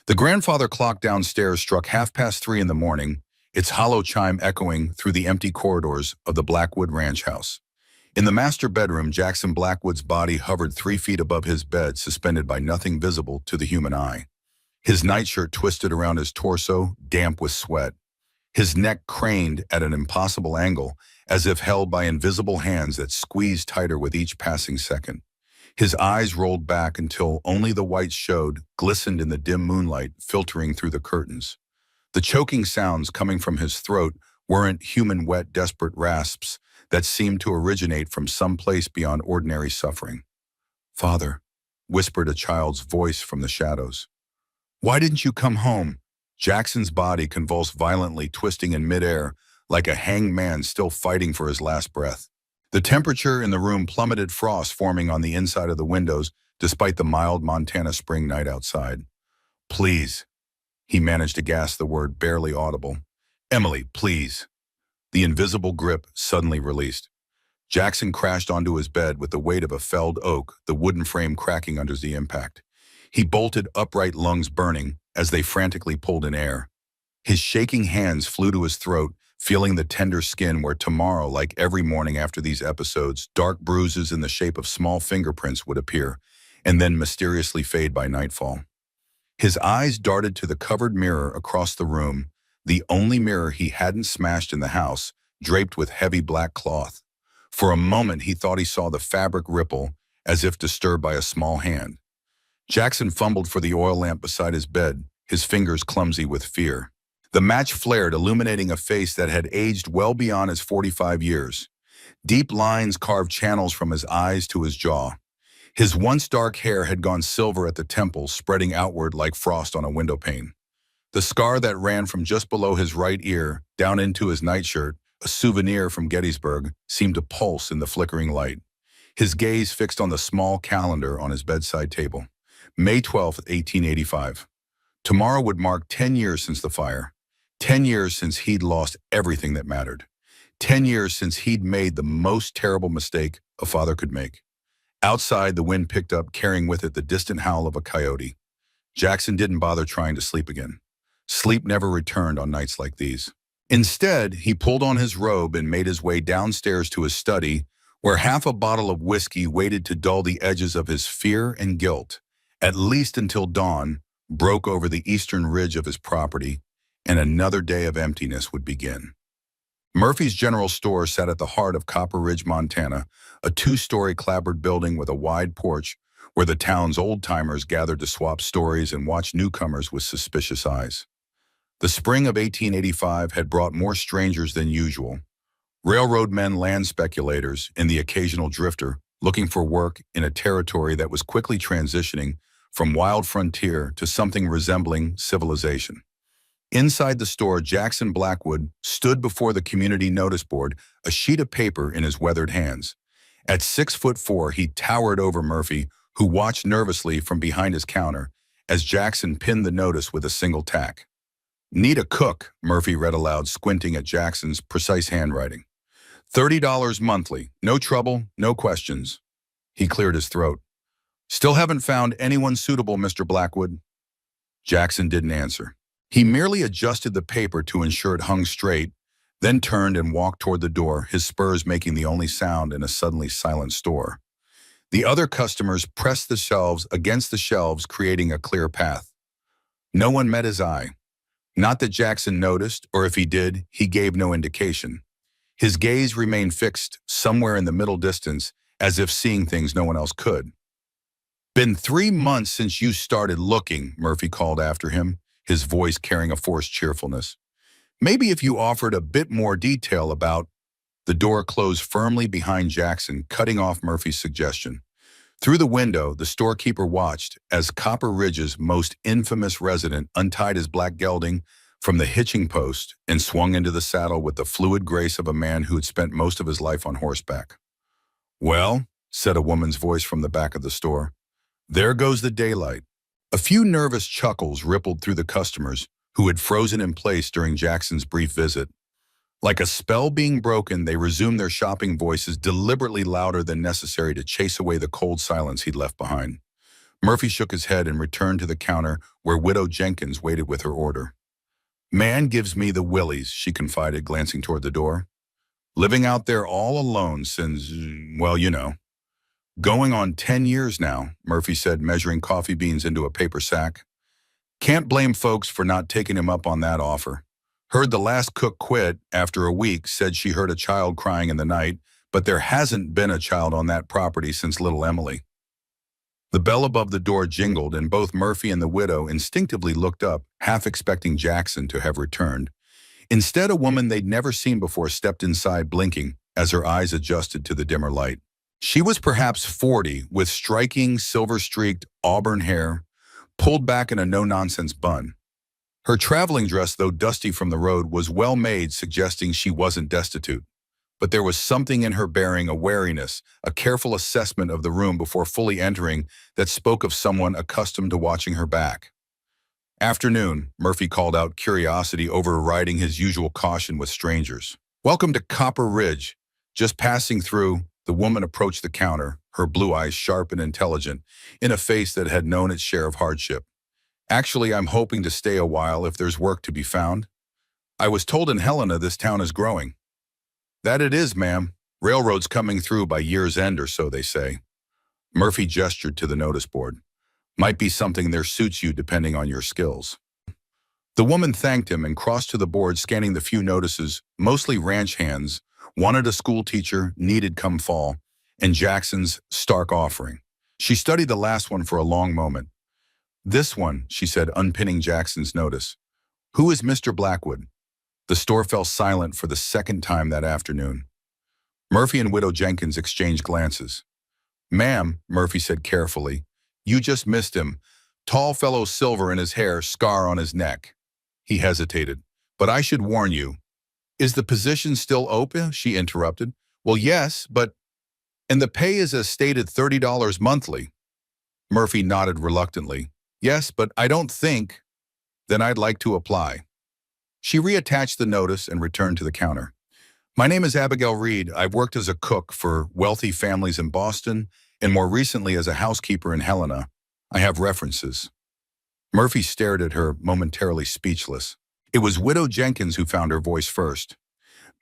The grandfather clock downstairs struck 3:30 in the morning, its hollow chime echoing through the empty corridors of the Blackwood ranch house. In the master bedroom, Jackson Blackwood's body hovered 3 feet above his bed, suspended by nothing visible to the human eye. His nightshirt twisted around his torso, damp with sweat. His neck craned at an impossible angle, as if held by invisible hands that squeezed tighter with each passing second. His eyes rolled back until only the whites showed, glistened in the dim moonlight filtering through the curtains. The choking sounds coming from his throat weren't human wet, desperate rasps that seemed to originate from some place beyond ordinary suffering. "Father," whispered a child's voice from the shadows. "Why didn't you come home?" Jackson's body convulsed violently, twisting in midair like a hanged man still fighting for his last breath. The temperature in the room plummeted, frost forming on the inside of the windows despite the mild Montana spring night outside. "Please," he managed to gasp the word, barely audible. "Emily, please." The invisible grip suddenly released. Jackson crashed onto his bed with the weight of a felled oak, the wooden frame cracking under the impact. He bolted upright, lungs burning, as they frantically pulled in air. His shaking hands flew to his throat, feeling the tender skin where tomorrow, like every morning after these episodes, dark bruises in the shape of small fingerprints would appear, and then mysteriously fade by nightfall. His eyes darted to the covered mirror across the room, the only mirror he hadn't smashed in the house, draped with heavy black cloth. For a moment he thought he saw the fabric ripple, as if disturbed by a small hand. Jackson fumbled for the oil lamp beside his bed, his fingers clumsy with fear. The match flared, illuminating a face that had aged well beyond his 45 years. Deep lines carved channels from his eyes to his jaw. His once dark hair had gone silver at the temples, spreading outward like frost on a windowpane. The scar that ran from just below his right ear down into his nightshirt, a souvenir from Gettysburg, seemed to pulse in the flickering light. His gaze fixed on the small calendar on his bedside table. May 12th, 1885. Tomorrow would mark 10 years since the fire. 10 years since he'd lost everything that mattered. 10 years since he'd made the most terrible mistake a father could make. Outside, the wind picked up, carrying with it the distant howl of a coyote. Jackson didn't bother trying to sleep again. Sleep never returned on nights like these. Instead, he pulled on his robe and made his way downstairs to his study, where half a bottle of whiskey waited to dull the edges of his fear and guilt, at least until dawn broke over the eastern ridge of his property, and another day of emptiness would begin. Murphy's General Store sat at the heart of Copper Ridge, Montana, a 2-story clapboard building with a wide porch where the town's old-timers gathered to swap stories and watch newcomers with suspicious eyes. The spring of 1885 had brought more strangers than usual. Railroad men, land speculators, and the occasional drifter looking for work in a territory that was quickly transitioning from wild frontier to something resembling civilization. Inside the store, Jackson Blackwood stood before the community notice board, a sheet of paper in his weathered hands. At 6'4", he towered over Murphy, who watched nervously from behind his counter as Jackson pinned the notice with a single tack. "Need a cook," Murphy read aloud, squinting at Jackson's precise handwriting. $30 monthly, no trouble, no questions." He cleared his throat. "Still haven't found anyone suitable, Mr. Blackwood." Jackson didn't answer. He merely adjusted the paper to ensure it hung straight, then turned and walked toward the door, his spurs making the only sound in a suddenly silent store. The other customers pressed the shelves against the shelves, creating a clear path. No one met his eye. Not that Jackson noticed, or if he did, he gave no indication. His gaze remained fixed somewhere in the middle distance, as if seeing things no one else could. "Been 3 months since you started looking," Murphy called after him, his voice carrying a forced cheerfulness. "Maybe if you offered a bit more detail about—" The door closed firmly behind Jackson, cutting off Murphy's suggestion. Through the window, the storekeeper watched as Copper Ridge's most infamous resident untied his black gelding from the hitching post and swung into the saddle with the fluid grace of a man who had spent most of his life on horseback. "Well," said a woman's voice from the back of the store, "there goes the daylight." A few nervous chuckles rippled through the customers who had frozen in place during Jackson's brief visit. Like a spell being broken, they resumed their shopping, voices deliberately louder than necessary to chase away the cold silence he'd left behind. Murphy shook his head and returned to the counter where Widow Jenkins waited with her order. Man gives me the willies, she confided, glancing toward the door. Living out there all alone since, well, you know. Going on 10 years now, Murphy said, measuring coffee beans into a paper sack. Can't blame folks for not taking him up on that offer. Heard the last cook quit after a week, said she heard a child crying in the night, but there hasn't been a child on that property since little Emily. The bell above the door jingled, and both Murphy and the widow instinctively looked up, half expecting Jackson to have returned. Instead, a woman they'd never seen before stepped inside, blinking as her eyes adjusted to the dimmer light. She was perhaps 40, with striking, silver-streaked auburn hair, pulled back in a no-nonsense bun. Her traveling dress, though dusty from the road, was well made, suggesting she wasn't destitute. But there was something in her bearing, a wariness, a careful assessment of the room before fully entering, that spoke of someone accustomed to watching her back. Afternoon, Murphy called out, curiosity overriding his usual caution with strangers. Welcome to Copper Ridge. Just passing through, the woman approached the counter, her blue eyes sharp and intelligent, in a face that had known its share of hardship. Actually, I'm hoping to stay a while if there's work to be found. I was told in Helena this town is growing. That it is, ma'am. Railroad's coming through by year's end or so, they say. Murphy gestured to the notice board. Might be something there suits you depending on your skills. The woman thanked him and crossed to the board, scanning the few notices, mostly ranch hands, wanted a school teacher, needed come fall, and Jackson's stark offering. She studied the last one for a long moment. This one, she said, unpinning Jackson's notice. Who is Mr. Blackwood? The store fell silent for the second time that afternoon. Murphy and Widow Jenkins exchanged glances. Ma'am, Murphy said carefully, you just missed him. Tall fellow, silver in his hair, scar on his neck. He hesitated. But I should warn you. Is the position still open? She interrupted. Well, yes, but... And the pay is as stated $30 monthly. Murphy nodded reluctantly. Yes, but I don't think... Then I'd like to apply. She reattached the notice and returned to the counter. My name is Abigail Reed. I've worked as a cook for wealthy families in Boston and more recently as a housekeeper in Helena. I have references. Murphy stared at her, momentarily speechless. It was Widow Jenkins who found her voice first.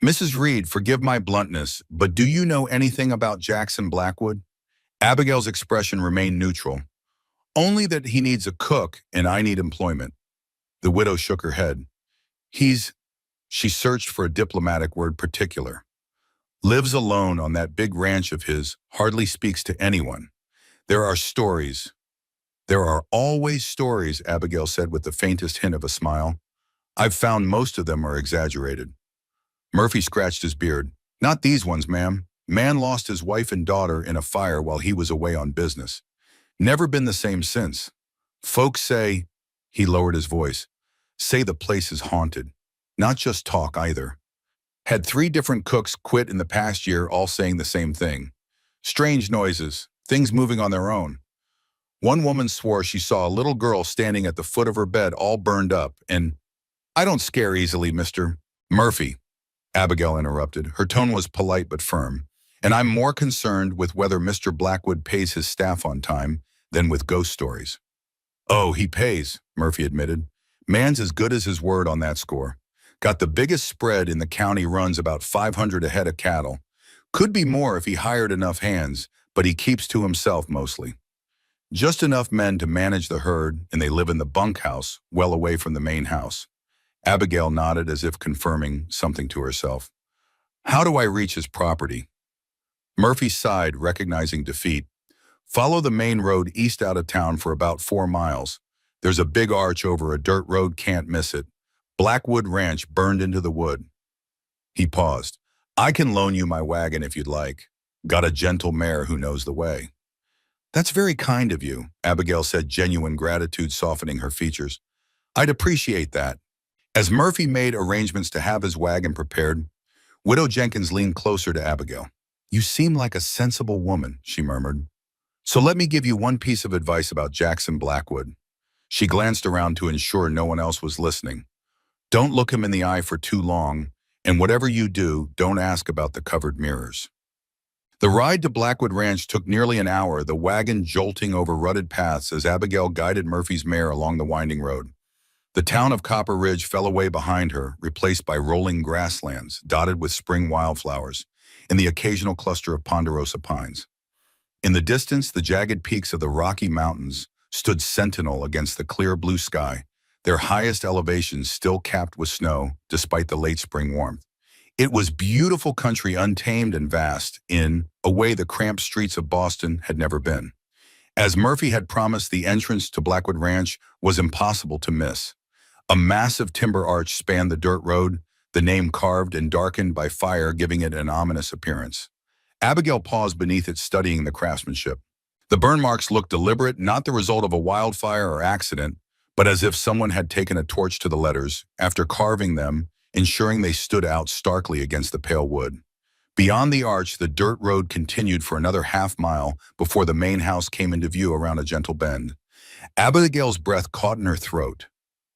Mrs. Reed, forgive my bluntness, but do you know anything about Jackson Blackwood? Abigail's expression remained neutral. Only that he needs a cook and I need employment. The widow shook her head. She searched for a diplomatic word, particular. Lives alone on that big ranch of his, hardly speaks to anyone. There are stories. There are always stories, Abigail said with the faintest hint of a smile. I've found most of them are exaggerated. Murphy scratched his beard. Not these ones, ma'am. Man lost his wife and daughter in a fire while he was away on business. Never been the same since. Folks say, he lowered his voice, say the place is haunted. Not just talk either. Had 3 different cooks quit in the past year, all saying the same thing. Strange noises, things moving on their own. One woman swore she saw a little girl standing at the foot of her bed all burned up, and I don't scare easily, Mr. Murphy, Abigail interrupted. Her tone was polite but firm. And I'm more concerned with whether Mr. Blackwood pays his staff on time than with ghost stories. Oh, he pays, Murphy admitted. Man's as good as his word on that score. Got the biggest spread in the county, runs about 500 a head of cattle. Could be more if he hired enough hands, but he keeps to himself mostly. Just enough men to manage the herd, and they live in the bunkhouse, well away from the main house. Abigail nodded as if confirming something to herself. How do I reach his property? Murphy sighed, recognizing defeat. Follow the main road east out of town for about 4 miles. There's a big arch over a dirt road, can't miss it. Blackwood Ranch burned into the wood. He paused. I can loan you my wagon if you'd like. Got a gentle mare who knows the way. That's very kind of you, Abigail said, genuine gratitude softening her features. I'd appreciate that. As Murphy made arrangements to have his wagon prepared, Widow Jenkins leaned closer to Abigail. You seem like a sensible woman, she murmured. So let me give you one piece of advice about Jackson Blackwood. She glanced around to ensure no one else was listening. Don't look him in the eye for too long, and whatever you do, don't ask about the covered mirrors. The ride to Blackwood Ranch took nearly an hour, the wagon jolting over rutted paths as Abigail guided Murphy's mare along the winding road. The town of Copper Ridge fell away behind her, replaced by rolling grasslands dotted with spring wildflowers and the occasional cluster of ponderosa pines. In the distance, the jagged peaks of the Rocky Mountains stood sentinel against the clear blue sky, their highest elevations still capped with snow despite the late spring warmth. It was beautiful country, untamed and vast, in a way the cramped streets of Boston had never been. As Murphy had promised, the entrance to Blackwood Ranch was impossible to miss. A massive timber arch spanned the dirt road, the name carved and darkened by fire, giving it an ominous appearance. Abigail paused beneath it, studying the craftsmanship. The burn marks looked deliberate, not the result of a wildfire or accident, but as if someone had taken a torch to the letters, after carving them, ensuring they stood out starkly against the pale wood. Beyond the arch, the dirt road continued for another half-mile before the main house came into view around a gentle bend. Abigail's breath caught in her throat.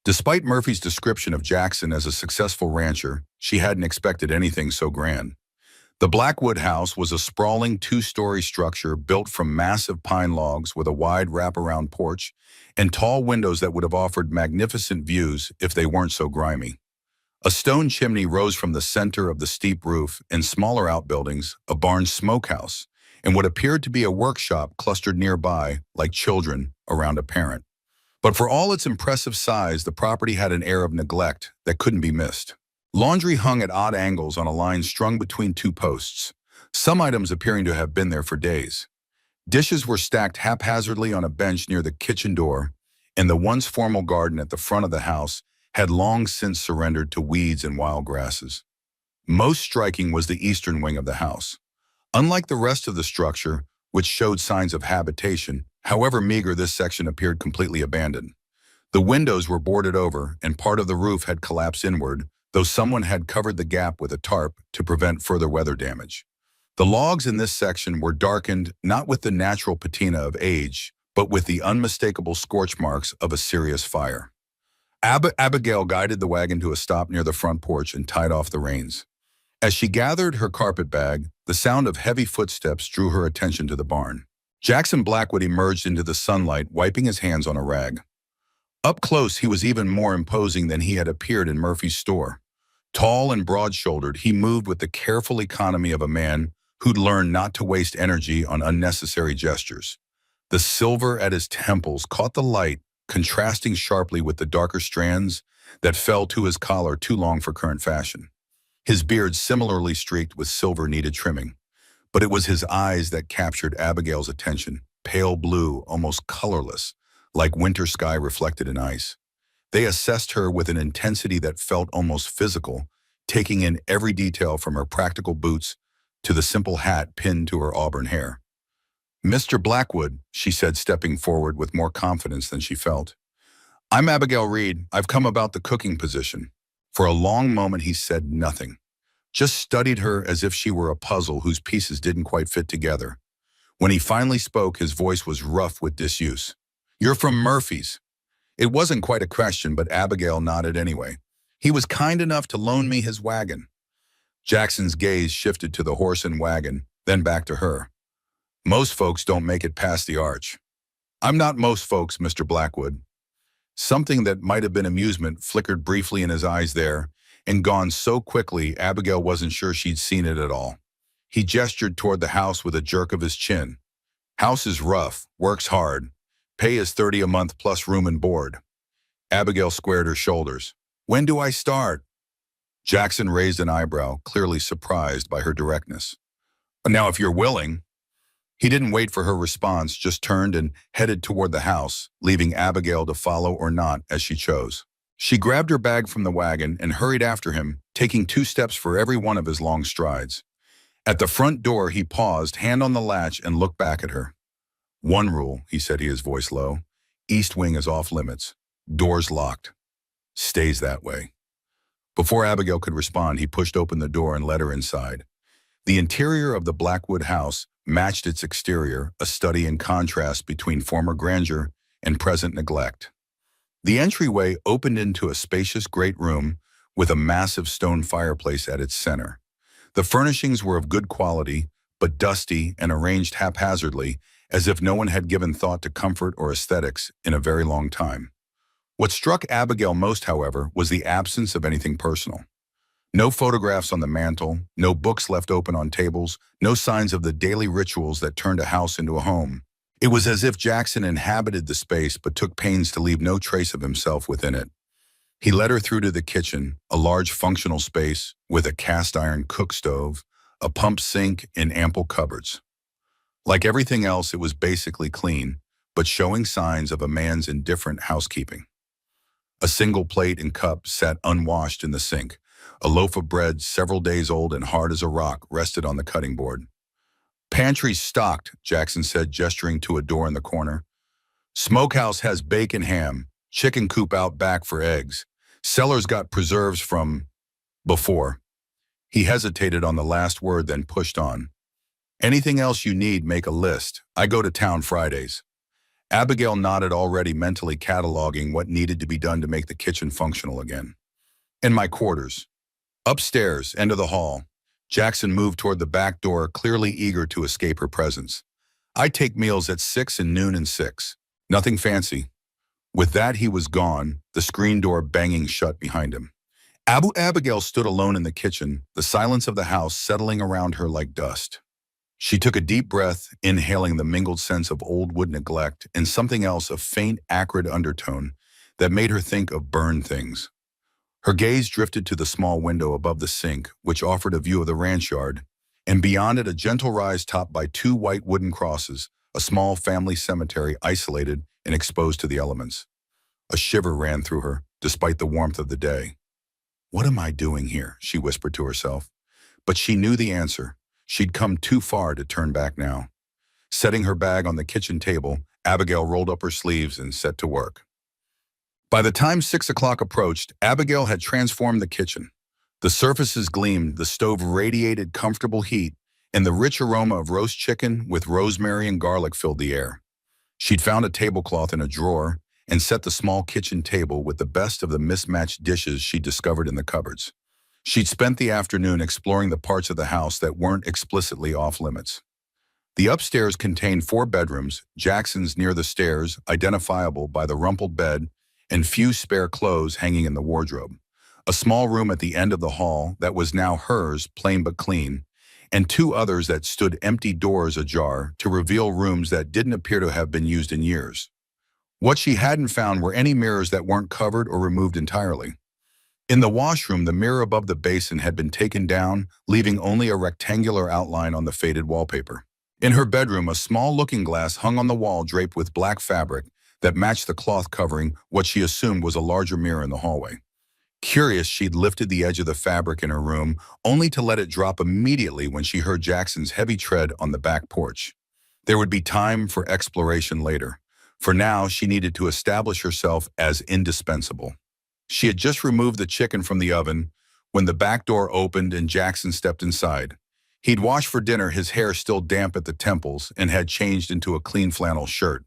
Despite Murphy's description of Jackson as a successful rancher, she hadn't expected anything so grand. The Blackwood house was a sprawling two-story structure built from massive pine logs with a wide wraparound porch and tall windows that would have offered magnificent views if they weren't so grimy. A stone chimney rose from the center of the steep roof, and smaller outbuildings, a barn smokehouse, and what appeared to be a workshop clustered nearby like children around a parent. But for all its impressive size, the property had an air of neglect that couldn't be missed. Laundry hung at odd angles on a line strung between two posts, some items appearing to have been there for days. Dishes were stacked haphazardly on a bench near the kitchen door, and the once formal garden at the front of the house had long since surrendered to weeds and wild grasses. Most striking was the eastern wing of the house. Unlike the rest of the structure, which showed signs of habitation, however meager, this section appeared completely abandoned. The windows were boarded over, and part of the roof had collapsed inward, though someone had covered the gap with a tarp to prevent further weather damage. The logs in this section were darkened not with the natural patina of age, but with the unmistakable scorch marks of a serious fire. Abigail guided the wagon to a stop near the front porch and tied off the reins. As she gathered her carpet bag, the sound of heavy footsteps drew her attention to the barn. Jackson Blackwood emerged into the sunlight, wiping his hands on a rag. Up close, he was even more imposing than he had appeared in Murphy's store. Tall and broad-shouldered, he moved with the careful economy of a man who'd learned not to waste energy on unnecessary gestures. The silver at his temples caught the light, contrasting sharply with the darker strands that fell to his collar too long for current fashion. His beard similarly streaked with silver needed trimming. But it was his eyes that captured Abigail's attention, pale blue, almost colorless, like winter sky reflected in ice. They assessed her with an intensity that felt almost physical, taking in every detail from her practical boots to the simple hat pinned to her auburn hair. "Mr. Blackwood," she said, stepping forward with more confidence than she felt. "I'm Abigail Reed. I've come about the cooking position." For a long moment he said nothing, just studied her as if she were a puzzle whose pieces didn't quite fit together. When he finally spoke, his voice was rough with disuse. "You're from Murphy's." It wasn't quite a question, but Abigail nodded anyway. "He was kind enough to loan me his wagon." Jackson's gaze shifted to the horse and wagon, then back to her. "Most folks don't make it past the arch." "I'm not most folks, Mr. Blackwood." Something that might have been amusement flickered briefly in his eyes there, and gone so quickly Abigail wasn't sure she'd seen it at all. He gestured toward the house with a jerk of his chin. "House is rough, works hard. Pay is $30 a month plus room and board." Abigail squared her shoulders. "When do I start?" Jackson raised an eyebrow, clearly surprised by her directness. "Now, if you're willing." He didn't wait for her response, just turned and headed toward the house, leaving Abigail to follow or not as she chose. She grabbed her bag from the wagon and hurried after him, taking 2 steps for every one of his long strides. At the front door, he paused, hand on the latch, and looked back at her. "One rule," he said, his voice low. "East wing is off limits. Doors locked. Stays that way." Before Abigail could respond, he pushed open the door and led her inside. The interior of the Blackwood house matched its exterior, a study in contrast between former grandeur and present neglect. The entryway opened into a spacious great room with a massive stone fireplace at its center. The furnishings were of good quality, but dusty and arranged haphazardly, as if no one had given thought to comfort or aesthetics in a very long time. What struck Abigail most, however, was the absence of anything personal. No photographs on the mantle, no books left open on tables, no signs of the daily rituals that turned a house into a home. It was as if Jackson inhabited the space but took pains to leave no trace of himself within it. He led her through to the kitchen, a large functional space with a cast-iron cook stove, a pump sink, and ample cupboards. Like everything else, it was basically clean, but showing signs of a man's indifferent housekeeping. A single plate and cup sat unwashed in the sink. A loaf of bread, several days old and hard as a rock, rested on the cutting board. "Pantry's stocked," Jackson said, gesturing to a door in the corner. "Smokehouse has bacon ham, chicken coop out back for eggs. Cellar's got preserves from before." He hesitated on the last word, then pushed on. "Anything else you need, make a list. I go to town Fridays." Abigail nodded, already mentally cataloging what needed to be done to make the kitchen functional again. "In my quarters. Upstairs, end of the hall." Jackson moved toward the back door, clearly eager to escape her presence. "I take meals at 6 and noon and 6. Nothing fancy." With that, he was gone, the screen door banging shut behind him. Abigail stood alone in the kitchen, the silence of the house settling around her like dust. She took a deep breath, inhaling the mingled sense of old wood neglect and something else, a faint, acrid undertone that made her think of burned things. Her gaze drifted to the small window above the sink, which offered a view of the ranch yard, and beyond it a gentle rise topped by two white wooden crosses, a small family cemetery isolated and exposed to the elements. A shiver ran through her, despite the warmth of the day. "What am I doing here?" she whispered to herself. But she knew the answer. She'd come too far to turn back now. Setting her bag on the kitchen table, Abigail rolled up her sleeves and set to work. By the time 6 o'clock approached, Abigail had transformed the kitchen. The surfaces gleamed, the stove radiated comfortable heat, and the rich aroma of roast chicken with rosemary and garlic filled the air. She'd found a tablecloth in a drawer and set the small kitchen table with the best of the mismatched dishes she'd discovered in the cupboards. She'd spent the afternoon exploring the parts of the house that weren't explicitly off-limits. The upstairs contained 4 bedrooms, Jackson's near the stairs, identifiable by the rumpled bed, and few spare clothes hanging in the wardrobe. A small room at the end of the hall that was now hers, plain but clean, and 2 others that stood empty, doors ajar, to reveal rooms that didn't appear to have been used in years. What she hadn't found were any mirrors that weren't covered or removed entirely. In the washroom, the mirror above the basin had been taken down, leaving only a rectangular outline on the faded wallpaper. In her bedroom, a small looking glass hung on the wall draped with black fabric that matched the cloth covering what she assumed was a larger mirror in the hallway. Curious, she'd lifted the edge of the fabric in her room, only to let it drop immediately when she heard Jackson's heavy tread on the back porch. There would be time for exploration later. For now, she needed to establish herself as indispensable. She had just removed the chicken from the oven when the back door opened and Jackson stepped inside. He'd washed for dinner, his hair still damp at the temples, and had changed into a clean flannel shirt.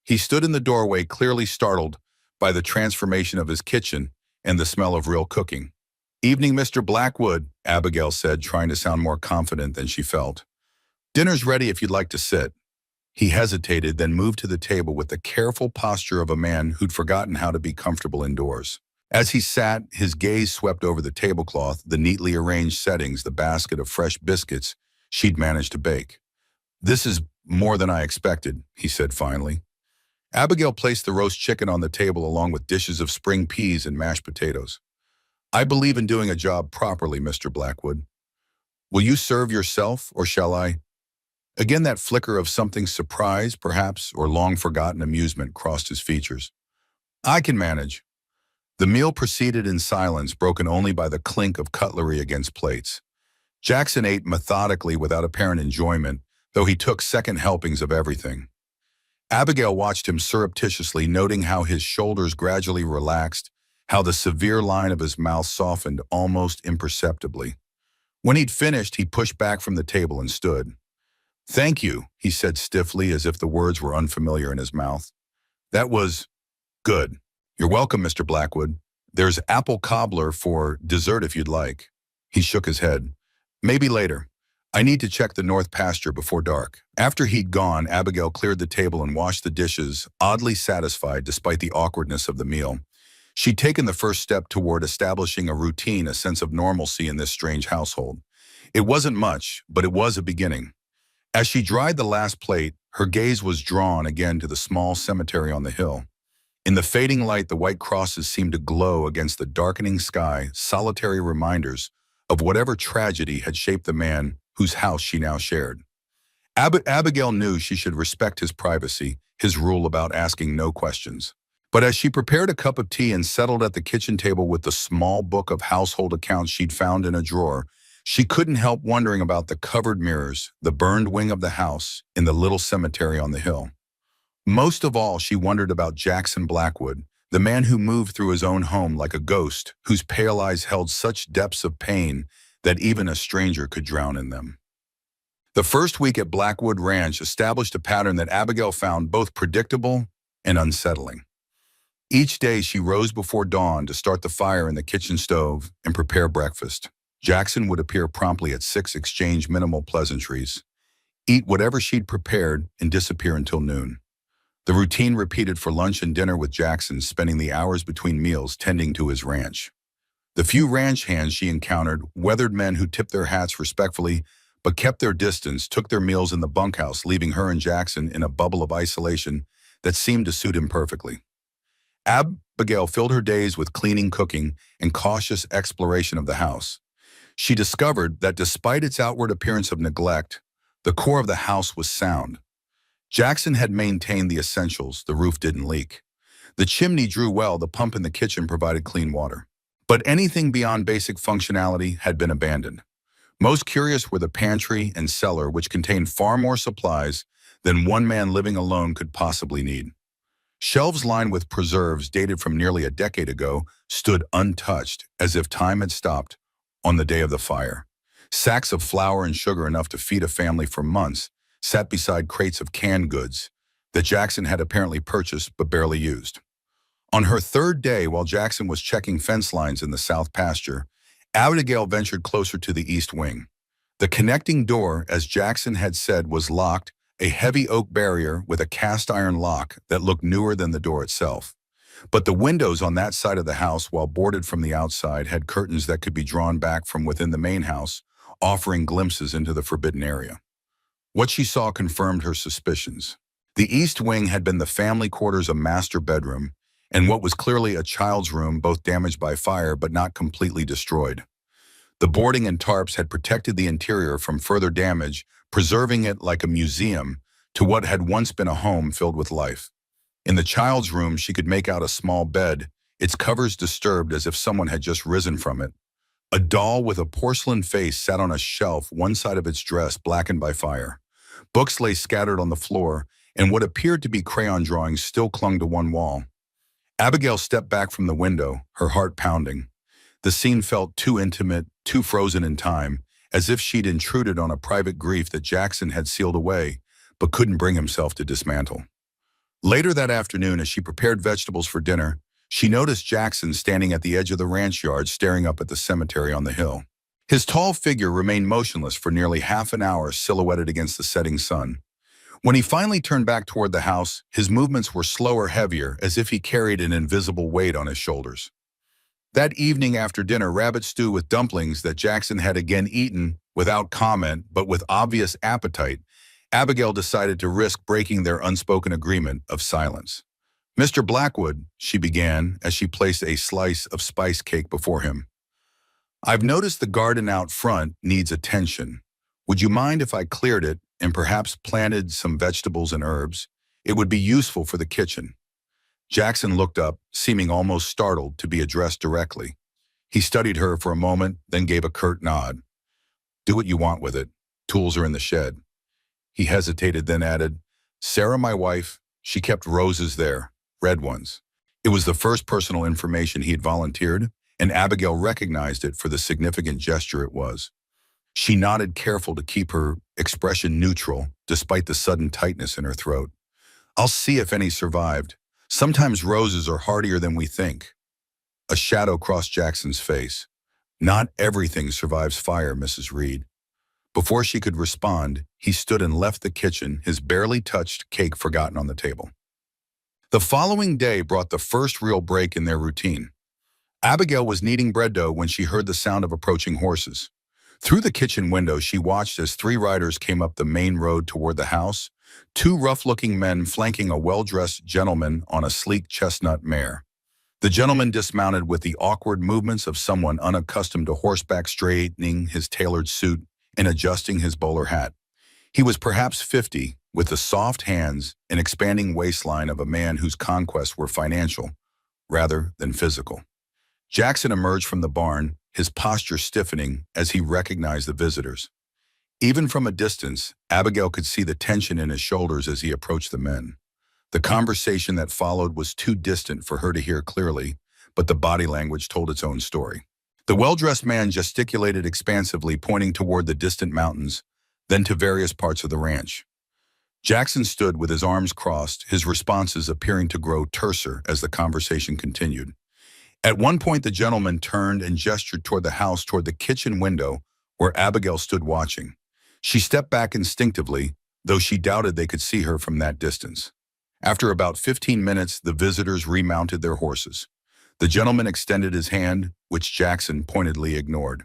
He stood in the doorway, clearly startled by the transformation of his kitchen and the smell of real cooking. "Evening, Mr. Blackwood," Abigail said, trying to sound more confident than she felt. "Dinner's ready if you'd like to sit." He hesitated, then moved to the table with the careful posture of a man who'd forgotten how to be comfortable indoors. As he sat, his gaze swept over the tablecloth, the neatly arranged settings, the basket of fresh biscuits she'd managed to bake. "This is more than I expected," he said finally. Abigail placed the roast chicken on the table along with dishes of spring peas and mashed potatoes. "I believe in doing a job properly, Mr. Blackwood. Will you serve yourself, or shall I?" Again, that flicker of something surprise, perhaps, or long-forgotten amusement crossed his features. "I can manage." The meal proceeded in silence, broken only by the clink of cutlery against plates. Jackson ate methodically without apparent enjoyment, though he took second helpings of everything. Abigail watched him surreptitiously, noting how his shoulders gradually relaxed, how the severe line of his mouth softened almost imperceptibly. When he'd finished, he pushed back from the table and stood. "Thank you," he said stiffly, as if the words were unfamiliar in his mouth. "That was good." "You're welcome, Mr. Blackwood. There's apple cobbler for dessert if you'd like." He shook his head. "Maybe later. I need to check the north pasture before dark. After he'd gone, Abigail cleared the table and washed the dishes, oddly satisfied despite the awkwardness of the meal. She'd taken the first step toward establishing a routine, a sense of normalcy in this strange household. It wasn't much, but it was a beginning. As she dried the last plate, her gaze was drawn again to the small cemetery on the hill. In the fading light, the white crosses seemed to glow against the darkening sky, solitary reminders of whatever tragedy had shaped the man whose house she now shared. Abigail knew she should respect his privacy, his rule about asking no questions. But as she prepared a cup of tea and settled at the kitchen table with the small book of household accounts she'd found in a drawer, she couldn't help wondering about the covered mirrors, the burned wing of the house, in the little cemetery on the hill. Most of all, she wondered about Jackson Blackwood, the man who moved through his own home like a ghost, whose pale eyes held such depths of pain that even a stranger could drown in them. The first week at Blackwood Ranch established a pattern that Abigail found both predictable and unsettling. Each day she rose before dawn to start the fire in the kitchen stove and prepare breakfast. Jackson would appear promptly at 6, exchange minimal pleasantries, eat whatever she'd prepared, and disappear until noon. The routine repeated for lunch and dinner, with Jackson spending the hours between meals tending to his ranch. The few ranch hands she encountered, weathered men who tipped their hats respectfully but kept their distance, took their meals in the bunkhouse, leaving her and Jackson in a bubble of isolation that seemed to suit him perfectly. Abigail filled her days with cleaning, cooking, and cautious exploration of the house. She discovered that despite its outward appearance of neglect, the core of the house was sound. Jackson had maintained the essentials. The roof didn't leak. The chimney drew well. The pump in the kitchen provided clean water. But anything beyond basic functionality had been abandoned. Most curious were the pantry and cellar, which contained far more supplies than one man living alone could possibly need. Shelves lined with preserves dated from nearly a decade ago stood untouched, as if time had stopped on the day of the fire. Sacks of flour and sugar, enough to feed a family for months, sat beside crates of canned goods that Jackson had apparently purchased but barely used. On her third day, while Jackson was checking fence lines in the south pasture, Abigail ventured closer to the east wing. The connecting door, as Jackson had said, was locked, a heavy oak barrier with a cast iron lock that looked newer than the door itself. But the windows on that side of the house, while boarded from the outside, had curtains that could be drawn back from within the main house, offering glimpses into the forbidden area. What she saw confirmed her suspicions. The east wing had been the family quarters, a master bedroom, and what was clearly a child's room, both damaged by fire but not completely destroyed. The boarding and tarps had protected the interior from further damage, preserving it like a museum to what had once been a home filled with life. In the child's room, she could make out a small bed, its covers disturbed as if someone had just risen from it. A doll with a porcelain face sat on a shelf, one side of its dress blackened by fire. Books lay scattered on the floor, and what appeared to be crayon drawings still clung to one wall. Abigail stepped back from the window, her heart pounding. The scene felt too intimate, too frozen in time, as if she'd intruded on a private grief that Jackson had sealed away, but couldn't bring himself to dismantle. Later that afternoon, as she prepared vegetables for dinner, she noticed Jackson standing at the edge of the ranch yard, staring up at the cemetery on the hill. His tall figure remained motionless for nearly half an hour, silhouetted against the setting sun. When he finally turned back toward the house, his movements were slower, heavier, as if he carried an invisible weight on his shoulders. That evening after dinner, rabbit stew with dumplings that Jackson had again eaten without comment but with obvious appetite, Abigail decided to risk breaking their unspoken agreement of silence. "Mr. Blackwood," she began as she placed a slice of spice cake before him, "I've noticed the garden out front needs attention. Would you mind if I cleared it and perhaps planted some vegetables and herbs? It would be useful for the kitchen." Jackson looked up, seeming almost startled to be addressed directly. He studied her for a moment, then gave a curt nod. "Do what you want with it. Tools are in the shed." He hesitated, then added, "Sarah, my wife, she kept roses there, red ones." It was the first personal information he had volunteered, and Abigail recognized it for the significant gesture it was. She nodded, careful to keep her expression neutral, despite the sudden tightness in her throat. "I'll see if any survived. Sometimes roses are hardier than we think." A shadow crossed Jackson's face. "Not everything survives fire, Mrs. Reed." Before she could respond, he stood and left the kitchen, his barely touched cake forgotten on the table. The following day brought the first real break in their routine. Abigail was kneading bread dough when she heard the sound of approaching horses. Through the kitchen window, she watched as three riders came up the main road toward the house, two rough-looking men flanking a well-dressed gentleman on a sleek chestnut mare. The gentleman dismounted with the awkward movements of someone unaccustomed to horseback, straightening his tailored suit and adjusting his bowler hat. He was perhaps 50, with the soft hands and expanding waistline of a man whose conquests were financial rather than physical. Jackson emerged from the barn, his posture stiffening as he recognized the visitors. Even from a distance, Abigail could see the tension in his shoulders as he approached the men. The conversation that followed was too distant for her to hear clearly, but the body language told its own story. The well-dressed man gesticulated expansively, pointing toward the distant mountains, then to various parts of the ranch. Jackson stood with his arms crossed, his responses appearing to grow terser as the conversation continued. At one point, the gentleman turned and gestured toward the house, toward the kitchen window where Abigail stood watching. She stepped back instinctively, though she doubted they could see her from that distance. After about 15 minutes, the visitors remounted their horses. The gentleman extended his hand, which Jackson pointedly ignored.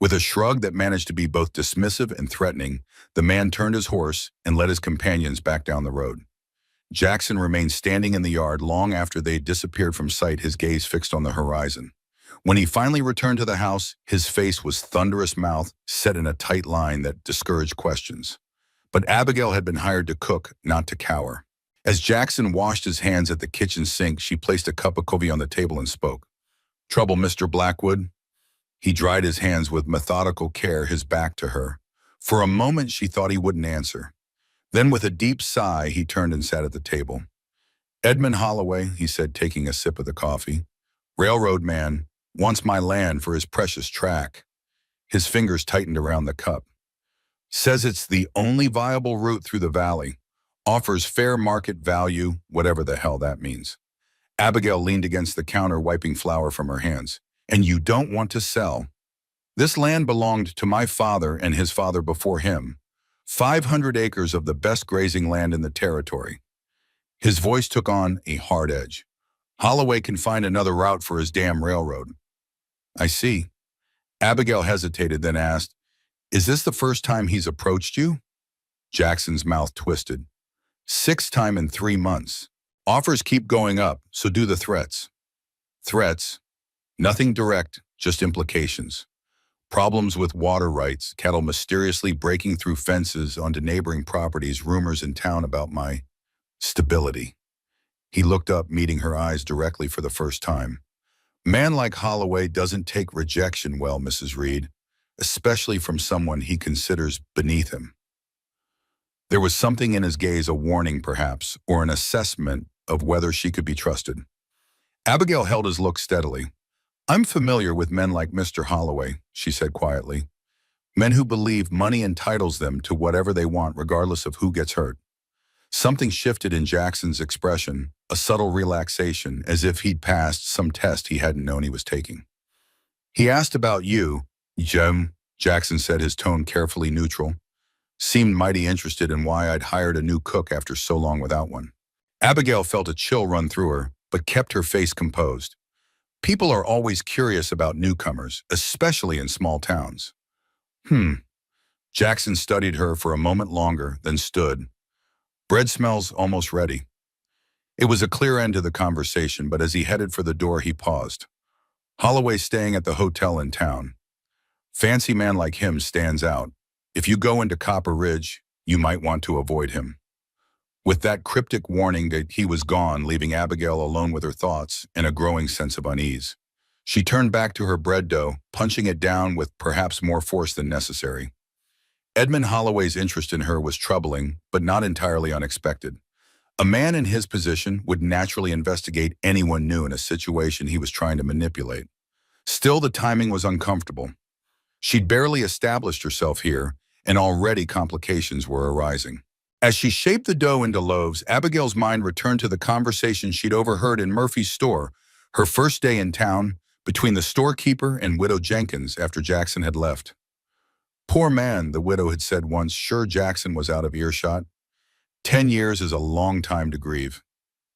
With a shrug that managed to be both dismissive and threatening, the man turned his horse and led his companions back down the road. Jackson remained standing in the yard long after they had disappeared from sight, his gaze fixed on the horizon. When he finally returned to the house, his face was thunderous, mouth set in a tight line that discouraged questions. But Abigail had been hired to cook, not to cower. As Jackson washed his hands at the kitchen sink, she placed a cup of coffee on the table and spoke. "Trouble, Mr. Blackwood?" He dried his hands with methodical care, his back to her. For a moment, she thought he wouldn't answer. Then, with a deep sigh, he turned and sat at the table. "Edmund Holloway," he said, taking a sip of the coffee. "Railroad man, wants my land for his precious track." His fingers tightened around the cup. "Says it's the only viable route through the valley. Offers fair market value, whatever the hell that means." Abigail leaned against the counter, wiping flour from her hands. "And you don't want to sell?" "This land belonged to my father and his father before him. 500 acres of the best grazing land in the territory." His voice took on a hard edge. "Holloway can find another route for his damn railroad." "I see." Abigail hesitated, then asked, "Is this the first time he's approached you?" Jackson's mouth twisted. "Sixth time in 3 months. Offers keep going up, so do the threats." "Threats? Nothing direct, just implications. Problems with water rights, cattle mysteriously breaking through fences onto neighboring properties, rumors in town about my stability." He looked up, meeting her eyes directly for the first time. "Man like Holloway doesn't take rejection well, Mrs. Reed, especially from someone he considers beneath him." There was something in his gaze, a warning perhaps, or an assessment of whether she could be trusted. Abigail held his look steadily. "I'm familiar with men like Mr. Holloway," she said quietly. "Men who believe money entitles them to whatever they want regardless of who gets hurt." Something shifted in Jackson's expression, a subtle relaxation, as if he'd passed some test he hadn't known he was taking. "He asked about you, Jim," Jackson said, his tone carefully neutral. "Seemed mighty interested in why I'd hired a new cook after so long without one." Abigail felt a chill run through her, but kept her face composed. People are always curious about newcomers, especially in small towns. Jackson studied her for a moment longer, then stood. "Bread smells almost ready." It was a clear end to the conversation, but as he headed for the door, he paused. "Holloway's staying at the hotel in town. Fancy man like him stands out. If you go into Copper Ridge, you might want to avoid him." With that cryptic warning that he was gone, leaving Abigail alone with her thoughts and a growing sense of unease. She turned back to her bread dough, punching it down with perhaps more force than necessary. Edmund Holloway's interest in her was troubling, but not entirely unexpected. A man in his position would naturally investigate anyone new in a situation he was trying to manipulate. Still, the timing was uncomfortable. She'd barely established herself here, and already complications were arising. As she shaped the dough into loaves, Abigail's mind returned to the conversation she'd overheard in Murphy's store, her first day in town, between the storekeeper and Widow Jenkins after Jackson had left. Poor man, the widow had said once, sure Jackson was out of earshot. 10 years is a long time to grieve.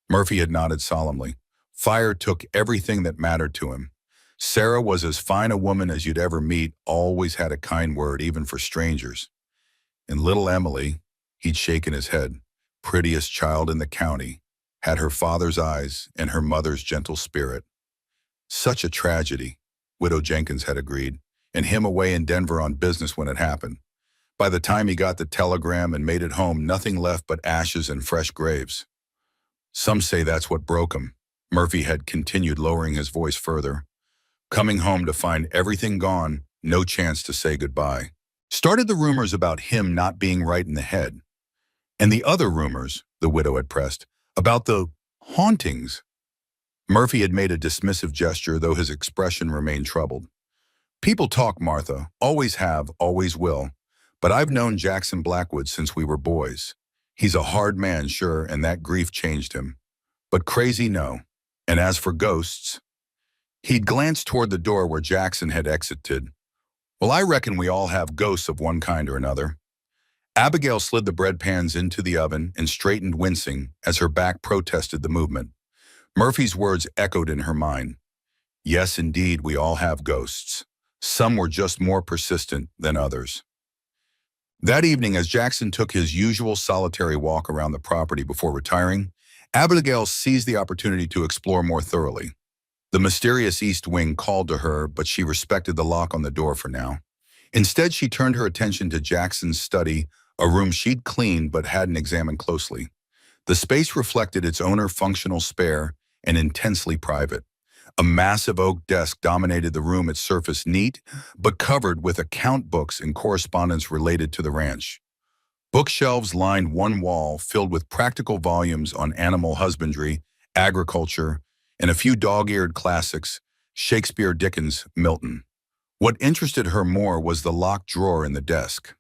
Murphy had nodded solemnly. Fire took everything that mattered to him. Sarah was as fine a woman as you'd ever meet, always had a kind word, even for strangers. And little Emily, he'd shaken his head, prettiest child in the county, had her father's eyes and her mother's gentle spirit. Such a tragedy, Widow Jenkins had agreed, and him away in Denver on business when it happened. By the time he got the telegram and made it home, nothing left but ashes and fresh graves. Some say that's what broke him. Murphy had continued, lowering his voice further. Coming home to find everything gone, no chance to say goodbye. Started the rumors about him not being right in the head. And the other rumors, the widow had pressed, about the hauntings. Murphy had made a dismissive gesture, though his expression remained troubled. People talk, Martha, always have, always will. But I've known Jackson Blackwood since we were boys. He's a hard man, sure, and that grief changed him. But crazy, no. And as for ghosts, he'd glanced toward the door where Jackson had exited. Well, I reckon we all have ghosts of one kind or another. Abigail slid the bread pans into the oven and straightened, wincing, as her back protested the movement. Murphy's words echoed in her mind. Yes, indeed, we all have ghosts. Some were just more persistent than others. That evening, as Jackson took his usual solitary walk around the property before retiring, Abigail seized the opportunity to explore more thoroughly. The mysterious East Wing called to her, but she respected the lock on the door for now. Instead, she turned her attention to Jackson's study, a room she'd cleaned but hadn't examined closely. The space reflected its owner, functional, spare, and intensely private. A massive oak desk dominated the room, its surface neat, but covered with account books and correspondence related to the ranch. Bookshelves lined one wall, filled with practical volumes on animal husbandry, agriculture, and a few dog-eared classics, Shakespeare, Dickens, Milton. What interested her more was the locked drawer in the desk.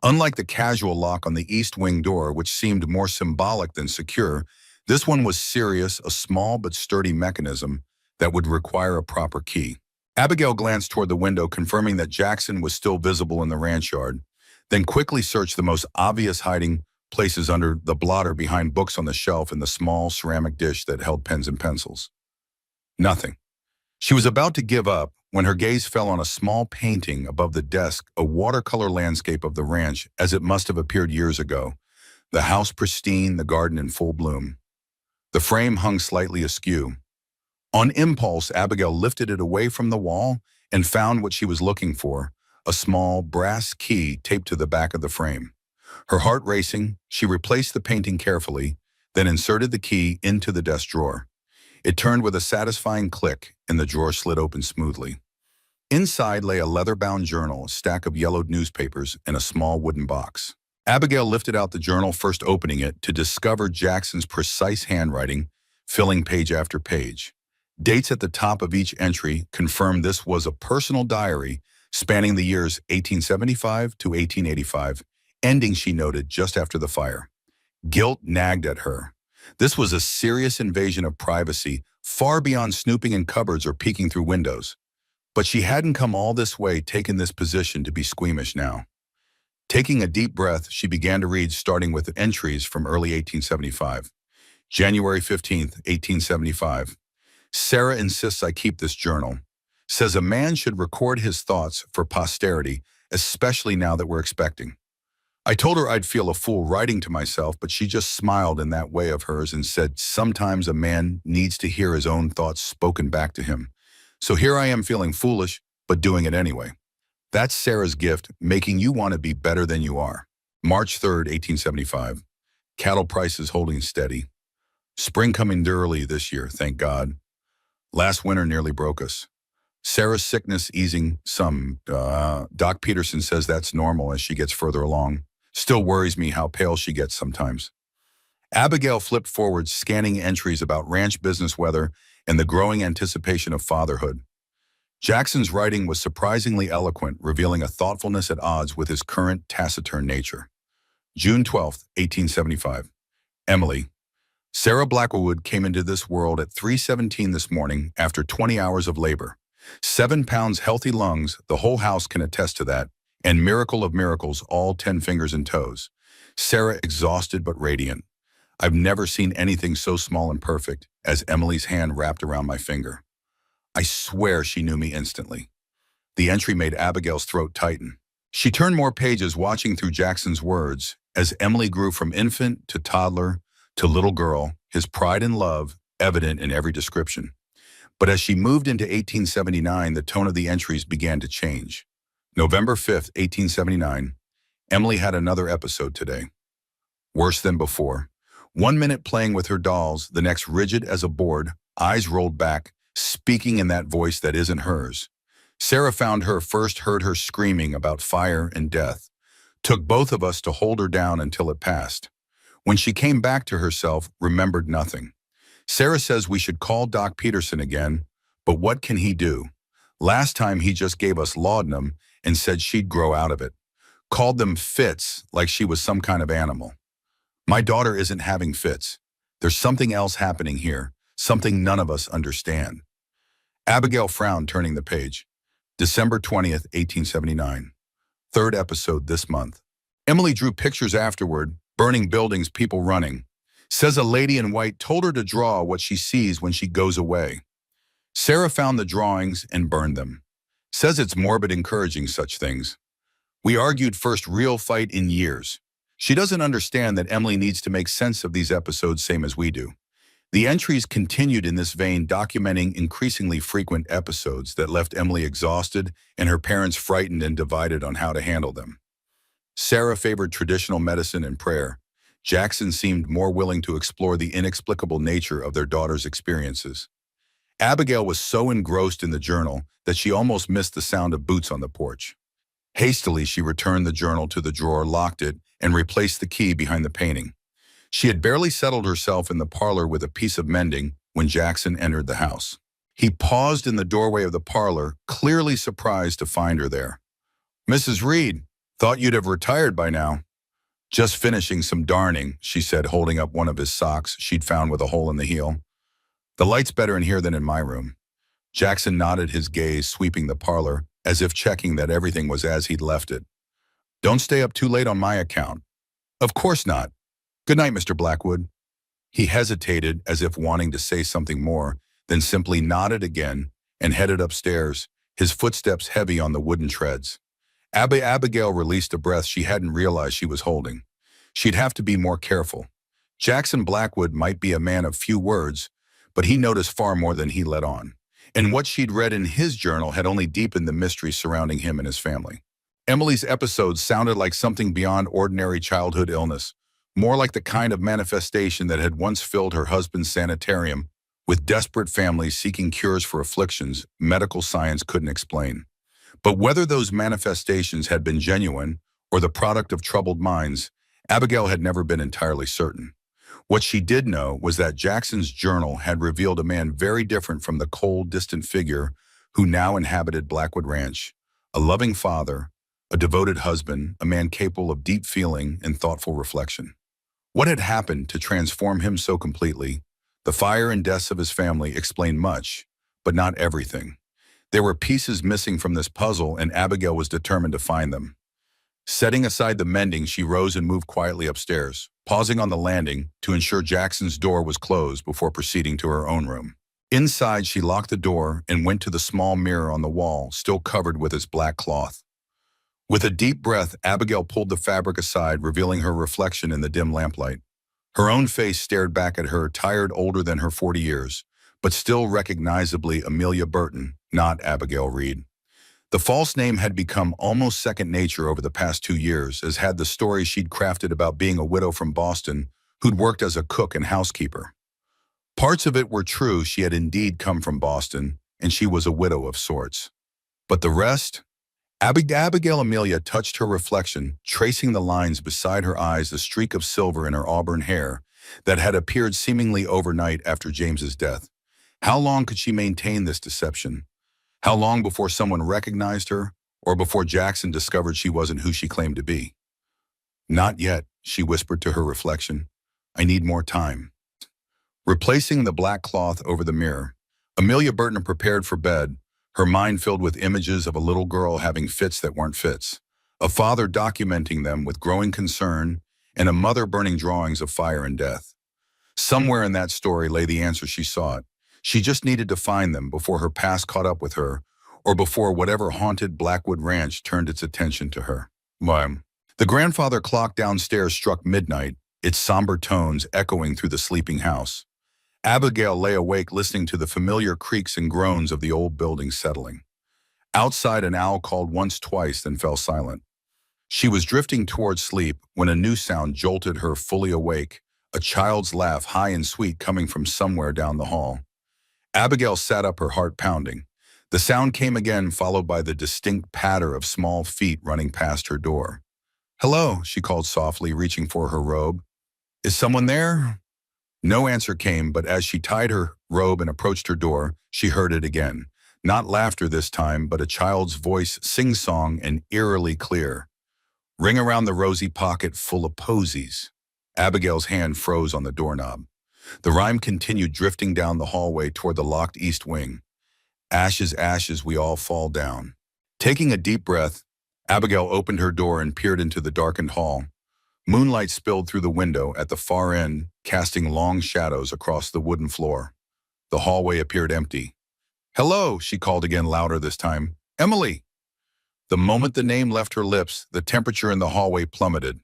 Unlike the casual lock on the east wing door, which seemed more symbolic than secure, this one was serious, a small but sturdy mechanism that would require a proper key. Abigail glanced toward the window, confirming that Jackson was still visible in the ranch yard, then quickly searched the most obvious hiding places under the blotter, behind books on the shelf, and the small ceramic dish that held pens and pencils. Nothing. She was about to give up when her gaze fell on a small painting above the desk, a watercolor landscape of the ranch as it must have appeared years ago, the house pristine, the garden in full bloom. The frame hung slightly askew. On impulse, Abigail lifted it away from the wall and found what she was looking for, a small brass key taped to the back of the frame. Her heart racing, she replaced the painting carefully, then inserted the key into the desk drawer. It turned with a satisfying click, and the drawer slid open smoothly. Inside lay a leather-bound journal, a stack of yellowed newspapers, and a small wooden box. Abigail lifted out the journal, first opening it to discover Jackson's precise handwriting, filling page after page. Dates at the top of each entry confirmed this was a personal diary spanning the years 1875 to 1885, ending, she noted, just after the fire. Guilt nagged at her. This was a serious invasion of privacy, far beyond snooping in cupboards or peeking through windows. But she hadn't come all this way, taken this position, to be squeamish now. Taking a deep breath, she began to read, starting with entries from early 1875. January 15th, 1875. Sarah insists I keep this journal. Says a man should record his thoughts for posterity, especially now that we're expecting. I told her I'd feel a fool writing to myself, but she just smiled in that way of hers and said sometimes a man needs to hear his own thoughts spoken back to him. So here I am, feeling foolish, but doing it anyway. That's Sarah's gift, making you want to be better than you are. March 3rd, 1875. Cattle prices holding steady. Spring coming early this year, thank God. Last winter nearly broke us. Sarah's sickness easing some. Doc Peterson says that's normal as she gets further along. Still worries me how pale she gets sometimes. Abigail flipped forward, scanning entries about ranch business, weather, and the growing anticipation of fatherhood. Jackson's writing was surprisingly eloquent, revealing a thoughtfulness at odds with his current taciturn nature. June 12th, 1875. Emily. Sarah Blackwood came into this world at 3:17 this morning after 20 hours of labor. 7 pounds healthy lungs, the whole house can attest to that, And miracle of miracles, all 10 fingers and toes. Sarah exhausted but radiant. I've never seen anything so small and perfect as Emily's hand wrapped around my finger. I swear she knew me instantly. The entry made Abigail's throat tighten. She turned more pages watching through Jackson's words as Emily grew from infant to toddler to little girl, his pride and love evident in every description. But as she moved into 1879, the tone of the entries began to change. November 5th, 1879, Emily had another episode today. Worse than before. 1 minute playing with her dolls, the next rigid as a board, eyes rolled back, speaking in that voice that isn't hers. Sarah found her, first heard her screaming about fire and death. Took both of us to hold her down until it passed. When she came back to herself, remembered nothing. Sarah says we should call Doc Peterson again, but what can he do? Last time he just gave us laudanum and said she'd grow out of it. Called them fits like she was some kind of animal. My daughter isn't having fits. There's something else happening here, something none of us understand. Abigail frowned, turning the page. December 20th, 1879. Third episode this month. Emily drew pictures afterward, burning buildings, people running. Says a lady in white told her to draw what she sees when she goes away. Sarah found the drawings and burned them. Says it's morbid encouraging such things. We argued, first real fight in years. She doesn't understand that Emily needs to make sense of these episodes same as we do. The entries continued in this vein, documenting increasingly frequent episodes that left Emily exhausted and her parents frightened and divided on how to handle them. Sarah favored traditional medicine and prayer. Jackson seemed more willing to explore the inexplicable nature of their daughter's experiences. Abigail was so engrossed in the journal that she almost missed the sound of boots on the porch. Hastily, she returned the journal to the drawer, locked it, and replaced the key behind the painting. She had barely settled herself in the parlor with a piece of mending when Jackson entered the house. He paused in the doorway of the parlor, clearly surprised to find her there. "Mrs. Reed, thought you'd have retired by now." "Just finishing some darning," she said, holding up one of his socks she'd found with a hole in the heel. "The light's better in here than in my room." Jackson nodded, his gaze sweeping the parlor, as if checking that everything was as he'd left it. "Don't stay up too late on my account." "Of course not. Good night, Mr. Blackwood." He hesitated, as if wanting to say something more, then simply nodded again and headed upstairs, his footsteps heavy on the wooden treads. Abigail released a breath she hadn't realized she was holding. She'd have to be more careful. Jackson Blackwood might be a man of few words, but he noticed far more than he let on. And what she'd read in his journal had only deepened the mystery surrounding him and his family. Emily's episodes sounded like something beyond ordinary childhood illness, more like the kind of manifestation that had once filled her husband's sanitarium, with desperate families seeking cures for afflictions medical science couldn't explain. But whether those manifestations had been genuine or the product of troubled minds, Abigail had never been entirely certain. What she did know was that Jackson's journal had revealed a man very different from the cold, distant figure who now inhabited Blackwood Ranch. A loving father, a devoted husband, a man capable of deep feeling and thoughtful reflection. What had happened to transform him so completely? The fire and deaths of his family explained much, but not everything. There were pieces missing from this puzzle, and Abigail was determined to find them. Setting aside the mending, she rose and moved quietly upstairs, pausing on the landing to ensure Jackson's door was closed before proceeding to her own room. Inside, she locked the door and went to the small mirror on the wall, still covered with its black cloth. With a deep breath, Abigail pulled the fabric aside, revealing her reflection in the dim lamplight. Her own face stared back at her, tired, older than her 40 years, but still recognizably Amelia Burton, not Abigail Reed. The false name had become almost second nature over the past 2 years, as had the story she'd crafted about being a widow from Boston who'd worked as a cook and housekeeper. Parts of it were true. She had indeed come from Boston, and she was a widow of sorts. But the rest? Abigail Amelia touched her reflection, tracing the lines beside her eyes, the streak of silver in her auburn hair that had appeared seemingly overnight after James's death. How long could she maintain this deception? How long before someone recognized her, or before Jackson discovered she wasn't who she claimed to be? "Not yet," she whispered to her reflection. "I need more time." Replacing the black cloth over the mirror, Amelia Burton prepared for bed, her mind filled with images of a little girl having fits that weren't fits, a father documenting them with growing concern, and a mother burning drawings of fire and death. Somewhere in that story lay the answer she sought. She just needed to find them before her past caught up with her, or before whatever haunted Blackwood Ranch turned its attention to her. Wham. The grandfather clock downstairs struck midnight, its somber tones echoing through the sleeping house. Abigail lay awake listening to the familiar creaks and groans of the old building settling. Outside, an owl called once, twice, then fell silent. She was drifting toward sleep when a new sound jolted her fully awake, a child's laugh, high and sweet, coming from somewhere down the hall. Abigail sat up, her heart pounding. The sound came again, followed by the distinct patter of small feet running past her door. "Hello," she called softly, reaching for her robe. "Is someone there?" No answer came, but as she tied her robe and approached her door, she heard it again. Not laughter this time, but a child's voice, sing-song and eerily clear. "Ring around the rosy pocket full of posies." Abigail's hand froze on the doorknob. The rhyme continued, drifting down the hallway toward the locked east wing. "Ashes, ashes, we all fall down." Taking a deep breath, Abigail opened her door and peered into the darkened hall. Moonlight spilled through the window at the far end, casting long shadows across the wooden floor. The hallway appeared empty. "Hello," she called again, louder this time. "Emily." The moment the name left her lips, the temperature in the hallway plummeted.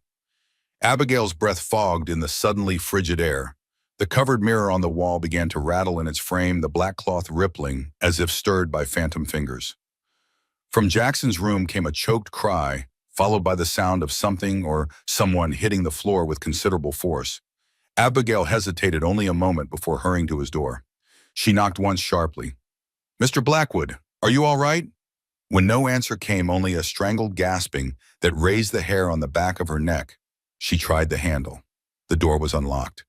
Abigail's breath fogged in the suddenly frigid air. The covered mirror on the wall began to rattle in its frame, the black cloth rippling as if stirred by phantom fingers. From Jackson's room came a choked cry, followed by the sound of something or someone hitting the floor with considerable force. Abigail hesitated only a moment before hurrying to his door. She knocked once sharply. "Mr. Blackwood, are you all right?" When no answer came, only a strangled gasping that raised the hair on the back of her neck, she tried the handle. The door was unlocked.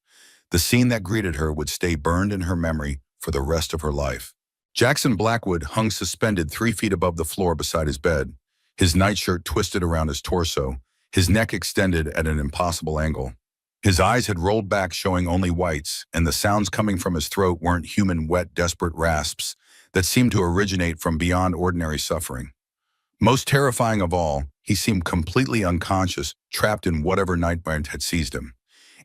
The scene that greeted her would stay burned in her memory for the rest of her life. Jackson Blackwood hung suspended 3 feet above the floor beside his bed, his nightshirt twisted around his torso, his neck extended at an impossible angle. His eyes had rolled back, showing only whites, and the sounds coming from his throat weren't human, wet, desperate rasps that seemed to originate from beyond ordinary suffering. Most terrifying of all, he seemed completely unconscious, trapped in whatever nightmare had seized him.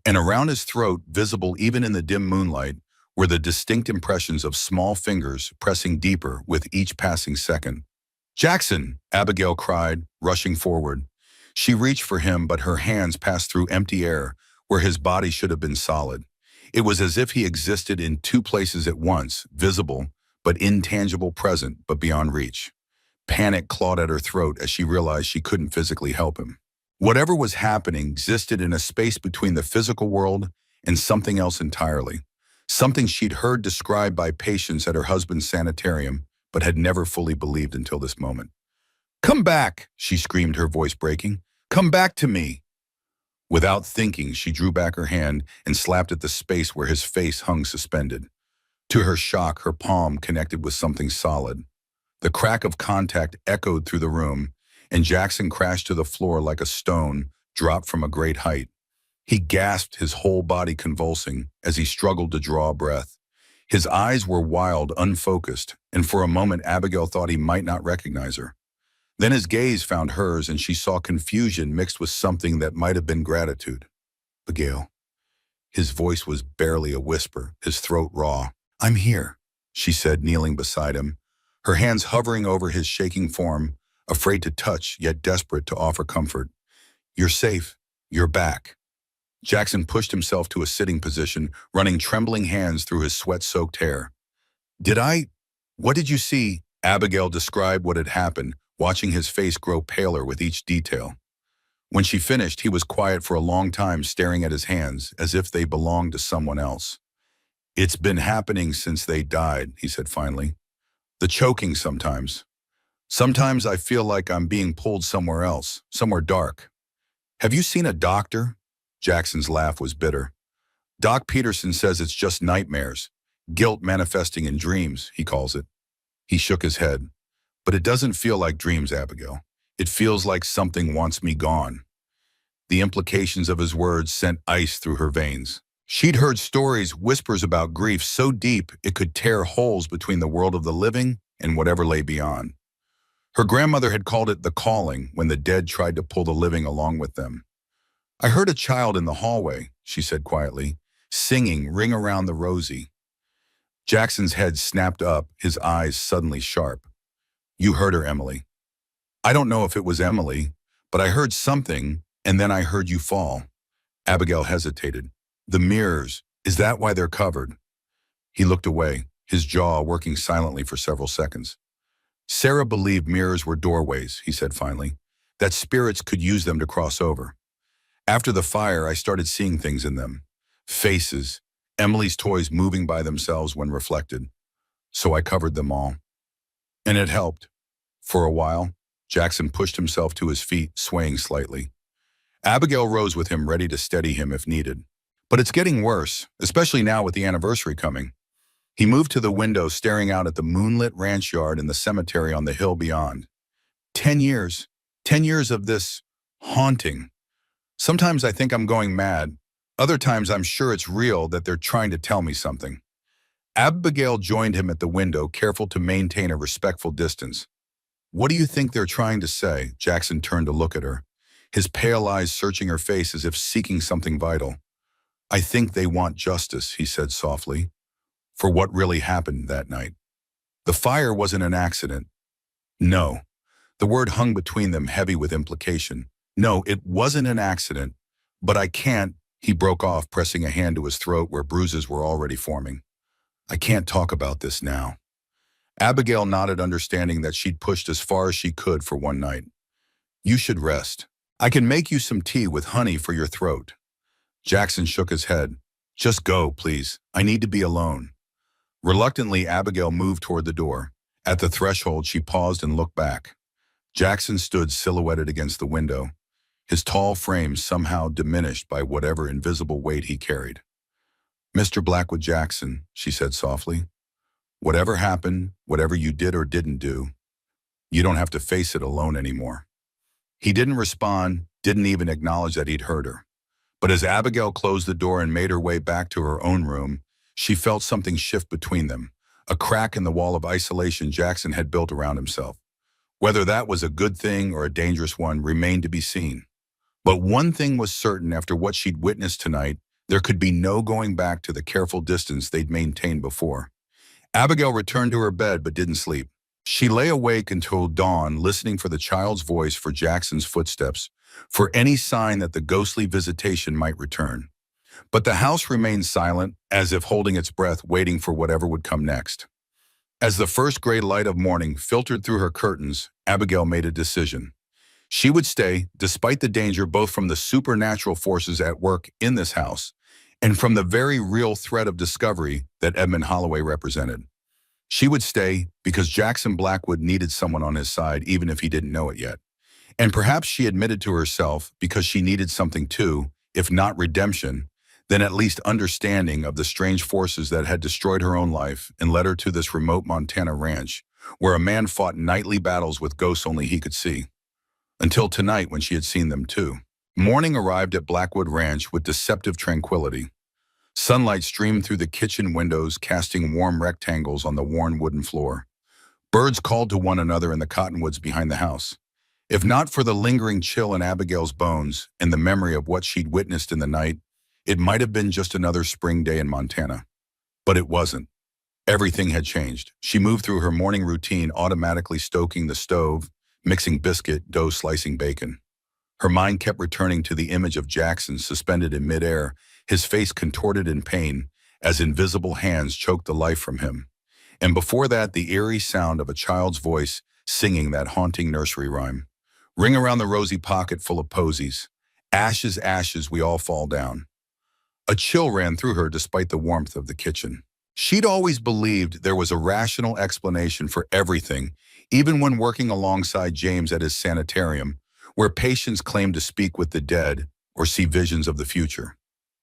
And around his throat, visible even in the dim moonlight, were the distinct impressions of small fingers pressing deeper with each passing second. "Jackson!" Abigail cried, rushing forward. She reached for him, but her hands passed through empty air where his body should have been solid. It was as if he existed in 2 places at once, visible but intangible, present but beyond reach. Panic clawed at her throat as she realized she couldn't physically help him. Whatever was happening existed in a space between the physical world and something else entirely. Something she'd heard described by patients at her husband's sanitarium, but had never fully believed until this moment. "Come back!" she screamed, her voice breaking. "Come back to me!" Without thinking, she drew back her hand and slapped at the space where his face hung suspended. To her shock, her palm connected with something solid. The crack of contact echoed through the room, and Jackson crashed to the floor like a stone dropped from a great height. He gasped, his whole body convulsing as he struggled to draw a breath. His eyes were wild, unfocused, and for a moment Abigail thought he might not recognize her. Then his gaze found hers, and she saw confusion mixed with something that might have been gratitude. "Abigail." His voice was barely a whisper, his throat raw. "I'm here," she said, kneeling beside him, her hands hovering over his shaking form, afraid to touch, yet desperate to offer comfort. "You're safe. You're back." Jackson pushed himself to a sitting position, running trembling hands through his sweat-soaked hair. What did you see?" Abigail described what had happened, watching his face grow paler with each detail. When she finished, he was quiet for a long time, staring at his hands as if they belonged to someone else. "It's been happening since they died," he said finally. "The choking sometimes. Sometimes I feel like I'm being pulled somewhere else, somewhere dark." "Have you seen a doctor?" Jackson's laugh was bitter. "Doc Peterson says it's just nightmares. Guilt manifesting in dreams, he calls it." He shook his head. "But it doesn't feel like dreams, Abigail. It feels like something wants me gone." The implications of his words sent ice through her veins. She'd heard stories, whispers about grief so deep it could tear holes between the world of the living and whatever lay beyond. Her grandmother had called it the calling when the dead tried to pull the living along with them. I heard a child in the hallway, she said quietly, singing Ring Around the Rosie. Jackson's head snapped up, his eyes suddenly sharp. You heard her, Emily. I don't know if it was Emily, but I heard something, and then I heard you fall. Abigail hesitated. The mirrors, is that why they're covered? He looked away, his jaw working silently for several seconds. Sarah believed mirrors were doorways, he said finally, that spirits could use them to cross over. After the fire, I started seeing things in them. Faces, Emily's toys moving by themselves when reflected. So I covered them all. And it helped. For a while, Jackson pushed himself to his feet, swaying slightly. Abigail rose with him, ready to steady him if needed. But it's getting worse, especially now with the anniversary coming. He moved to the window, staring out at the moonlit ranch yard and the cemetery on the hill beyond. 10 years. 10 years of this haunting. Sometimes I think I'm going mad. Other times I'm sure it's real, that they're trying to tell me something. Abigail joined him at the window, careful to maintain a respectful distance. What do you think they're trying to say? Jackson turned to look at her, his pale eyes searching her face as if seeking something vital. I think they want justice, he said softly, for what really happened that night. The fire wasn't an accident. No. The word hung between them, heavy with implication. No, it wasn't an accident. But I can't, he broke off, pressing a hand to his throat where bruises were already forming. I can't talk about this now. Abigail nodded, understanding that she'd pushed as far as she could for one night. You should rest. I can make you some tea with honey for your throat. Jackson shook his head. Just go, please. I need to be alone. Reluctantly, Abigail moved toward the door. At the threshold, she paused and looked back. Jackson stood silhouetted against the window, his tall frame somehow diminished by whatever invisible weight he carried. Mr. Blackwood Jackson, she said softly, whatever happened, whatever you did or didn't do, you don't have to face it alone anymore. He didn't respond, didn't even acknowledge that he'd heard her. But as Abigail closed the door and made her way back to her own room, she felt something shift between them, a crack in the wall of isolation Jackson had built around himself. Whether that was a good thing or a dangerous one remained to be seen. But one thing was certain: after what she'd witnessed tonight, there could be no going back to the careful distance they'd maintained before. Abigail returned to her bed but didn't sleep. She lay awake until dawn, listening for the child's voice, for Jackson's footsteps, for any sign that the ghostly visitation might return. But the house remained silent, as if holding its breath, waiting for whatever would come next. As the first gray light of morning filtered through her curtains, Abigail made a decision. She would stay, despite the danger both from the supernatural forces at work in this house and from the very real threat of discovery that Edmund Holloway represented. She would stay because Jackson Blackwood needed someone on his side, even if he didn't know it yet. And perhaps she admitted to herself because she needed something too, if not redemption, then at least understanding of the strange forces that had destroyed her own life and led her to this remote Montana ranch, where a man fought nightly battles with ghosts only he could see. Until tonight, when she had seen them too. Morning arrived at Blackwood Ranch with deceptive tranquility. Sunlight streamed through the kitchen windows, casting warm rectangles on the worn wooden floor. Birds called to one another in the cottonwoods behind the house. If not for the lingering chill in Abigail's bones and the memory of what she'd witnessed in the night, it might have been just another spring day in Montana. But it wasn't. Everything had changed. She moved through her morning routine, automatically stoking the stove, mixing biscuit dough, slicing bacon. Her mind kept returning to the image of Jackson suspended in midair, his face contorted in pain as invisible hands choked the life from him. And before that, the eerie sound of a child's voice singing that haunting nursery rhyme. Ring around the rosy pocket full of posies. Ashes, ashes, we all fall down. A chill ran through her despite the warmth of the kitchen. She'd always believed there was a rational explanation for everything, even when working alongside James at his sanitarium, where patients claimed to speak with the dead or see visions of the future.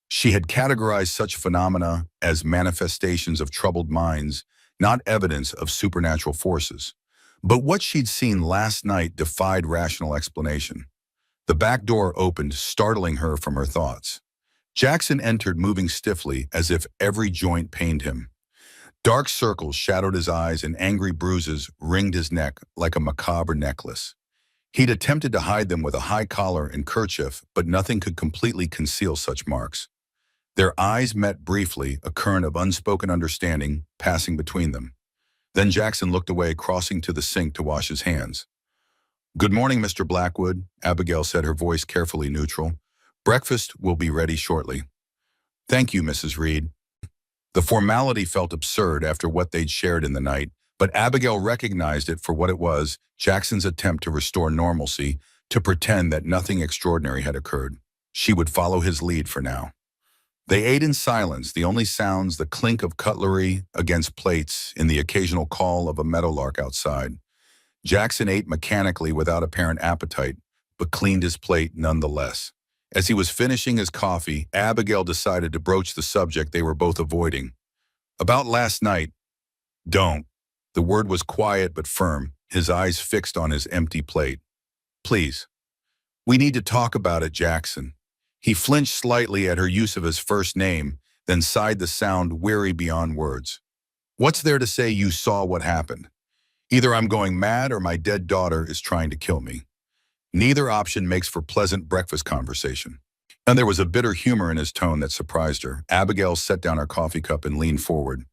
She had categorized such phenomena as manifestations of troubled minds, not evidence of supernatural forces. But what she'd seen last night defied rational explanation. The back door opened, startling her from her thoughts. Jackson entered, moving stiffly, as if every joint pained him. Dark circles shadowed his eyes and angry bruises ringed his neck like a macabre necklace. He'd attempted to hide them with a high collar and kerchief, but nothing could completely conceal such marks. Their eyes met briefly, a current of unspoken understanding passing between them. Then Jackson looked away, crossing to the sink to wash his hands. "Good morning, Mr. Blackwood," Abigail said, her voice carefully neutral. "Breakfast will be ready shortly." "Thank you, Mrs. Reed." The formality felt absurd after what they'd shared in the night, but Abigail recognized it for what it was, Jackson's attempt to restore normalcy, to pretend that nothing extraordinary had occurred. She would follow his lead for now. They ate in silence, the only sounds the clink of cutlery against plates and the occasional call of a meadowlark outside. Jackson ate mechanically without apparent appetite, but cleaned his plate nonetheless. As he was finishing his coffee, Abigail decided to broach the subject they were both avoiding. "About last night." "Don't." The word was quiet but firm, his eyes fixed on his empty plate. "Please. We need to talk about it, Jackson." He flinched slightly at her use of his first name, then sighed the sound weary beyond words. "What's there to say you saw what happened? Either I'm going mad or my dead daughter is trying to kill me. Neither option makes for pleasant breakfast conversation." And there was a bitter humor in his tone that surprised her. Abigail set down her coffee cup and leaned forward.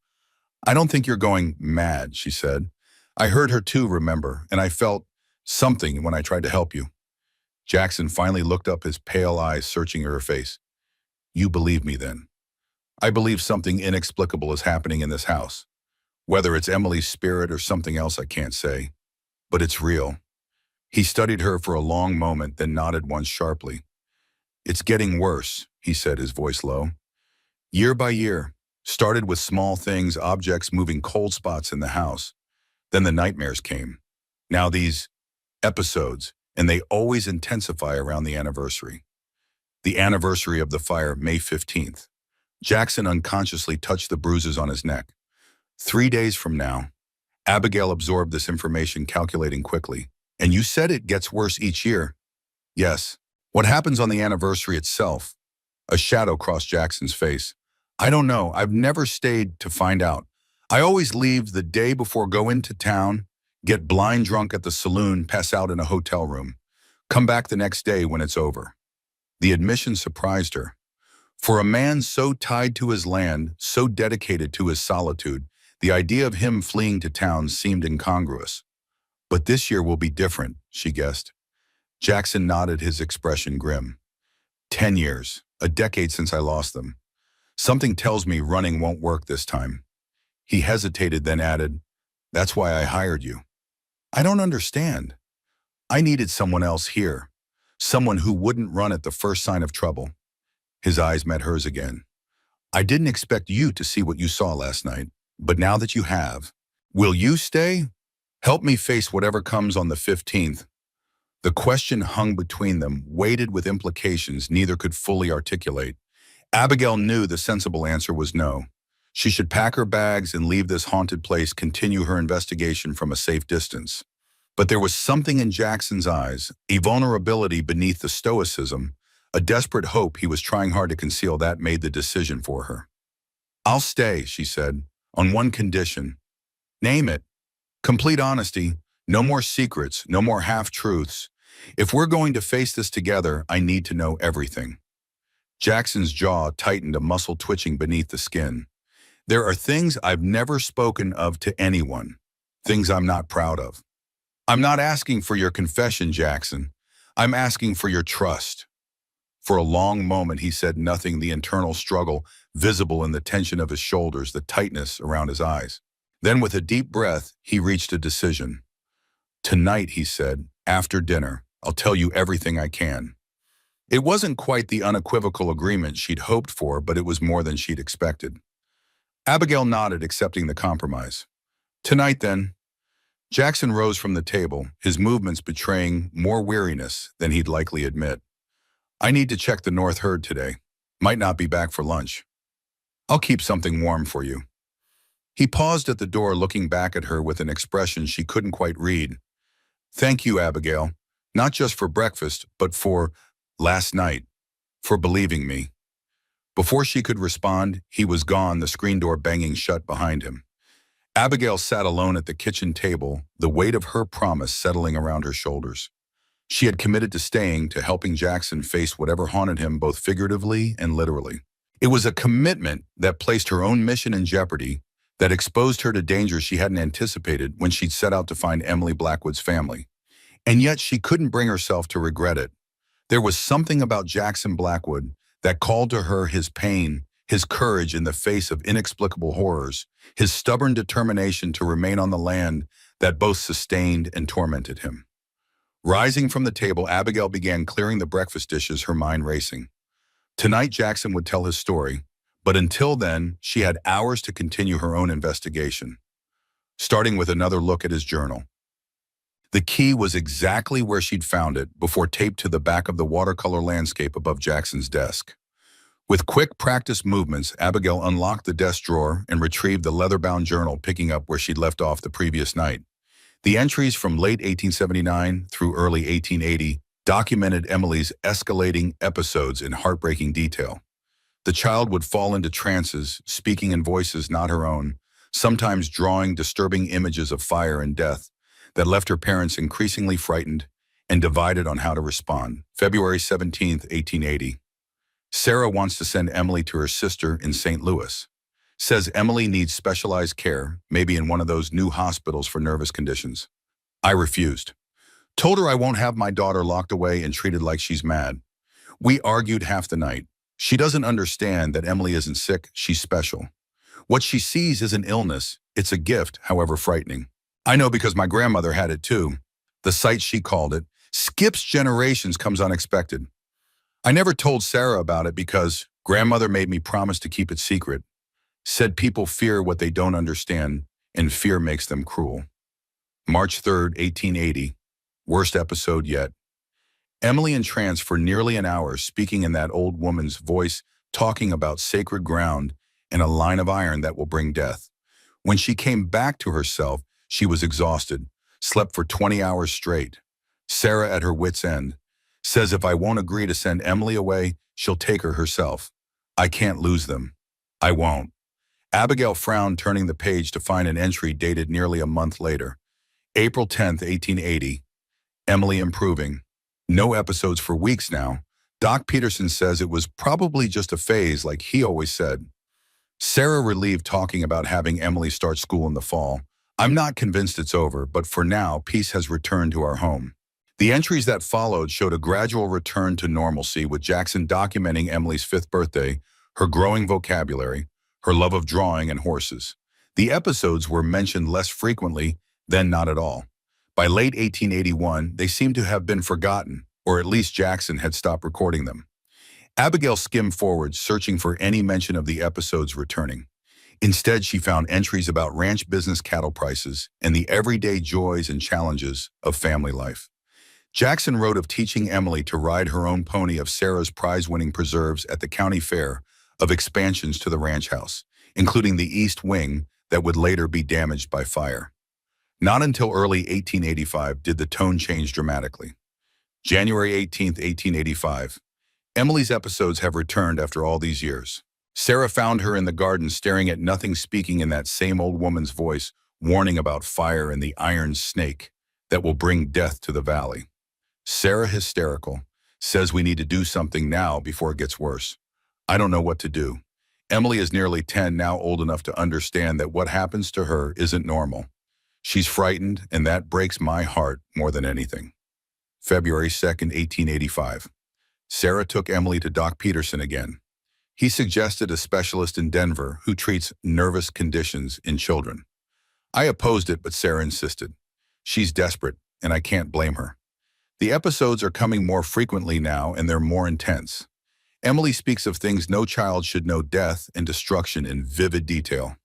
"I don't think you're going mad," she said. "I heard her too, remember, and I felt something when I tried to help you." Jackson finally looked up, his pale eyes searching her face. "You believe me then?" "I believe something inexplicable is happening in this house. Whether it's Emily's spirit or something else I can't say. But it's real." He studied her for a long moment, then nodded once sharply. "It's getting worse," he said, his voice low. "Year by year. Started with small things, objects moving cold spots in the house. Then the nightmares came. Now these episodes, and they always intensify around the anniversary. The anniversary of the fire, May 15th. Jackson unconsciously touched the bruises on his neck. 3 days from now." Abigail absorbed this information, calculating quickly. "And you said it gets worse each year." "Yes. What happens on the anniversary itself?" A shadow crossed Jackson's face. "I don't know. I've never stayed to find out. I always leave the day before, go into town, get blind drunk at the saloon, pass out in a hotel room. Come back the next day when it's over." The admission surprised her. For a man so tied to his land, so dedicated to his solitude, the idea of him fleeing to town seemed incongruous. "But this year will be different," she guessed. Jackson nodded, his expression grim. 10 years, a decade since I lost them. Something tells me running won't work this time." He hesitated, then added, "That's why I hired you." "I don't understand." "I needed someone else here. Someone who wouldn't run at the first sign of trouble." His eyes met hers again. "I didn't expect you to see what you saw last night, but now that you have, will you stay? Help me face whatever comes on the 15th. The question hung between them, weighted with implications neither could fully articulate. Abigail knew the sensible answer was no. She should pack her bags and leave this haunted place, continue her investigation from a safe distance. But there was something in Jackson's eyes, a vulnerability beneath the stoicism, a desperate hope he was trying hard to conceal, that made the decision for her. "I'll stay," she said, "on one condition." "Name it." "Complete honesty. No more secrets, no more half-truths. If we're going to face this together, I need to know everything." Jackson's jaw tightened, a muscle twitching beneath the skin. "There are things I've never spoken of to anyone, things I'm not proud of. I'm not asking for your confession, Jackson. I'm asking for your trust." For a long moment he said nothing, the internal struggle visible in the tension of his shoulders, the tightness around his eyes. Then with a deep breath, he reached a decision. "Tonight," he said, "after dinner, I'll tell you everything I can." It wasn't quite the unequivocal agreement she'd hoped for, but it was more than she'd expected. Abigail nodded, accepting the compromise. "Tonight, then." Jackson rose from the table, his movements betraying more weariness than he'd likely admit. "I need to check the North Herd today. Might not be back for lunch. I'll keep something warm for you." He paused at the door, looking back at her with an expression she couldn't quite read. "Thank you, Abigail, not just for breakfast, but for last night, for believing me." Before she could respond, he was gone, the screen door banging shut behind him. Abigail sat alone at the kitchen table, the weight of her promise settling around her shoulders. She had committed to staying, to helping Jackson face whatever haunted him both figuratively and literally. It was a commitment that placed her own mission in jeopardy, that exposed her to dangers she hadn't anticipated when she'd set out to find Emily Blackwood's family. And yet she couldn't bring herself to regret it. There was something about Jackson Blackwood that called to her his pain, his courage in the face of inexplicable horrors, his stubborn determination to remain on the land that both sustained and tormented him. Rising from the table, Abigail began clearing the breakfast dishes, her mind racing. Tonight, Jackson would tell his story, but until then, she had hours to continue her own investigation, starting with another look at his journal. The key was exactly where she'd found it before, taped to the back of the watercolor landscape above Jackson's desk. With quick practice movements, Abigail unlocked the desk drawer and retrieved the leather-bound journal, picking up where she'd left off the previous night. The entries from late 1879 through early 1880 documented Emily's escalating episodes in heartbreaking detail. The child would fall into trances, speaking in voices not her own, sometimes drawing disturbing images of fire and death that left her parents increasingly frightened and divided on how to respond. February 17, 1880. Sarah wants to send Emily to her sister in St. Louis. Says Emily needs specialized care, maybe in one of those new hospitals for nervous conditions. I refused. Told her I won't have my daughter locked away and treated like she's mad. We argued half the night. She doesn't understand that Emily isn't sick, she's special. What she sees is an illness. It's a gift, however frightening. I know because my grandmother had it too. The sight, she called it, skips generations, comes unexpected. I never told Sarah about it because grandmother made me promise to keep it secret. Said people fear what they don't understand, and fear makes them cruel. March 3rd, 1880. Worst episode yet. Emily entranced for nearly an hour, speaking in that old woman's voice, talking about sacred ground and a line of iron that will bring death. When she came back to herself, she was exhausted, slept for 20 hours straight. Sarah, at her wit's end, says if I won't agree to send Emily away, she'll take her herself. I can't lose them. I won't. Abigail frowned, turning the page to find an entry dated nearly a month later. April 10th, 1880. Emily improving. No episodes for weeks now. Doc Peterson says it was probably just a phase, like he always said. Sarah relieved, talking about having Emily start school in the fall. I'm not convinced it's over, but for now, peace has returned to our home. The entries that followed showed a gradual return to normalcy, with Jackson documenting Emily's 5th birthday, her growing vocabulary, her love of drawing and horses. The episodes were mentioned less frequently, then not at all. By late 1881, they seemed to have been forgotten, or at least Jackson had stopped recording them. Abigail skimmed forward, searching for any mention of the episodes returning. Instead, she found entries about ranch business, cattle prices, and the everyday joys and challenges of family life. Jackson wrote of teaching Emily to ride her own pony, of Sarah's prize-winning preserves at the county fair, of expansions to the ranch house, including the east wing that would later be damaged by fire. Not until early 1885 did the tone change dramatically. January 18th, 1885. Emily's episodes have returned after all these years. Sarah found her in the garden, staring at nothing, speaking in that same old woman's voice, warning about fire and the iron snake that will bring death to the valley. Sarah, hysterical, says we need to do something now before it gets worse. I don't know what to do. Emily is nearly 10 now, old enough to understand that what happens to her isn't normal. She's frightened, and that breaks my heart more than anything. February 2nd, 1885. Sarah took Emily to Doc Peterson again. He suggested a specialist in Denver who treats nervous conditions in children. I opposed it, but Sarah insisted. She's desperate, and I can't blame her. The episodes are coming more frequently now, and they're more intense. Emily speaks of things no child should know: death and destruction in vivid detail.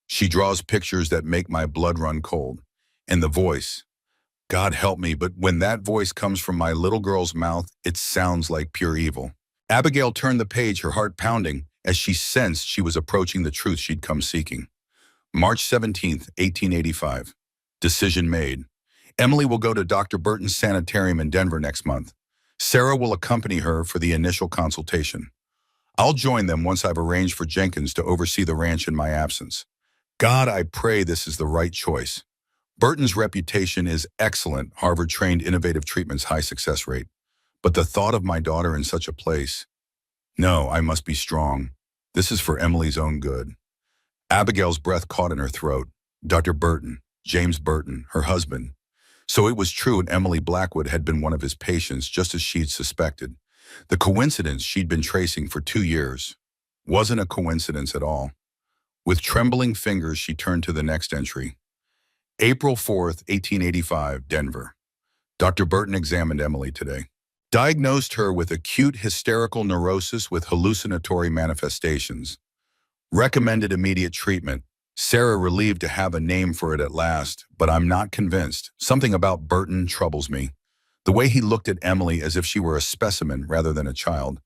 She draws pictures that make my blood run cold. And the voice. God help me, but when that voice comes from my little girl's mouth, it sounds like pure evil. Abigail turned the page, her heart pounding, as she sensed she was approaching the truth she'd come seeking. March 17th, 1885. Decision made. Emily will go to Dr. Burton's sanitarium in Denver next month. Sarah will accompany her for the initial consultation. I'll join them once I've arranged for Jenkins to oversee the ranch in my absence. God, I pray this is the right choice. Burton's reputation is excellent, Harvard-trained innovative treatments high success rate. But the thought of my daughter in such a place, no, I must be strong. This is for Emily's own good. Abigail's breath caught in her throat. Dr. Burton, James Burton, her husband. So it was true, and Emily Blackwood had been one of his patients, just as she'd suspected. The coincidence she'd been tracing for 2 years wasn't a coincidence at all. With trembling fingers, she turned to the next entry. April 4th, 1885, Denver. Dr. Burton examined Emily today. Diagnosed her with acute hysterical neurosis with hallucinatory manifestations. Recommended immediate treatment. Sarah relieved to have a name for it at last, but I'm not convinced. Something about Burton troubles me. The way he looked at Emily as if she were a specimen rather than a child,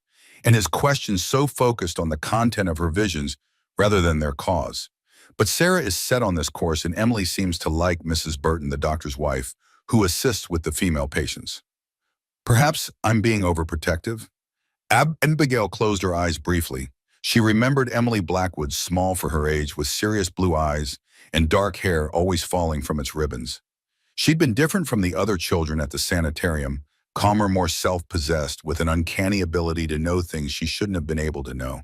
and his questions so focused on the content of her visions rather than their cause. But Sarah is set on this course, and Emily seems to like Mrs. Burton, the doctor's wife, who assists with the female patients. Perhaps I'm being overprotective? Abigail closed her eyes briefly. She remembered Emily Blackwood, small for her age, with serious blue eyes and dark hair always falling from its ribbons. She'd been different from the other children at the sanitarium, calmer, more self-possessed, with an uncanny ability to know things she shouldn't have been able to know.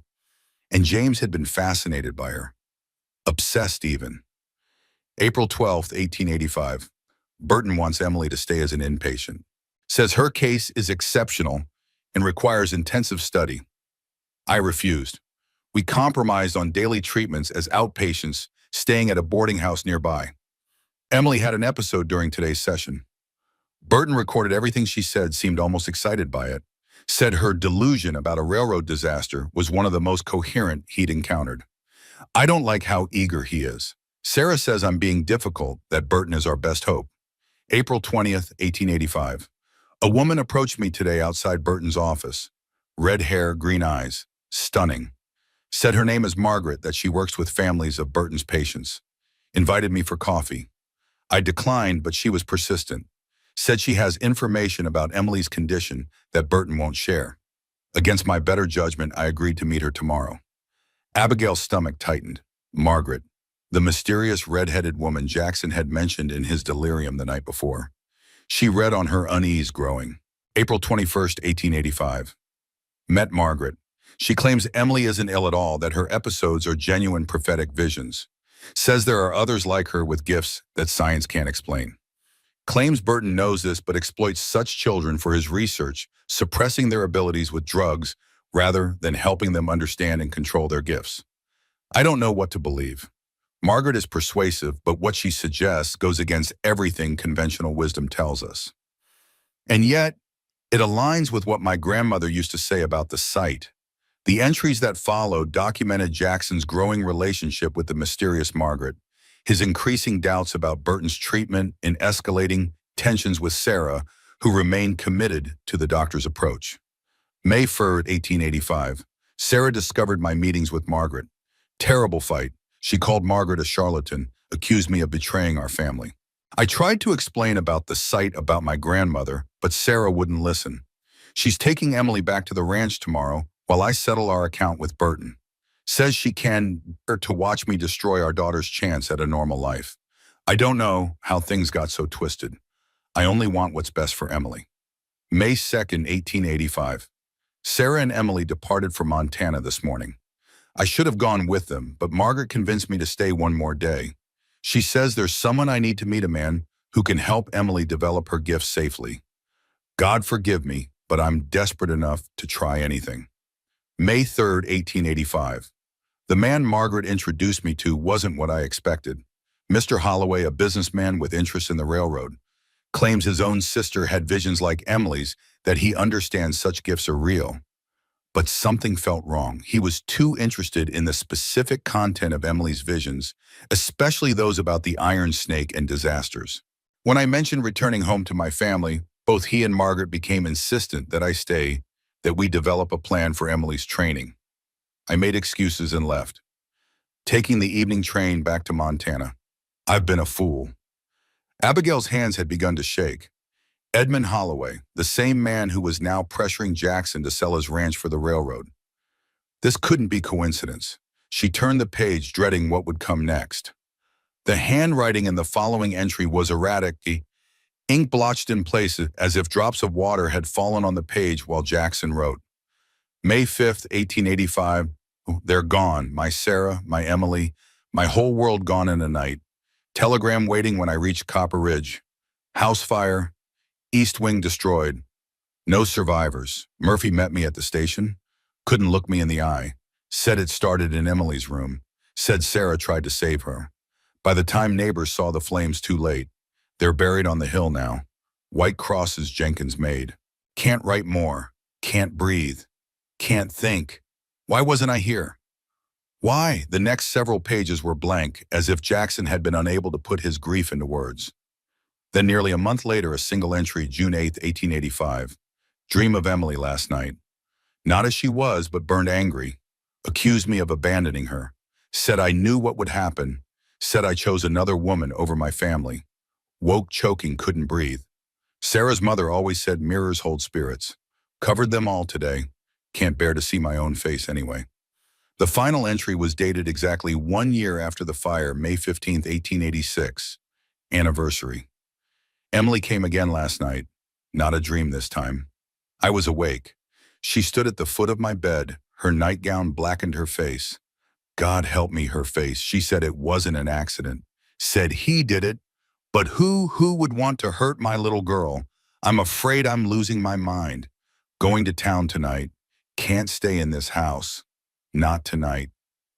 And James had been fascinated by her. Obsessed even. April 12th, 1885. Burton wants Emily to stay as an inpatient. Says her case is exceptional and requires intensive study. I refused. We compromised on daily treatments as outpatients, staying at a boarding house nearby. Emily had an episode during today's session. Burton recorded everything she said, seemed almost excited by it. Said her delusion about a railroad disaster was one of the most coherent he'd encountered. I don't like how eager he is. Sarah says I'm being difficult, that Burton is our best hope. April 20th, 1885. A woman approached me today outside Burton's office. Red hair, green eyes. Stunning. Said her name is Margaret, that she works with families of Burton's patients. Invited me for coffee. I declined, but she was persistent. Said she has information about Emily's condition that Burton won't share. Against my better judgment, I agreed to meet her tomorrow. Abigail's stomach tightened. Margaret, the mysterious red-headed woman Jackson had mentioned in his delirium the night before. She read on her unease growing. April 21st, 1885. Met Margaret. She claims Emily isn't ill at all, that her episodes are genuine prophetic visions. Says there are others like her with gifts that science can't explain. Claims Burton knows this but exploits such children for his research, suppressing their abilities with drugs rather than helping them understand and control their gifts. I don't know what to believe. Margaret is persuasive, but what she suggests goes against everything conventional wisdom tells us. And yet, it aligns with what my grandmother used to say about the sight. The entries that followed documented Jackson's growing relationship with the mysterious Margaret, his increasing doubts about Burton's treatment, and escalating tensions with Sarah, who remained committed to the doctor's approach. May 3rd, 1885. Sarah discovered my meetings with Margaret. Terrible fight. She called Margaret a charlatan, accused me of betraying our family. I tried to explain about the sight about my grandmother, but Sarah wouldn't listen. She's taking Emily back to the ranch tomorrow while I settle our account with Burton. Says she can bear to watch me destroy our daughter's chance at a normal life. I don't know how things got so twisted. I only want what's best for Emily. May 2nd, 1885. Sarah and Emily departed for Montana this morning. I should have gone with them, but Margaret convinced me to stay one more day. She says there's someone I need to meet, a man who can help Emily develop her gifts safely. God forgive me, but I'm desperate enough to try anything. May 3rd, 1885. The man Margaret introduced me to wasn't what I expected. Mr. Holloway, a businessman with interests in the railroad, claims his own sister had visions like Emily's, that he understands such gifts are real. But something felt wrong. He was too interested in the specific content of Emily's visions, especially those about the iron snake and disasters. When I mentioned returning home to my family, both he and Margaret became insistent that I stay, that we develop a plan for Emily's training. I made excuses and left, taking the evening train back to Montana. I've been a fool. Abigail's hands had begun to shake. Edmund Holloway, the same man who was now pressuring Jackson to sell his ranch for the railroad. This couldn't be coincidence. She turned the page, dreading what would come next. The handwriting in the following entry was erratic, ink blotched in places as if drops of water had fallen on the page while Jackson wrote. May 5th, 1885. They're gone, my Sarah, my Emily, my whole world gone in a night. Telegram waiting when I reached Copper Ridge. House fire, East Wing destroyed. No survivors. Murphy met me at the station. Couldn't look me in the eye. Said it started in Emily's room. Said Sarah tried to save her. By the time neighbors saw the flames, too late. They're buried on the hill now. White crosses Jenkins made. Can't write more. Can't breathe. Can't think. Why wasn't I here? Why? The next several pages were blank, as if Jackson had been unable to put his grief into words. Then nearly a month later, a single entry, June 8th, 1885. Dream of Emily last night. Not as she was, but burned angry. Accused me of abandoning her. Said I knew what would happen. Said I chose another woman over my family. Woke choking, couldn't breathe. Sarah's mother always said mirrors hold spirits. Covered them all today. Can't bear to see my own face anyway. The final entry was dated exactly 1 year after the fire, May 15th, 1886. Anniversary. Emily came again last night. Not a dream this time. I was awake. She stood at the foot of my bed. Her nightgown blackened her face. God help me, her face. She said it wasn't an accident. Said he did it. But who would want to hurt my little girl? I'm afraid I'm losing my mind. Going to town tonight. Can't stay in this house. Not tonight.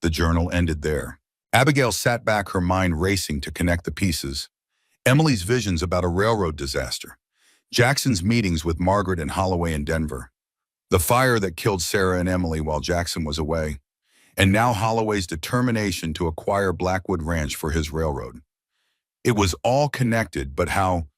The journal ended there. Abigail sat back, her mind racing to connect the pieces. Emily's visions about a railroad disaster. Jackson's meetings with Margaret and Holloway in Denver. The fire that killed Sarah and Emily while Jackson was away. And now Holloway's determination to acquire Blackwood Ranch for his railroad. It was all connected, but how?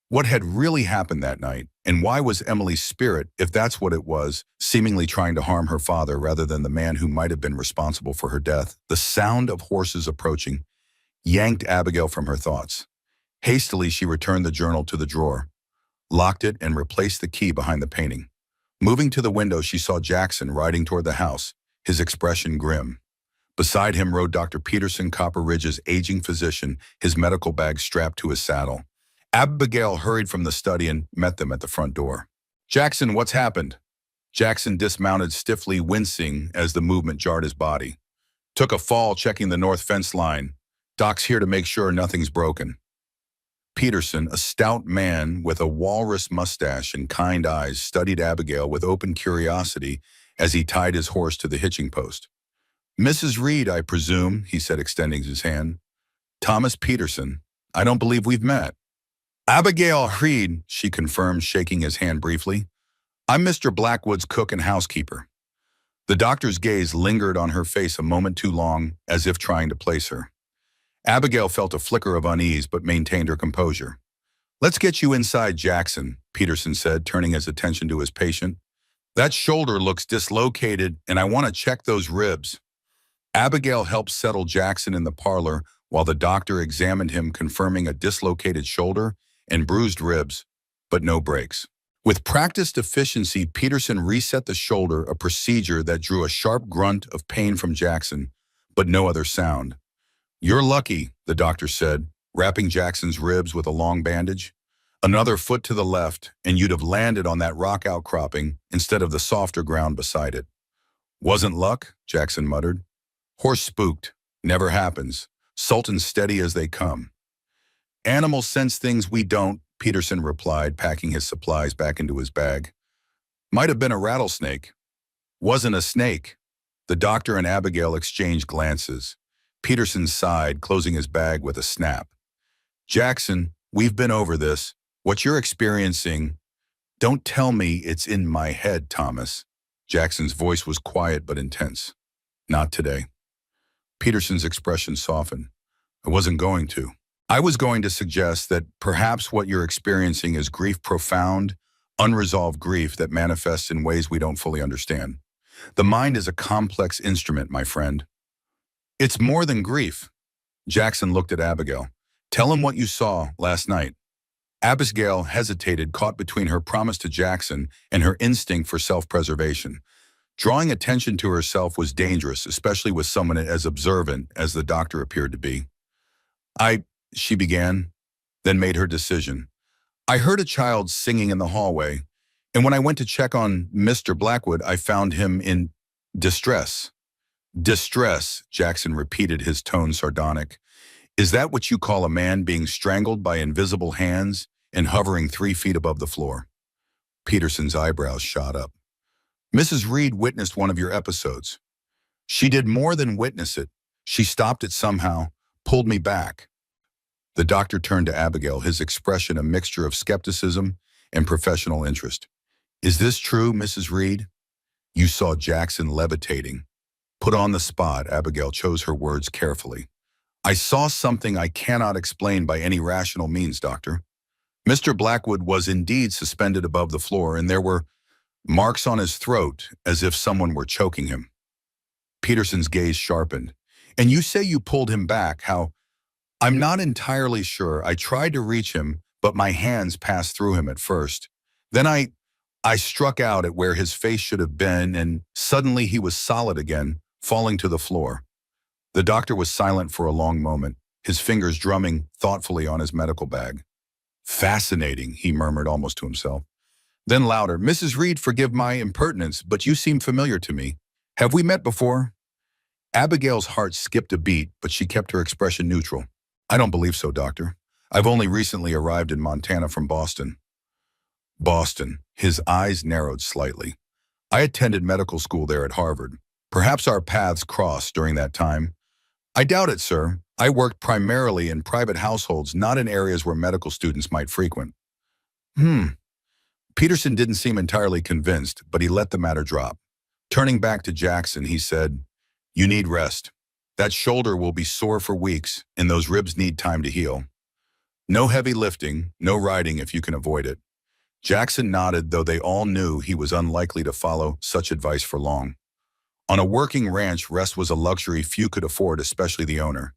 What had really happened that night? And why was Emily's spirit, if that's what it was, seemingly trying to harm her father rather than the man who might have been responsible for her death? The sound of horses approaching yanked Abigail from her thoughts. Hastily, she returned the journal to the drawer, locked it, and replaced the key behind the painting. Moving to the window, she saw Jackson riding toward the house, his expression grim. Beside him rode Dr. Peterson, Copper Ridge's aging physician, his medical bag strapped to his saddle. Abigail hurried from the study and met them at the front door. Jackson, what's happened? Jackson dismounted stiffly, wincing as the movement jarred his body. Took a fall checking the north fence line. Doc's here to make sure nothing's broken. Peterson, a stout man with a walrus mustache and kind eyes, studied Abigail with open curiosity as he tied his horse to the hitching post. Mrs. Reed, I presume, he said, extending his hand. Thomas Peterson. I don't believe we've met. Abigail Reed, she confirmed, shaking his hand briefly. I'm Mr. Blackwood's cook and housekeeper. The doctor's gaze lingered on her face a moment too long, as if trying to place her. Abigail felt a flicker of unease, but maintained her composure. Let's get you inside, Jackson, Peterson said, turning his attention to his patient. That shoulder looks dislocated, and I want to check those ribs. Abigail helped settle Jackson in the parlor while the doctor examined him, confirming a dislocated shoulder and bruised ribs, but no breaks. With practiced efficiency, Peterson reset the shoulder, a procedure that drew a sharp grunt of pain from Jackson, but no other sound. You're lucky, the doctor said, wrapping Jackson's ribs with a long bandage. Another foot to the left, and you'd have landed on that rock outcropping instead of the softer ground beside it. Wasn't luck, Jackson muttered. Horse spooked. Never happens. Sultan's steady as they come. Animals sense things we don't, Peterson replied, packing his supplies back into his bag. Might have been a rattlesnake. Wasn't a snake. The doctor and Abigail exchanged glances. Peterson sighed, closing his bag with a snap. Jackson, we've been over this. What you're experiencing, don't tell me it's in my head, Thomas. Jackson's voice was quiet but intense. Not today. Peterson's expression softened. I wasn't going to. I was going to suggest that perhaps what you're experiencing is grief, profound, unresolved grief that manifests in ways we don't fully understand. The mind is a complex instrument, my friend. It's more than grief. Jackson looked at Abigail. Tell him what you saw last night. Abigail hesitated, caught between her promise to Jackson and her instinct for self-preservation. Drawing attention to herself was dangerous, especially with someone as observant as the doctor appeared to be. I, she began, then made her decision. I heard a child singing in the hallway, and when I went to check on Mr. Blackwood, I found him in distress. Distress, Jackson repeated, his tone sardonic. Is that what you call a man being strangled by invisible hands and hovering 3 feet above the floor? Peterson's eyebrows shot up. Mrs. Reed witnessed one of your episodes. She did more than witness it. She stopped it somehow, pulled me back. The doctor turned to Abigail, his expression a mixture of skepticism and professional interest. Is this true, Mrs. Reed? You saw Jackson levitating. Put on the spot, Abigail chose her words carefully. I saw something I cannot explain by any rational means, doctor. Mr. Blackwood was indeed suspended above the floor, and there were marks on his throat as if someone were choking him. Peterson's gaze sharpened. And you say you pulled him back, how? I'm not entirely sure. I tried to reach him, but my hands passed through him at first. Then I struck out at where his face should have been, and suddenly he was solid again, falling to the floor. The doctor was silent for a long moment, his fingers drumming thoughtfully on his medical bag. Fascinating, he murmured almost to himself. Then louder, Mrs. Reed, forgive my impertinence, but you seem familiar to me. Have we met before? Abigail's heart skipped a beat, but she kept her expression neutral. I don't believe so, doctor. I've only recently arrived in Montana from Boston. Boston. His eyes narrowed slightly. I attended medical school there at Harvard. Perhaps our paths crossed during that time. I doubt it, sir. I worked primarily in private households, not in areas where medical students might frequent. Peterson didn't seem entirely convinced, but he let the matter drop. Turning back to Jackson, he said, You need rest. That shoulder will be sore for weeks, and those ribs need time to heal. No heavy lifting, no riding if you can avoid it. Jackson nodded, though they all knew he was unlikely to follow such advice for long. On a working ranch, rest was a luxury few could afford, especially the owner.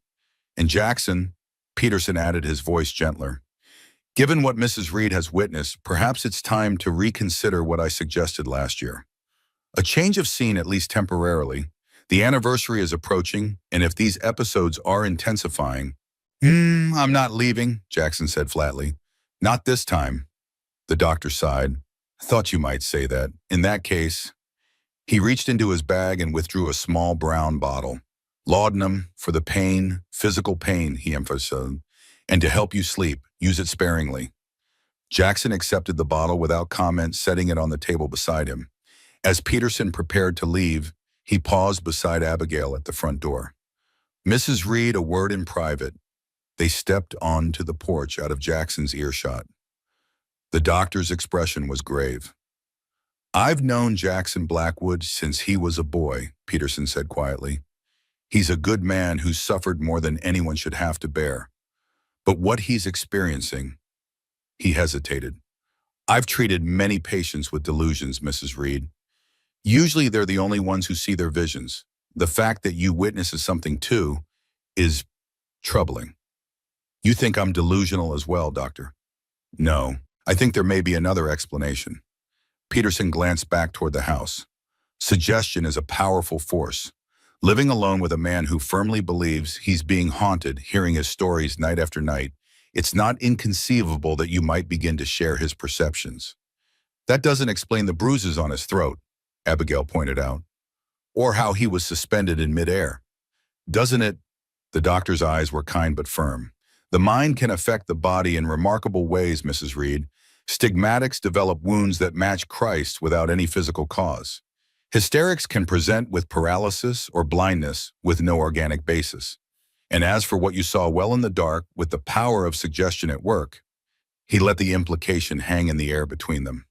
And Jackson, Peterson added, his voice gentler. Given what Mrs. Reed has witnessed, perhaps it's time to reconsider what I suggested last year. A change of scene, at least temporarily. The anniversary is approaching, and if these episodes are intensifying, I'm not leaving, Jackson said flatly. Not this time. The doctor sighed. I thought you might say that. In that case, he reached into his bag and withdrew a small brown bottle. Laudanum for the pain, physical pain, he emphasized, and to help you sleep, use it sparingly. Jackson accepted the bottle without comment, setting it on the table beside him. As Peterson prepared to leave, he paused beside Abigail at the front door. Mrs. Reed, a word in private. They stepped onto the porch out of Jackson's earshot. The doctor's expression was grave. I've known Jackson Blackwood since he was a boy, Peterson said quietly. He's a good man who's suffered more than anyone should have to bear. But what he's experiencing, he hesitated. I've treated many patients with delusions, Mrs. Reed. Usually they're the only ones who see their visions. The fact that you witness something too is troubling. You think I'm delusional as well, doctor? No, I think there may be another explanation. Peterson glanced back toward the house. Suggestion is a powerful force. Living alone with a man who firmly believes he's being haunted, hearing his stories night after night, it's not inconceivable that you might begin to share his perceptions. That doesn't explain the bruises on his throat, Abigail pointed out, or how he was suspended in midair. Doesn't it? The doctor's eyes were kind but firm. The mind can affect the body in remarkable ways, Mrs. Reed. Stigmatics develop wounds that match Christ without any physical cause. Hysterics can present with paralysis or blindness with no organic basis. And as for what you saw well in the dark with the power of suggestion at work, he let the implication hang in the air between them.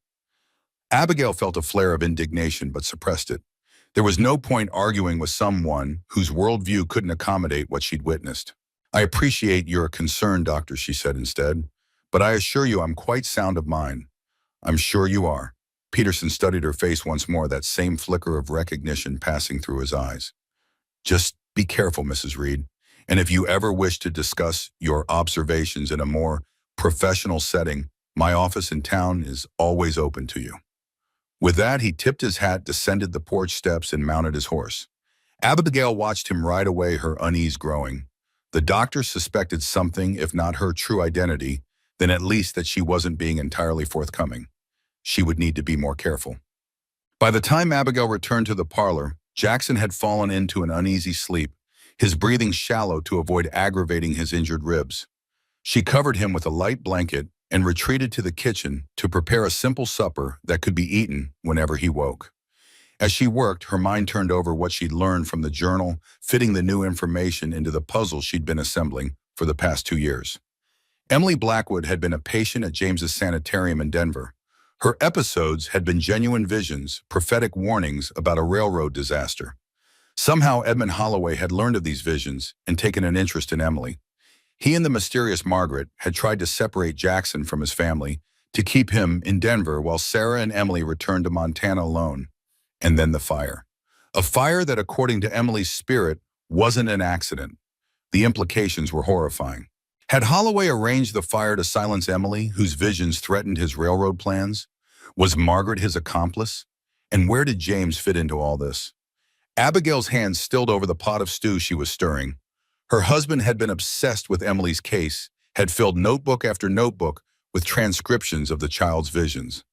Abigail felt a flare of indignation but suppressed it. There was no point arguing with someone whose worldview couldn't accommodate what she'd witnessed. I appreciate your concern, doctor, she said instead, but I assure you I'm quite sound of mind. I'm sure you are. Peterson studied her face once more, that same flicker of recognition passing through his eyes. Just be careful, Mrs. Reed, and if you ever wish to discuss your observations in a more professional setting, my office in town is always open to you. With that, he tipped his hat, descended the porch steps, and mounted his horse. Abigail watched him ride away, her unease growing. The doctor suspected something, if not her true identity, then at least that she wasn't being entirely forthcoming. She would need to be more careful. By the time Abigail returned to the parlor, Jackson had fallen into an uneasy sleep, his breathing shallow to avoid aggravating his injured ribs. She covered him with a light blanket and retreated to the kitchen to prepare a simple supper that could be eaten whenever he woke. As she worked, her mind turned over what she'd learned from the journal, fitting the new information into the puzzle she'd been assembling for the past 2 years. Emily Blackwood had been a patient at James's sanitarium in Denver. Her episodes had been genuine visions, prophetic warnings about a railroad disaster. Somehow Edmund Holloway had learned of these visions and taken an interest in Emily. He and the mysterious Margaret had tried to separate Jackson from his family to keep him in Denver while Sarah and Emily returned to Montana alone. And then the fire. A fire that, according to Emily's spirit, wasn't an accident. The implications were horrifying. Had Holloway arranged the fire to silence Emily, whose visions threatened his railroad plans? Was Margaret his accomplice? And where did James fit into all this? Abigail's hands stilled over the pot of stew she was stirring. Her husband had been obsessed with Emily's case, had filled notebook after notebook with transcriptions of the child's visions.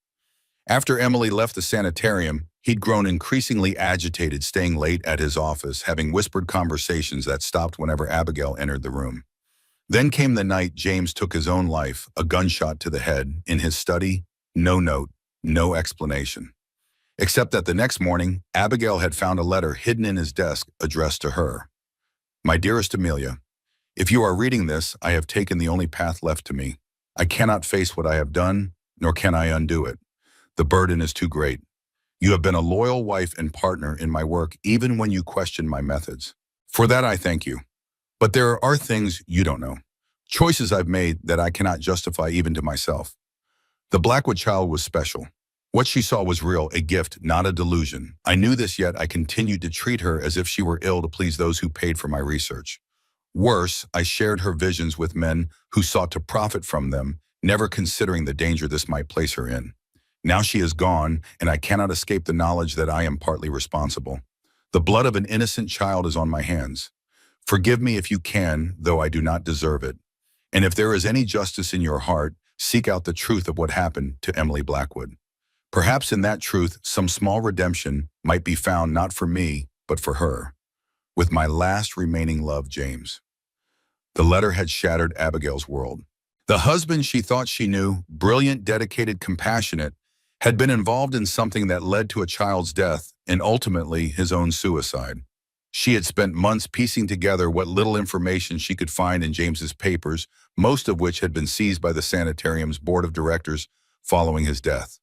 After Emily left the sanitarium, he'd grown increasingly agitated, staying late at his office, having whispered conversations that stopped whenever Abigail entered the room. Then came the night James took his own life, a gunshot to the head, in his study, no note, no explanation. Except that the next morning, Abigail had found a letter hidden in his desk addressed to her. My dearest Amelia, if you are reading this, I have taken the only path left to me. I cannot face what I have done, nor can I undo it. The burden is too great. You have been a loyal wife and partner in my work, even when you question my methods. For that I thank you. But there are things you don't know. Choices I've made that I cannot justify even to myself. The Blackwood child was special. What she saw was real, a gift, not a delusion. I knew this, yet I continued to treat her as if she were ill to please those who paid for my research. Worse, I shared her visions with men who sought to profit from them, never considering the danger this might place her in. Now she is gone, and I cannot escape the knowledge that I am partly responsible. The blood of an innocent child is on my hands. Forgive me if you can, though I do not deserve it. And if there is any justice in your heart, seek out the truth of what happened to Emily Blackwood. Perhaps in that truth, some small redemption might be found, not for me, but for her. With my last remaining love, James. The letter had shattered Abigail's world. The husband she thought she knew, brilliant, dedicated, compassionate, had been involved in something that led to a child's death and ultimately his own suicide. She had spent months piecing together what little information she could find in James's papers, most of which had been seized by the sanitarium's board of directors following his death.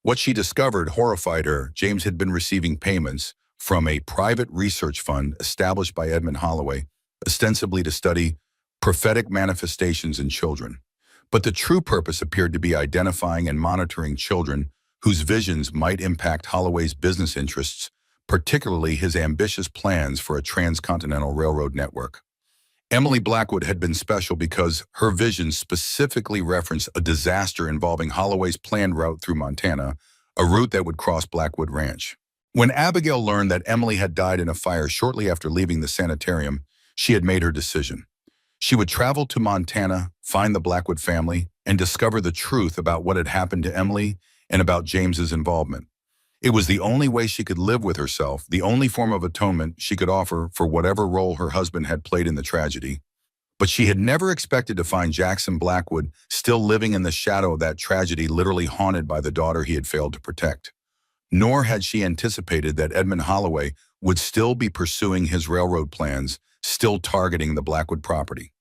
What she discovered horrified her. James had been receiving payments from a private research fund established by Edmund Holloway, ostensibly to study prophetic manifestations in children. But the true purpose appeared to be identifying and monitoring children whose visions might impact Holloway's business interests, particularly his ambitious plans for a transcontinental railroad network. Emily Blackwood had been special because her visions specifically referenced a disaster involving Holloway's planned route through Montana, a route that would cross Blackwood Ranch. When Abigail learned that Emily had died in a fire shortly after leaving the sanitarium, she had made her decision. She would travel to Montana, find the Blackwood family, and discover the truth about what had happened to Emily and about James's involvement. It was the only way she could live with herself, the only form of atonement she could offer for whatever role her husband had played in the tragedy. But she had never expected to find Jackson Blackwood still living in the shadow of that tragedy, literally haunted by the daughter he had failed to protect. Nor had she anticipated that Edmund Holloway would still be pursuing his railroad plans, still targeting the Blackwood property.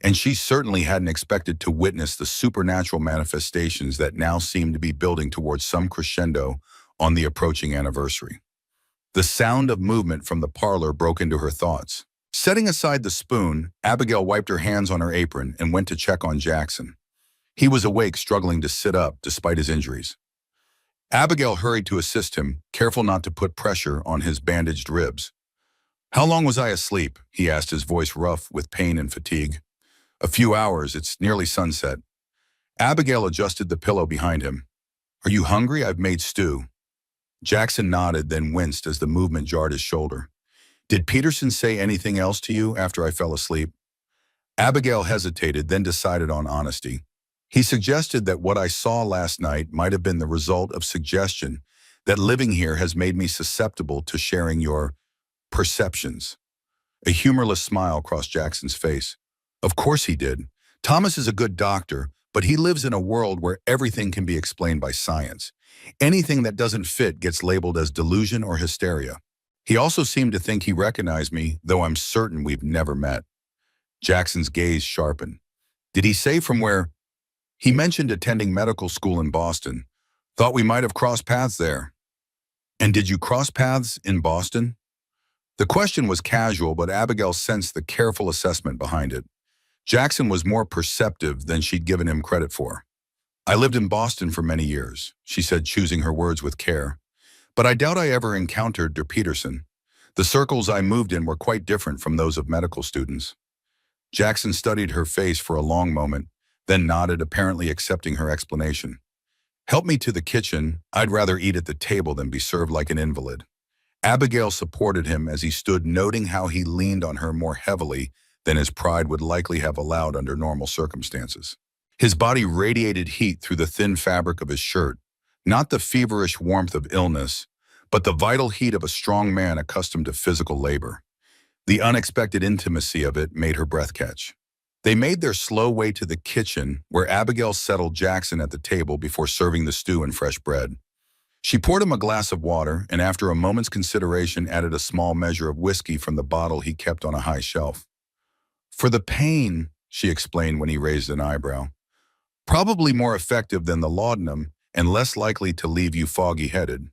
And she certainly hadn't expected to witness the supernatural manifestations that now seemed to be building towards some crescendo on the approaching anniversary. The sound of movement from the parlor broke into her thoughts. Setting aside the spoon, Abigail wiped her hands on her apron and went to check on Jackson. He was awake, struggling to sit up despite his injuries. Abigail hurried to assist him, careful not to put pressure on his bandaged ribs. "How long was I asleep?" he asked, his voice rough with pain and fatigue. "A few hours. It's nearly sunset." Abigail adjusted the pillow behind him. "Are you hungry? I've made stew." Jackson nodded, then winced as the movement jarred his shoulder. Did Peterson say anything else to you after I fell asleep? Abigail hesitated, then decided on honesty. He suggested that what I saw last night might have been the result of suggestion, that living here has made me susceptible to sharing your perceptions. A humorless smile crossed Jackson's face. Of course he did. Thomas is a good doctor, but he lives in a world where everything can be explained by science. Anything that doesn't fit gets labeled as delusion or hysteria. He also seemed to think he recognized me, though I'm certain we've never met. Jackson's gaze sharpened. Did he say from where? He mentioned attending medical school in Boston. Thought we might have crossed paths there. And did you cross paths in Boston? The question was casual, but Abigail sensed the careful assessment behind it. Jackson was more perceptive than she'd given him credit for. I lived in Boston for many years, she said, choosing her words with care. But I doubt I ever encountered Der Peterson. The circles I moved in were quite different from those of medical students. Jackson studied her face for a long moment, then nodded, apparently accepting her explanation. Help me to the kitchen. I'd rather eat at the table than be served like an invalid. Abigail supported him as he stood, noting how he leaned on her more heavily than his pride would likely have allowed under normal circumstances. His body radiated heat through the thin fabric of his shirt, not the feverish warmth of illness, but the vital heat of a strong man accustomed to physical labor. The unexpected intimacy of it made her breath catch. They made their slow way to the kitchen, where Abigail settled Jackson at the table before serving the stew and fresh bread. She poured him a glass of water and after a moment's consideration added a small measure of whiskey from the bottle he kept on a high shelf. For the pain, she explained when he raised an eyebrow. Probably more effective than the laudanum and less likely to leave you foggy-headed.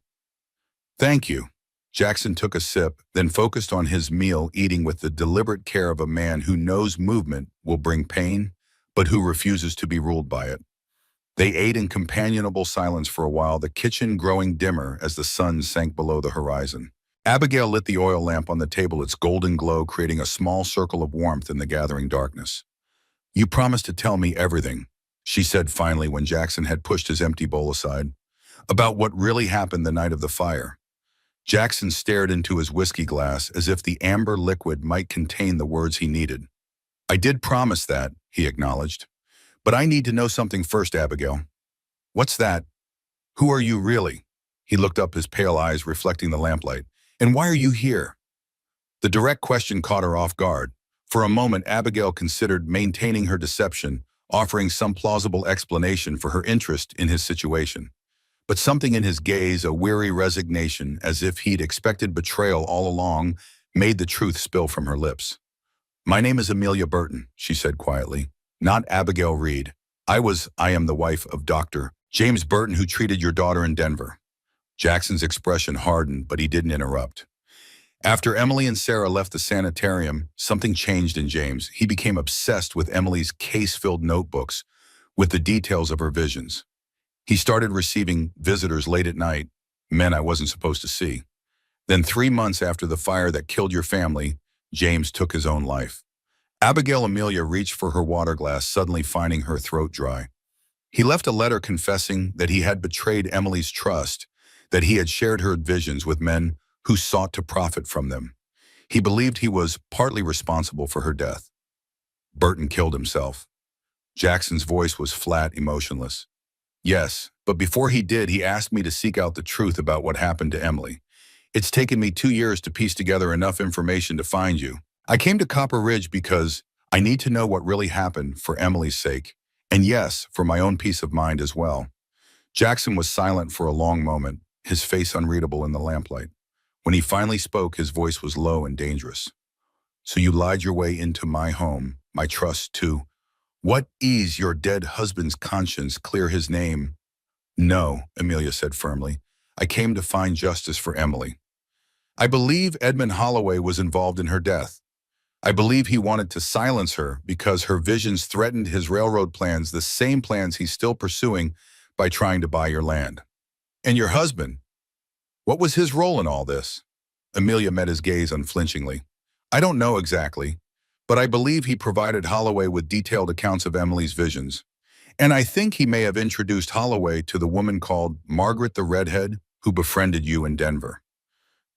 Thank you. Jackson took a sip, then focused on his meal, eating with the deliberate care of a man who knows movement will bring pain, but who refuses to be ruled by it. They ate in companionable silence for a while, the kitchen growing dimmer as the sun sank below the horizon. Abigail lit the oil lamp on the table, its golden glow creating a small circle of warmth in the gathering darkness. You promised to tell me everything, she said finally when Jackson had pushed his empty bowl aside, about what really happened the night of the fire. Jackson stared into his whiskey glass as if the amber liquid might contain the words he needed. I did promise that, he acknowledged. But I need to know something first, Abigail. What's that? Who are you really? He looked up, his pale eyes reflecting the lamplight. And why are you here? The direct question caught her off guard. For a moment, Abigail considered maintaining her deception, offering some plausible explanation for her interest in his situation. But something in his gaze, a weary resignation, as if he'd expected betrayal all along, made the truth spill from her lips. My name is Amelia Burton, she said quietly. Not Abigail Reed. I am the wife of Dr. James Burton, who treated your daughter in Denver. Jackson's expression hardened, but he didn't interrupt. After Emily and Sarah left the sanitarium, something changed in James. He became obsessed with Emily's case-filled notebooks, with the details of her visions. He started receiving visitors late at night, men I wasn't supposed to see. Then 3 months after the fire that killed your family, James took his own life. Abigail Amelia reached for her water glass, suddenly finding her throat dry. He left a letter confessing that he had betrayed Emily's trust, that he had shared her visions with men who sought to profit from them. He believed he was partly responsible for her death. Burton killed himself. Jackson's voice was flat, emotionless. Yes, but before he did, he asked me to seek out the truth about what happened to Emily. It's taken me 2 years to piece together enough information to find you. I came to Copper Ridge because I need to know what really happened for Emily's sake, and yes, for my own peace of mind as well. Jackson was silent for a long moment, his face unreadable in the lamplight. When he finally spoke, his voice was low and dangerous. So you lied your way into my home, my trust too. What ease your dead husband's conscience clear his name? No, Amelia said firmly. I came to find justice for Emily. I believe Edmund Holloway was involved in her death. I believe he wanted to silence her because her visions threatened his railroad plans, the same plans he's still pursuing by trying to buy your land. And your husband, what was his role in all this? Amelia met his gaze unflinchingly. I don't know exactly, but I believe he provided Holloway with detailed accounts of Emily's visions. And I think he may have introduced Holloway to the woman called Margaret the Redhead, who befriended you in Denver.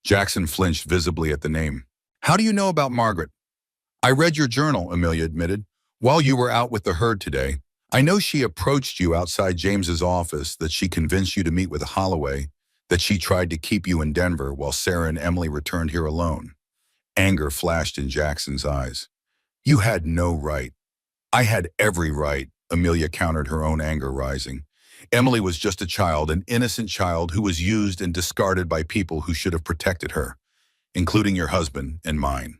Jackson flinched visibly at the name. How do you know about Margaret? I read your journal, Amelia admitted, while you were out with the herd today. I know she approached you outside James's office, that she convinced you to meet with Holloway, that she tried to keep you in Denver while Sarah and Emily returned here alone. Anger flashed in Jackson's eyes. You had no right. I had every right, Amelia countered, her own anger rising. Emily was just a child, an innocent child who was used and discarded by people who should have protected her, including your husband and mine.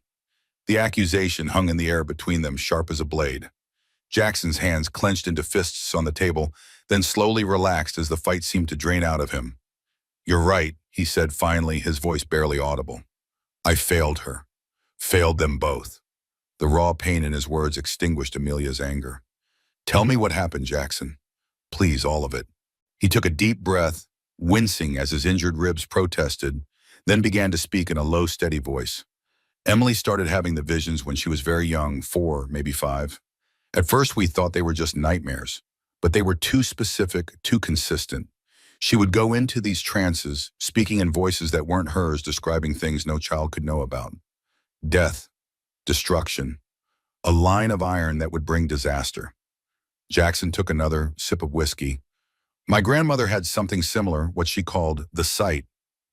The accusation hung in the air between them, sharp as a blade. Jackson's hands clenched into fists on the table, then slowly relaxed as the fight seemed to drain out of him. You're right, he said finally, his voice barely audible. I failed her. Failed them both. The raw pain in his words extinguished Amelia's anger. Tell me what happened, Jackson. Please, all of it. He took a deep breath, wincing as his injured ribs protested, then began to speak in a low, steady voice. Emily started having the visions when she was very young, 4, maybe 5. At first we thought they were just nightmares, but they were too specific, too consistent. She would go into these trances, speaking in voices that weren't hers, describing things no child could know about. Death, destruction, a line of iron that would bring disaster. Jackson took another sip of whiskey. My grandmother had something similar, what she called the sight,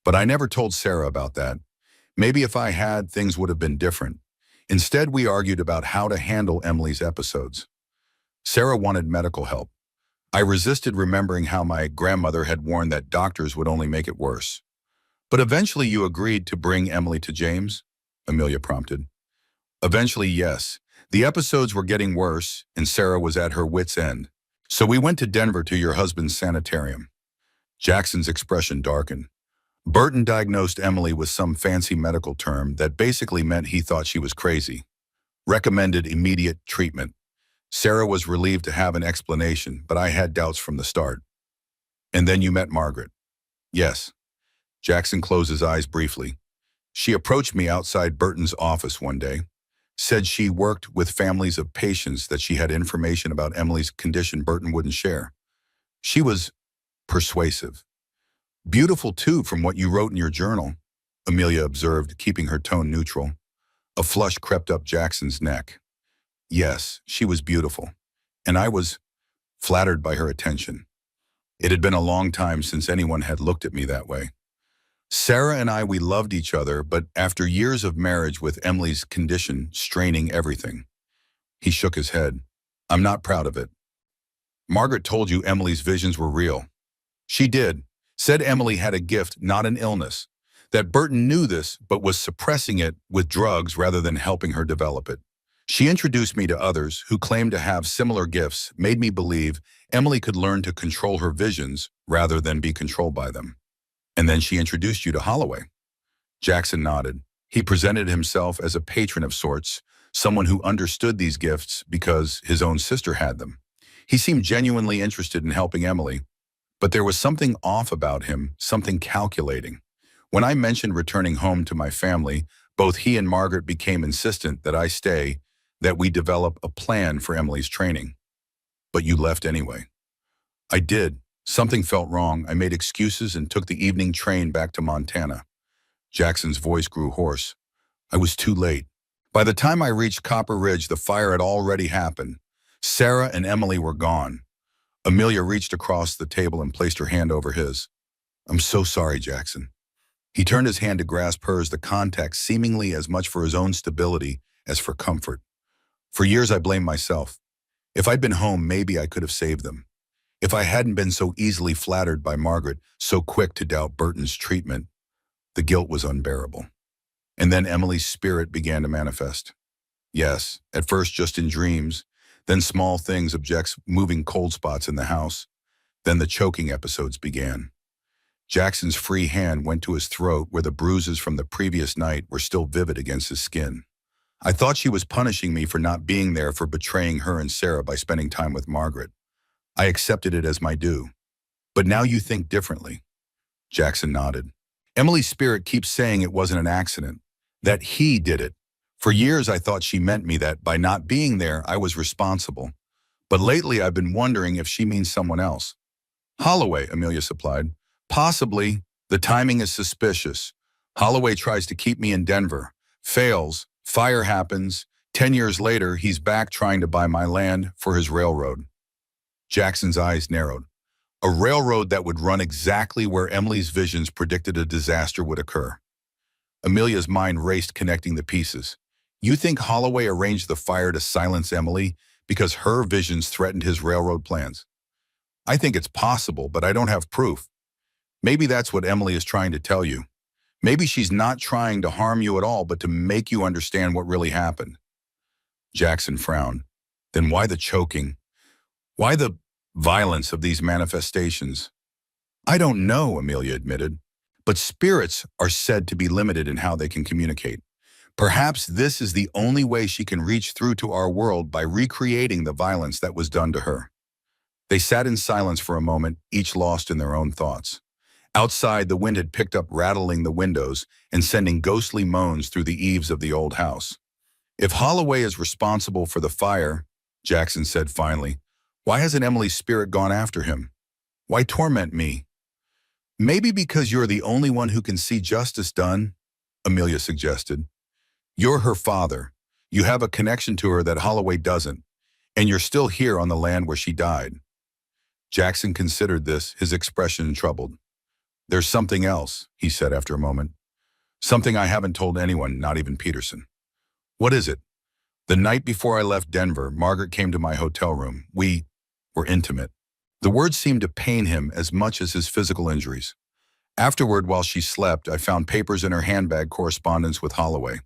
but I never told Sarah about that. Maybe if I had, things would have been different. Instead, we argued about how to handle Emily's episodes. Sarah wanted medical help. I resisted, remembering how my grandmother had warned that doctors would only make it worse. But eventually you agreed to bring Emily to James? Amelia prompted. Eventually, yes. The episodes were getting worse, and Sarah was at her wit's end. So we went to Denver to your husband's sanitarium. Jackson's expression darkened. Burton diagnosed Emily with some fancy medical term that basically meant he thought she was crazy. Recommended immediate treatment. Sarah was relieved to have an explanation, but I had doubts from the start. And then you met Margaret. Yes. Jackson closed his eyes briefly. She approached me outside Burton's office one day, said she worked with families of patients, that she had information about Emily's condition Burton wouldn't share. She was persuasive. Beautiful too, from what you wrote in your journal, Amelia observed, keeping her tone neutral. A flush crept up Jackson's neck. Yes, she was beautiful, and I was flattered by her attention. It had been a long time since anyone had looked at me that way. Sarah and I, we loved each other, but after years of marriage with Emily's condition straining everything. He shook his head. I'm not proud of it. Margaret told you Emily's visions were real. She did. Said Emily had a gift, not an illness. That Burton knew this, but was suppressing it with drugs rather than helping her develop it. She introduced me to others who claimed to have similar gifts, made me believe Emily could learn to control her visions rather than be controlled by them. And then she introduced you to Holloway. Jackson nodded. He presented himself as a patron of sorts, someone who understood these gifts because his own sister had them. He seemed genuinely interested in helping Emily, but there was something off about him, something calculating. When I mentioned returning home to my family, both he and Margaret became insistent that I stay, that we develop a plan for Emily's training. But you left anyway. I did. Something felt wrong. I made excuses and took the evening train back to Montana. Jackson's voice grew hoarse. I was too late. By the time I reached Copper Ridge, the fire had already happened. Sarah and Emily were gone. Amelia reached across the table and placed her hand over his. I'm so sorry, Jackson. He turned his hand to grasp hers, the contact seemingly as much for his own stability as for comfort. For years I blamed myself. If I'd been home, maybe I could have saved them. If I hadn't been so easily flattered by Margaret, so quick to doubt Burton's treatment, the guilt was unbearable. And then Emily's spirit began to manifest. Yes, at first just in dreams, then small things, objects, moving cold spots in the house. Then the choking episodes began. Jackson's free hand went to his throat where the bruises from the previous night were still vivid against his skin. I thought she was punishing me for not being there, for betraying her and Sarah by spending time with Margaret. I accepted it as my due. But now you think differently. Jackson nodded. Emily's spirit keeps saying it wasn't an accident, that he did it. For years I thought she meant me, that by not being there I was responsible. But lately I've been wondering if she means someone else. Holloway, Amelia supplied. Possibly, The timing is suspicious. Holloway tries to keep me in Denver. Fails. Fire happens. 10 years later, he's back trying to buy my land for his railroad. Jackson's eyes narrowed. A railroad that would run exactly where Emily's visions predicted a disaster would occur. Amelia's mind raced, connecting the pieces. You think Holloway arranged the fire to silence Emily because her visions threatened his railroad plans? I think it's possible, but I don't have proof. Maybe that's what Emily is trying to tell you. Maybe she's not trying to harm you at all, but to make you understand what really happened. Jackson frowned. Then why the choking? Why the violence of these manifestations? I don't know, Amelia admitted, but spirits are said to be limited in how they can communicate. Perhaps this is the only way she can reach through to our world, by recreating the violence that was done to her. They sat in silence for a moment, each lost in their own thoughts. Outside, the wind had picked up, rattling the windows and sending ghostly moans through the eaves of the old house. If Holloway is responsible for the fire, Jackson said finally, why hasn't Emily's spirit gone after him? Why torment me? Maybe because you're the only one who can see justice done, Amelia suggested. You're her father. You have a connection to her that Holloway doesn't, and you're still here on the land where she died. Jackson considered this, his expression troubled. There's something else, he said after a moment. Something I haven't told anyone, not even Peterson. What is it? The night before I left Denver, Margaret came to my hotel room. We were intimate. The words seemed to pain him as much as his physical injuries. Afterward, while she slept, I found papers in her handbag, correspondence with Holloway.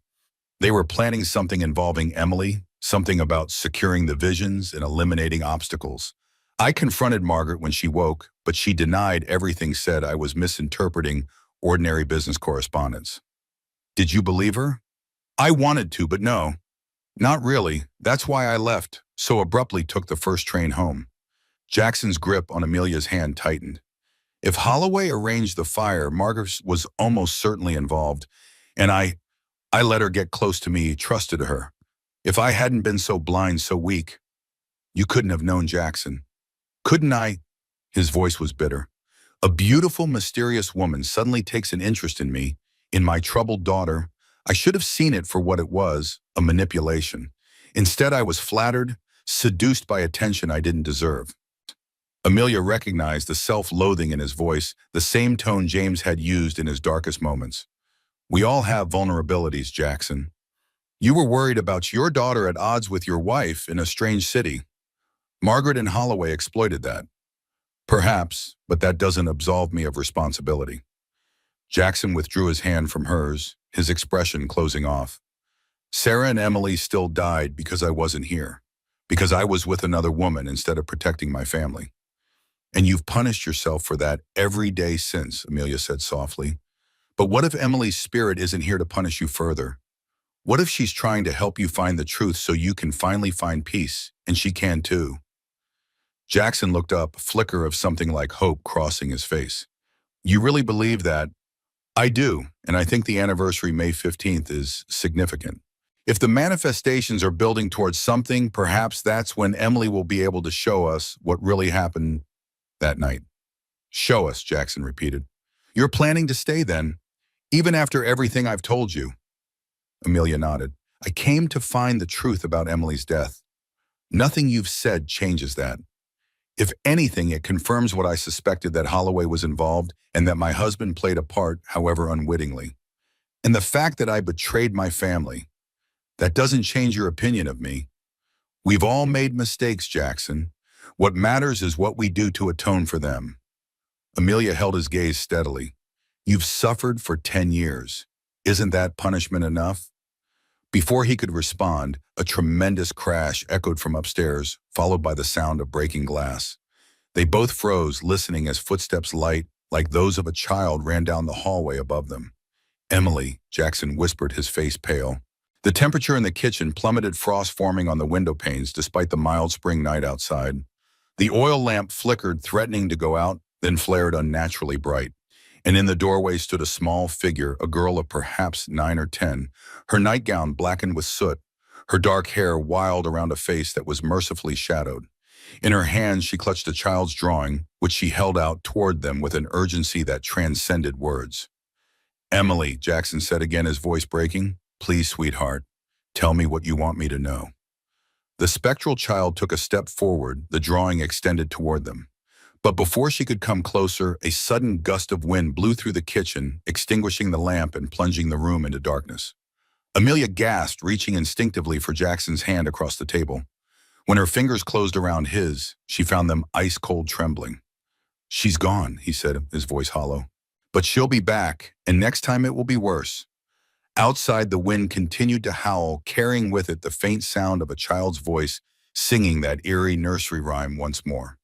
They were planning something involving Emily, something about securing the visions and eliminating obstacles. I confronted Margaret when she woke, but she denied everything, said I was misinterpreting ordinary business correspondence. Did you believe her? I wanted to, but no. Not really. That's why I left, so abruptly took the first train home. Jackson's grip on Amelia's hand tightened. If Holloway arranged the fire, Margaret was almost certainly involved, and I let her get close to me, trusted her. If I hadn't been so blind, so weak, you couldn't have known Jackson. Couldn't I? His voice was bitter. A beautiful, mysterious woman suddenly takes an interest in me, in my troubled daughter. I should have seen it for what it was, a manipulation. Instead, I was flattered, seduced by attention I didn't deserve. Amelia recognized the self-loathing in his voice, the same tone James had used in his darkest moments. We all have vulnerabilities, Jackson. You were worried about your daughter at odds with your wife in a strange city. Margaret and Holloway exploited that. Perhaps, but that doesn't absolve me of responsibility. Jackson withdrew his hand from hers, his expression closing off. Sarah and Emily still died because I wasn't here, because I was with another woman instead of protecting my family. And you've punished yourself for that every day since, Amelia said softly. But what if Emily's spirit isn't here to punish you further? What if she's trying to help you find the truth so you can finally find peace, and she can too? Jackson looked up, a flicker of something like hope crossing his face. You really believe that? I do, and I think the anniversary, May 15th, is significant. If the manifestations are building towards something, perhaps that's when Emily will be able to show us what really happened that night. Show us, Jackson repeated. You're planning to stay then, even after everything I've told you? Amelia nodded. I came to find the truth about Emily's death. Nothing you've said changes that. If anything, it confirms what I suspected, that Holloway was involved and that my husband played a part, however unwittingly. And the fact that I betrayed my family, that doesn't change your opinion of me. We've all made mistakes, Jackson. What matters is what we do to atone for them. Amelia held his gaze steadily. You've suffered for 10 years. Isn't that punishment enough? Before he could respond, a tremendous crash echoed from upstairs, followed by the sound of breaking glass. They both froze, listening as footsteps light, like those of a child, ran down the hallway above them. Emily, Jackson whispered, his face pale. The temperature in the kitchen plummeted, frost forming on the window panes despite the mild spring night outside. The oil lamp flickered, threatening to go out, then flared unnaturally bright. And in the doorway stood a small figure, a girl of perhaps 9 or 10, her nightgown blackened with soot, her dark hair wild around a face that was mercifully shadowed. In her hands, she clutched a child's drawing, which she held out toward them with an urgency that transcended words. "Emily," Jackson said again, his voice breaking, "please, sweetheart, tell me what you want me to know." The spectral child took a step forward, the drawing extended toward them. But before she could come closer, a sudden gust of wind blew through the kitchen, extinguishing the lamp and plunging the room into darkness. Amelia gasped, reaching instinctively for Jackson's hand across the table. When her fingers closed around his, she found them ice-cold trembling. "She's gone," he said, his voice hollow. "But she'll be back, and next time it will be worse." Outside, the wind continued to howl, carrying with it the faint sound of a child's voice singing that eerie nursery rhyme once more.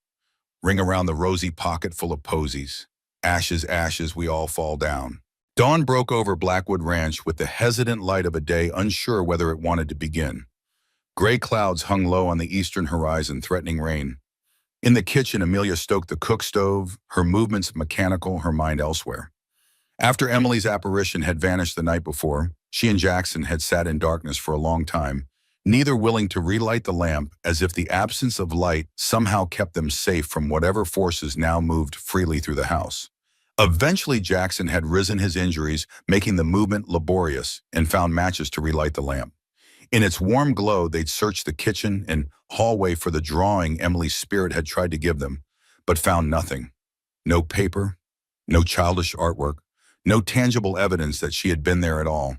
"Ring around the rosy pocket full of posies. Ashes, ashes, we all fall down." Dawn broke over Blackwood Ranch with the hesitant light of a day unsure whether it wanted to begin. Gray clouds hung low on the eastern horizon, threatening rain. In the kitchen, Amelia stoked the cook stove, her movements mechanical, her mind elsewhere. After Emily's apparition had vanished the night before, she and Jackson had sat in darkness for a long time, neither willing to relight the lamp, as if the absence of light somehow kept them safe from whatever forces now moved freely through the house. Eventually, Jackson had risen his injuries, making the movement laborious, and found matches to relight the lamp. In its warm glow, they'd searched the kitchen and hallway for the drawing Emily's spirit had tried to give them, but found nothing. No paper, no childish artwork, no tangible evidence that she had been there at all.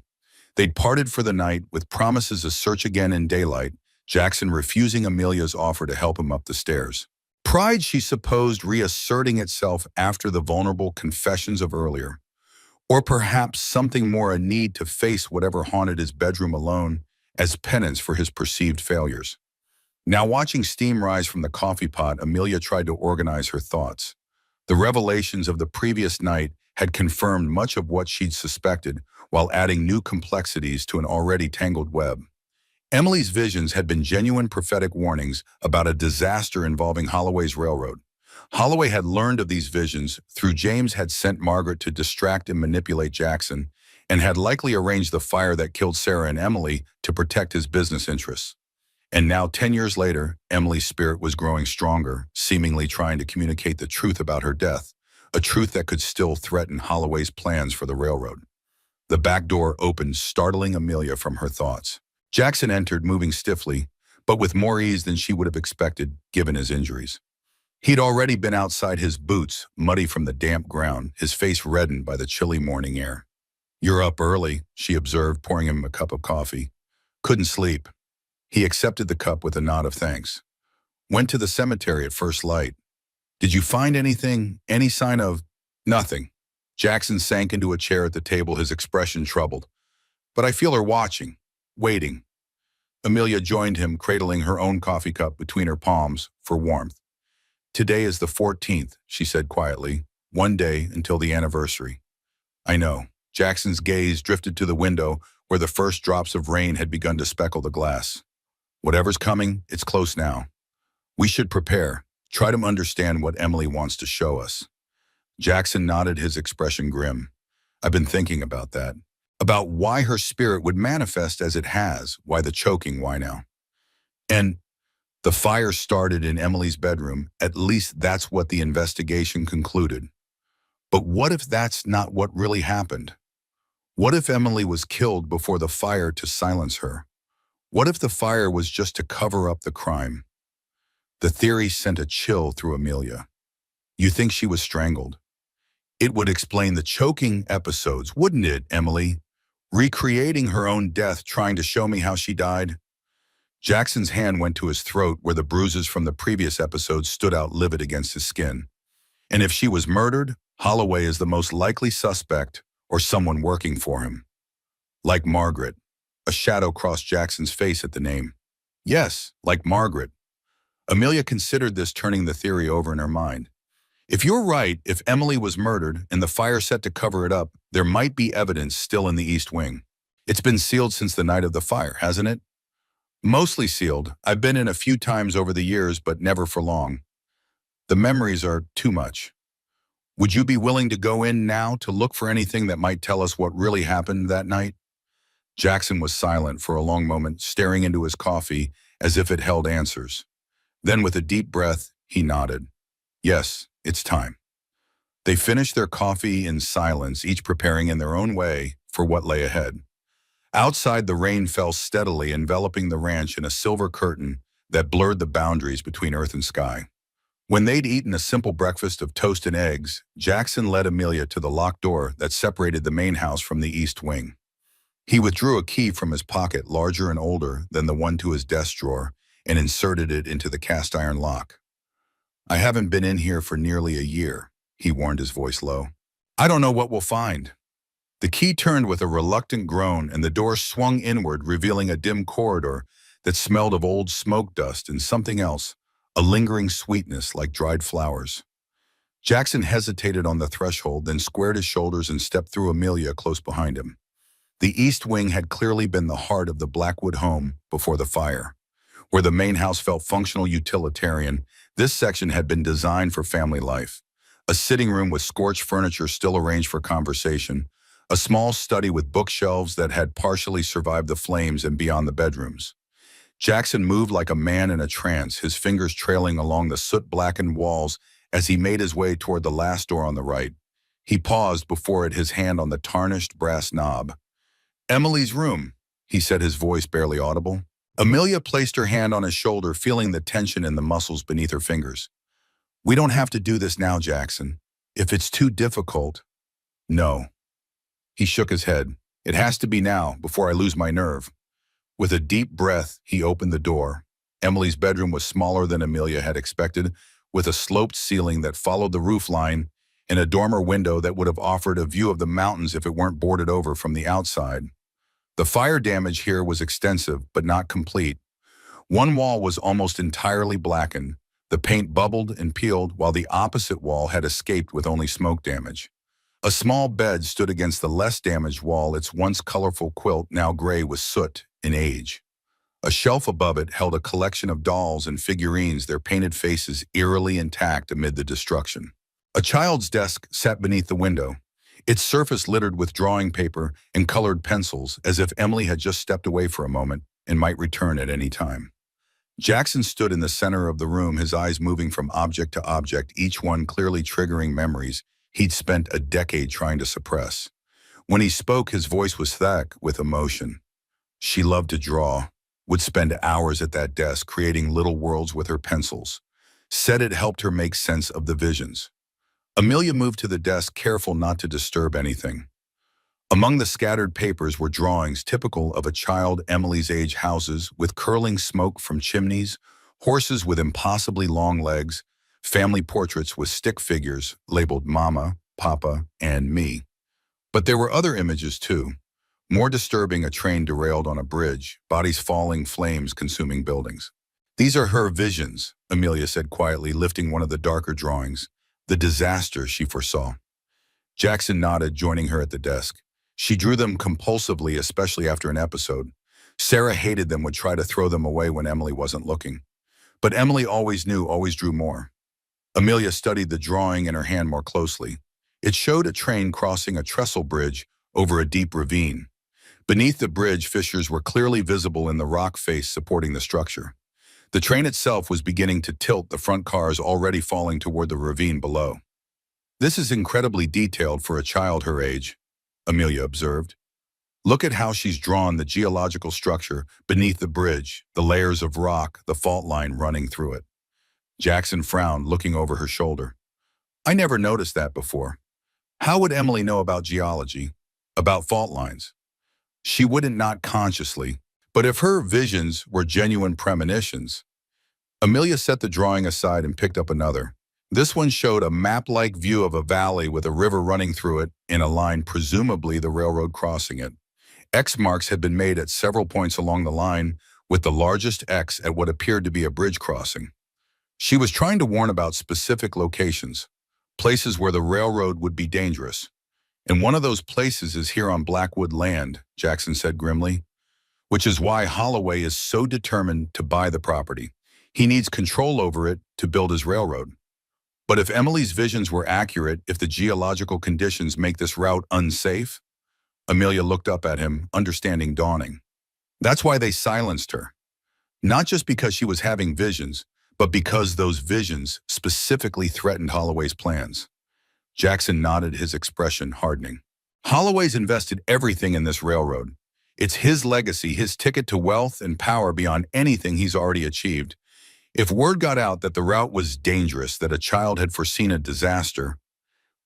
They'd parted for the night with promises to search again in daylight, Jackson refusing Amelia's offer to help him up the stairs. Pride, she supposed, reasserting itself after the vulnerable confessions of earlier. Or perhaps something more, a need to face whatever haunted his bedroom alone as penance for his perceived failures. Now, watching steam rise from the coffee pot, Amelia tried to organize her thoughts. The revelations of the previous night had confirmed much of what she'd suspected, while adding new complexities to an already tangled web. Emily's visions had been genuine prophetic warnings about a disaster involving Holloway's railroad. Holloway had learned of these visions through James had sent Margaret to distract and manipulate Jackson, and had likely arranged the fire that killed Sarah and Emily to protect his business interests. And now, 10 years later, Emily's spirit was growing stronger, seemingly trying to communicate the truth about her death, a truth that could still threaten Holloway's plans for the railroad. The back door opened, startling Amelia from her thoughts. Jackson entered, moving stiffly, but with more ease than she would have expected, given his injuries. He'd already been outside his boots, muddy from the damp ground, his face reddened by the chilly morning air. "You're up early," she observed, pouring him a cup of coffee. "Couldn't sleep." He accepted the cup with a nod of thanks. "Went to the cemetery at first light. Did you find anything, any sign of—" "Nothing." Jackson sank into a chair at the table, his expression troubled. "But I feel her watching, waiting." Amelia joined him, cradling her own coffee cup between her palms for warmth. "Today is the 14th, she said quietly. "One day until the anniversary." "I know." Jackson's gaze drifted to the window where the first drops of rain had begun to speckle the glass. "Whatever's coming, it's close now. We should prepare. Try to understand what Emily wants to show us." Jackson nodded, his expression grim. "I've been thinking about that. About why her spirit would manifest as it has, why the choking, why now. And the fire started in Emily's bedroom, at least that's what the investigation concluded. But what if that's not what really happened? What if Emily was killed before the fire to silence her? What if the fire was just to cover up the crime?" The theory sent a chill through Amelia. "You think she was strangled?" "It would explain the choking episodes, wouldn't it, Emily? Recreating her own death, trying to show me how she died." Jackson's hand went to his throat where the bruises from the previous episodes stood out livid against his skin. "And if she was murdered, Holloway is the most likely suspect, or someone working for him." "Like Margaret." A shadow crossed Jackson's face at the name. "Yes, like Margaret." Amelia considered this, turning the theory over in her mind. "If you're right, if Emily was murdered and the fire set to cover it up, there might be evidence still in the East Wing. It's been sealed since the night of the fire, hasn't it?" "Mostly sealed. I've been in a few times over the years, but never for long. The memories are too much." "Would you be willing to go in now to look for anything that might tell us what really happened that night?" Jackson was silent for a long moment, staring into his coffee as if it held answers. Then with a deep breath, he nodded. Yes, it's time. They finished their coffee in silence, each preparing in their own way for what lay ahead. Outside, the rain fell steadily, enveloping the ranch in a silver curtain that blurred the boundaries between earth and sky. When they'd eaten a simple breakfast of toast and eggs, Jackson led Amelia to the locked door that separated the main house from the east wing. He withdrew a key from his pocket, larger and older than the one to his desk drawer, and inserted it into the cast iron lock. I haven't been in here for nearly a year, he warned, his voice low. I don't know what we'll find. The key turned with a reluctant groan, and the door swung inward, revealing a dim corridor that smelled of old smoke dust and something else, a lingering sweetness like dried flowers. Jackson hesitated on the threshold, then squared his shoulders and stepped through Amelia close behind him. The east wing had clearly been the heart of the Blackwood home before the fire. Where the main house felt functional utilitarian, this section had been designed for family life. A sitting room with scorched furniture still arranged for conversation, a small study with bookshelves that had partially survived the flames and beyond the bedrooms. Jackson moved like a man in a trance, his fingers trailing along the soot-blackened walls as he made his way toward the last door on the right. He paused before it, his hand on the tarnished brass knob. Emily's room, he said, his voice barely audible. Amelia placed her hand on his shoulder, feeling the tension in the muscles beneath her fingers. We don't have to do this now, Jackson. If it's too difficult. No. He shook his head. It has to be now, before I lose my nerve. With a deep breath, he opened the door. Emily's bedroom was smaller than Amelia had expected, with a sloped ceiling that followed the roof line and a dormer window that would have offered a view of the mountains if it weren't boarded over from the outside. The fire damage here was extensive, but not complete. One wall was almost entirely blackened. The paint bubbled and peeled, while the opposite wall had escaped with only smoke damage. A small bed stood against the less damaged wall, its once colorful quilt now gray with soot and age. A shelf above it held a collection of dolls and figurines, their painted faces eerily intact amid the destruction. A child's desk sat beneath the window, its surface littered with drawing paper and colored pencils, as if Emily had just stepped away for a moment and might return at any time. Jackson stood in the center of the room, his eyes moving from object to object, each one clearly triggering memories he'd spent a decade trying to suppress. When he spoke, his voice was thick with emotion. She loved to draw, would spend hours at that desk creating little worlds with her pencils. Said it helped her make sense of the visions. Amelia moved to the desk, careful not to disturb anything. Among the scattered papers were drawings typical of a child Emily's age, houses with curling smoke from chimneys, horses with impossibly long legs, family portraits with stick figures labeled Mama, Papa, and Me. But there were other images too. More disturbing, a train derailed on a bridge, bodies falling, flames consuming buildings. These are her visions, Amelia said quietly, lifting one of the darker drawings. The disaster she foresaw. Jackson nodded, joining her at the desk. She drew them compulsively, especially after an episode. Sarah hated them, would try to throw them away when Emily wasn't looking. But Emily always knew, always drew more. Amelia studied the drawing in her hand more closely. It showed a train crossing a trestle bridge over a deep ravine. Beneath the bridge, fissures were clearly visible in the rock face supporting the structure. The train itself was beginning to tilt, the front cars already falling toward the ravine below. This is incredibly detailed for a child her age, Amelia observed. Look at how she's drawn the geological structure beneath the bridge, the layers of rock, the fault line running through it. Jackson frowned, looking over her shoulder. I never noticed that before. How would Emily know about geology, about fault lines? She wouldn't, not consciously. But if her visions were genuine premonitions. Amelia set the drawing aside and picked up another. This one showed a map-like view of a valley with a river running through it in a line, presumably the railroad crossing it. X marks had been made at several points along the line, with the largest X at what appeared to be a bridge crossing. She was trying to warn about specific locations, places where the railroad would be dangerous. And one of those places is here on Blackwood land, Jackson said grimly. Which is why Holloway is so determined to buy the property. He needs control over it to build his railroad. But if Emily's visions were accurate, if the geological conditions make this route unsafe, Amelia looked up at him, understanding dawning. That's why they silenced her. Not just because she was having visions, but because those visions specifically threatened Holloway's plans. Jackson nodded, his expression hardening. Holloway's invested everything in this railroad. It's his legacy, his ticket to wealth and power beyond anything he's already achieved. If word got out that the route was dangerous, that a child had foreseen a disaster,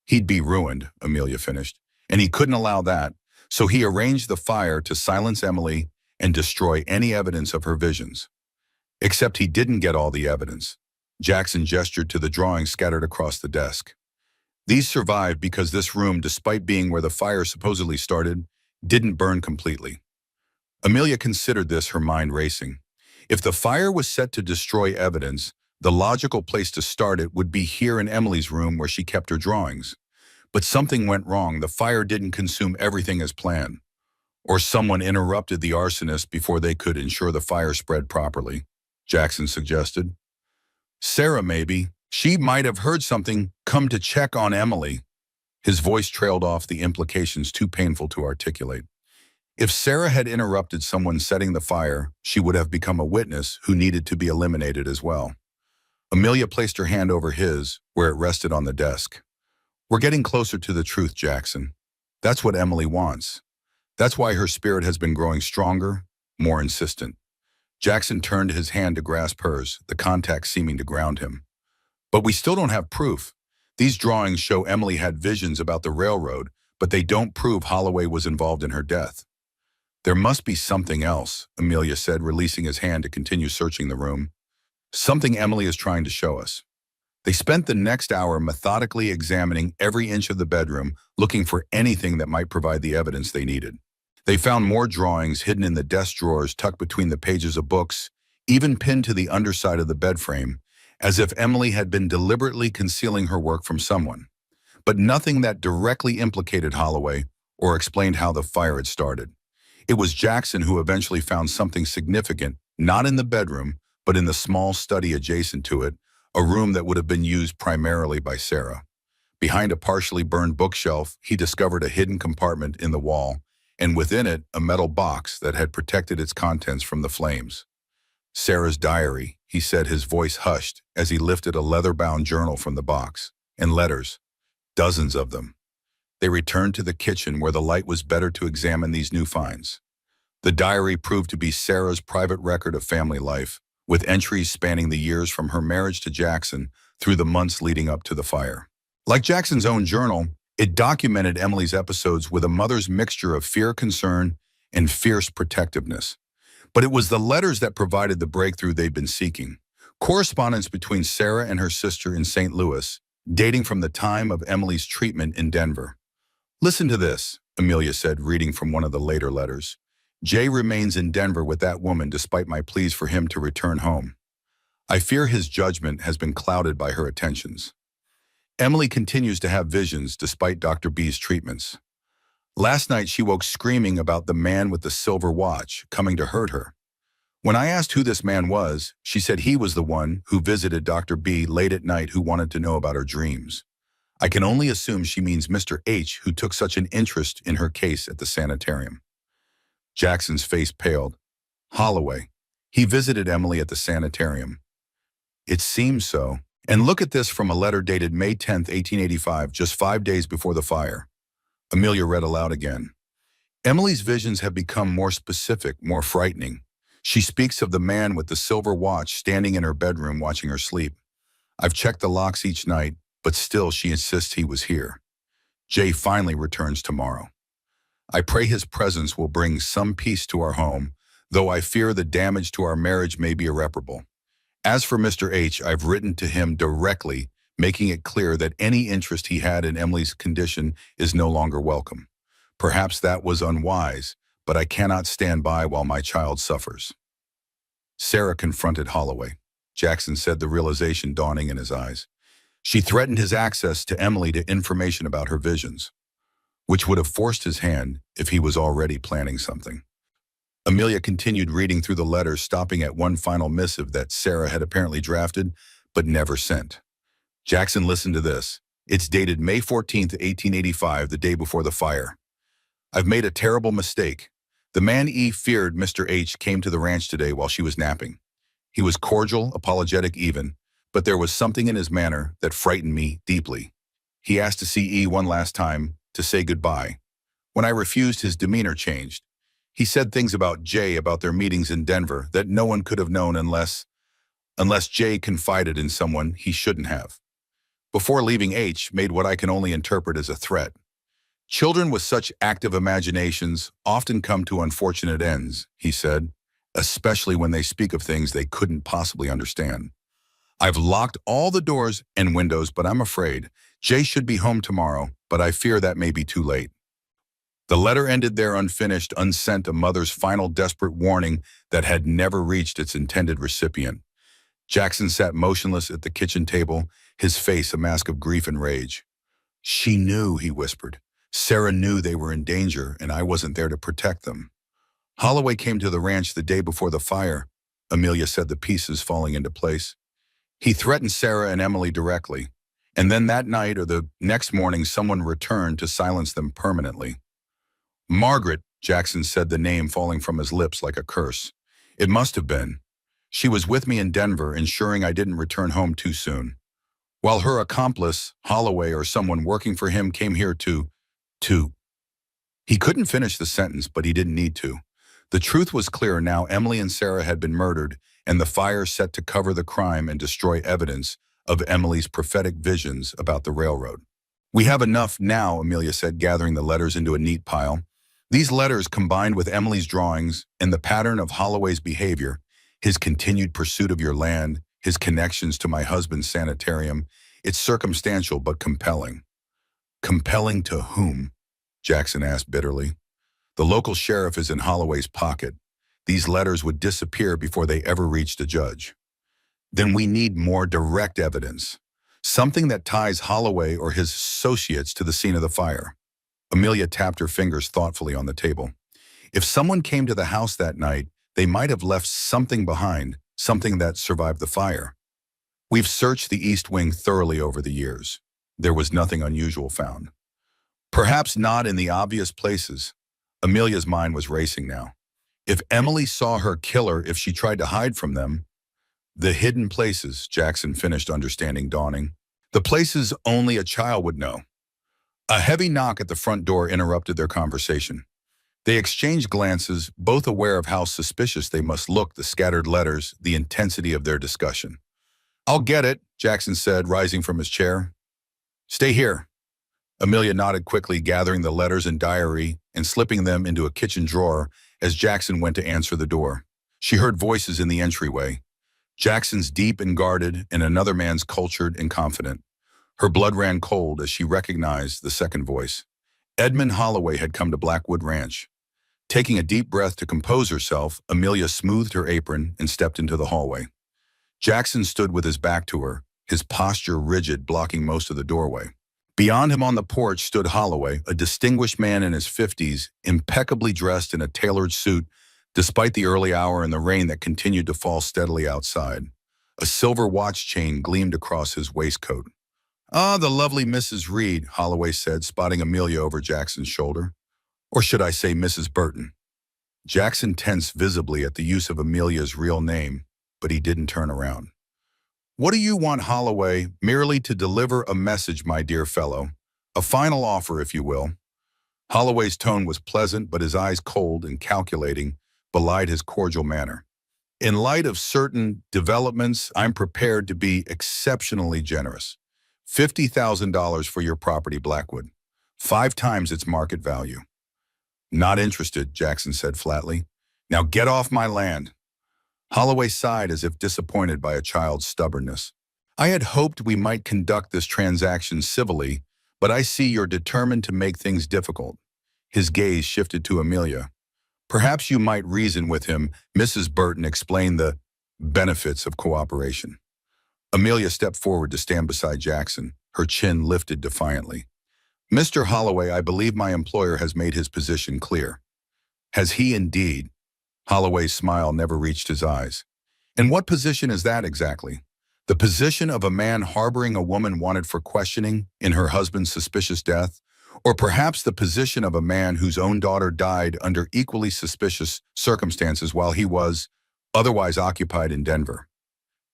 he'd be ruined, Amelia finished, and he couldn't allow that. So he arranged the fire to silence Emily and destroy any evidence of her visions. Except he didn't get all the evidence. Jackson gestured to the drawings scattered across the desk. These survived because this room, despite being where the fire supposedly started, didn't burn completely. Amelia considered this, her mind racing. If the fire was set to destroy evidence, the logical place to start it would be here in Emily's room where she kept her drawings. But something went wrong. The fire didn't consume everything as planned. Or someone interrupted the arsonist before they could ensure the fire spread properly, Jackson suggested. Sarah, maybe. She might have heard something, come to check on Emily. His voice trailed off, the implications too painful to articulate. If Sarah had interrupted someone setting the fire, she would have become a witness who needed to be eliminated as well. Amelia placed her hand over his, where it rested on the desk. We're getting closer to the truth, Jackson. That's what Emily wants. That's why her spirit has been growing stronger, more insistent. Jackson turned his hand to grasp hers, the contact seeming to ground him. But we still don't have proof. These drawings show Emily had visions about the railroad, but they don't prove Holloway was involved in her death. There must be something else, Amelia said, releasing his hand to continue searching the room. Something Emily is trying to show us. They spent the next hour methodically examining every inch of the bedroom, looking for anything that might provide the evidence they needed. They found more drawings hidden in the desk drawers, tucked between the pages of books, even pinned to the underside of the bed frame, as if Emily had been deliberately concealing her work from someone. But nothing that directly implicated Holloway or explained how the fire had started. It was Jackson who eventually found something significant, not in the bedroom, but in the small study adjacent to it, a room that would have been used primarily by Sarah. Behind a partially burned bookshelf, he discovered a hidden compartment in the wall, and within it, a metal box that had protected its contents from the flames. Sarah's diary, he said, his voice hushed as he lifted a leather-bound journal from the box. And letters. Dozens of them. They returned to the kitchen where the light was better to examine these new finds. The diary proved to be Sarah's private record of family life, with entries spanning the years from her marriage to Jackson through the months leading up to the fire. Like Jackson's own journal, it documented Emily's episodes with a mother's mixture of fear, concern, and fierce protectiveness. But it was the letters that provided the breakthrough they'd been seeking. Correspondence between Sarah and her sister in St. Louis, dating from the time of Emily's treatment in Denver. Listen to this, Amelia said, reading from one of the later letters. Jay remains in Denver with that woman despite my pleas for him to return home. I fear his judgment has been clouded by her attentions. Emily continues to have visions despite Dr. B's treatments. Last night she woke screaming about the man with the silver watch coming to hurt her. When I asked who this man was, she said he was the one who visited Dr. B late at night, who wanted to know about her dreams. I can only assume she means Mr. H, who took such an interest in her case at the sanitarium. Jackson's face paled. Holloway. He visited Emily at the sanitarium. It seems so. And look at this, from a letter dated May 10th, 1885, just 5 days before the fire. Amelia read aloud again. Emily's visions have become more specific, more frightening. She speaks of the man with the silver watch standing in her bedroom watching her sleep. I've checked the locks each night, but still she insists he was here. Jay finally returns tomorrow. I pray his presence will bring some peace to our home, though I fear the damage to our marriage may be irreparable. As for Mr. H, I've written to him directly, making it clear that any interest he had in Emily's condition is no longer welcome. Perhaps that was unwise, but I cannot stand by while my child suffers. Sarah confronted Holloway. Jackson said, the realization dawning in his eyes. She threatened his access to Emily to information about her visions, which would have forced his hand if he was already planning something. Amelia continued reading through the letters, stopping at one final missive that Sarah had apparently drafted but never sent. Jackson listened to this. It's dated May 14th, 1885, the day before the fire. I've made a terrible mistake. The man E feared Mr. H came to the ranch today while she was napping. He was cordial, apologetic even, but there was something in his manner that frightened me deeply. He asked to see E one last time, to say goodbye. When I refused, his demeanor changed. He said things about Jay, about their meetings in Denver, that no one could have known unless Jay confided in someone he shouldn't have. Before leaving, H made what I can only interpret as a threat. Children with such active imaginations often come to unfortunate ends, he said, especially when they speak of things they couldn't possibly understand. I've locked all the doors and windows, but I'm afraid Jay should be home tomorrow, but I fear that may be too late. The letter ended there unfinished, unsent, a mother's final desperate warning that had never reached its intended recipient. Jackson sat motionless at the kitchen table, his face a mask of grief and rage. She knew, he whispered. Sarah knew they were in danger, and I wasn't there to protect them. Holloway came to the ranch the day before the fire, Amelia said, the pieces falling into place. He threatened Sarah and Emily directly, and then that night or the next morning someone returned to silence them permanently. Margaret, Jackson said, the name falling from his lips like a curse. It must have been. She was with me in Denver, ensuring I didn't return home too soon. While her accomplice, Holloway or someone working for him, came here to. He couldn't finish the sentence, but he didn't need to. The truth was clear now. Emily and Sarah had been murdered, and the fire set to cover the crime and destroy evidence of Emily's prophetic visions about the railroad. We have enough now, Amelia said, gathering the letters into a neat pile. These letters, combined with Emily's drawings and the pattern of Holloway's behavior, his continued pursuit of your land, his connections to my husband's sanitarium, it's circumstantial but compelling. Compelling to whom? Jackson asked bitterly. The local sheriff is in Holloway's pocket. These letters would disappear before they ever reached a judge. Then we need more direct evidence, something that ties Holloway or his associates to the scene of the fire. Amelia tapped her fingers thoughtfully on the table. If someone came to the house that night, they might have left something behind, something that survived the fire. We've searched the East Wing thoroughly over the years. There was nothing unusual found. Perhaps not in the obvious places. Amelia's mind was racing now. If Emily saw her killer, if she tried to hide from them, the hidden places, Jackson finished, understanding dawning. The places only a child would know. A heavy knock at the front door interrupted their conversation. They exchanged glances, both aware of how suspicious they must look, the scattered letters, the intensity of their discussion. I'll get it, Jackson said, rising from his chair. Stay here. Amelia nodded quickly, gathering the letters and diary and slipping them into a kitchen drawer as Jackson went to answer the door. She heard voices in the entryway. Jackson's deep and guarded, and another man's cultured and confident. Her blood ran cold as she recognized the second voice. Edmund Holloway had come to Blackwood Ranch. Taking a deep breath to compose herself, Amelia smoothed her apron and stepped into the hallway. Jackson stood with his back to her, his posture rigid, blocking most of the doorway. Beyond him on the porch stood Holloway, a distinguished man in his 50s, impeccably dressed in a tailored suit, despite the early hour and the rain that continued to fall steadily outside. A silver watch chain gleamed across his waistcoat. Ah, the lovely Mrs. Reed, Holloway said, spotting Amelia over Jackson's shoulder. Or should I say Mrs. Burton? Jackson tensed visibly at the use of Amelia's real name, but he didn't turn around. What do you want, Holloway? Merely to deliver a message, my dear fellow. A final offer, if you will. Holloway's tone was pleasant, but his eyes, cold and calculating, belied his cordial manner. In light of certain developments, I'm prepared to be exceptionally generous. $50,000 for your property, Blackwood. 5 times its market value. Not interested, Jackson said flatly. Now get off my land. Holloway sighed as if disappointed by a child's stubbornness. I had hoped we might conduct this transaction civilly, but I see you're determined to make things difficult. His gaze shifted to Amelia. Perhaps you might reason with him. Mrs. Burton explained the benefits of cooperation. Amelia stepped forward to stand beside Jackson, her chin lifted defiantly. Mr. Holloway, I believe my employer has made his position clear. Has he indeed? Holloway's smile never reached his eyes. And what position is that exactly? The position of a man harboring a woman wanted for questioning in her husband's suspicious death? Or perhaps the position of a man whose own daughter died under equally suspicious circumstances while he was, otherwise occupied in Denver.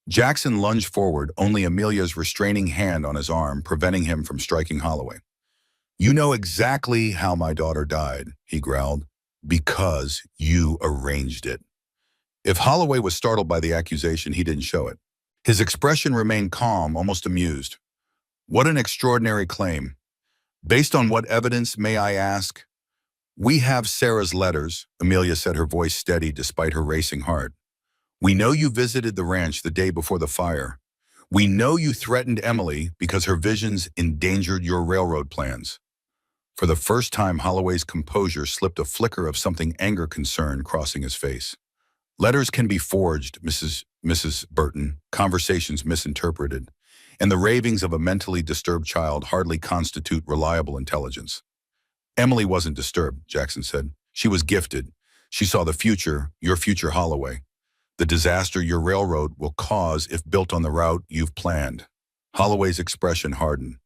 Jackson lunged forward, only Amelia's restraining hand on his arm preventing him from striking Holloway. "You know exactly how my daughter died," he growled, "because you arranged it." If Holloway was startled by the accusation, he didn't show it. His expression remained calm, almost amused. "What an extraordinary claim. Based on what evidence, may I ask?" "We have Sarah's letters," Amelia said, her voice steady despite her racing heart. "We know you visited the ranch the day before the fire. We know you threatened Emily because her visions endangered your railroad plans." For the first time, Holloway's composure slipped, a flicker of something anger concern crossing his face. "Letters can be forged, Mrs. Burton, conversations misinterpreted, and the ravings of a mentally disturbed child hardly constitute reliable intelligence." "Emily wasn't disturbed," Jackson said. "She was gifted. She saw the future, your future, Holloway. The disaster your railroad will cause if built on the route you've planned." Holloway's expression hardened.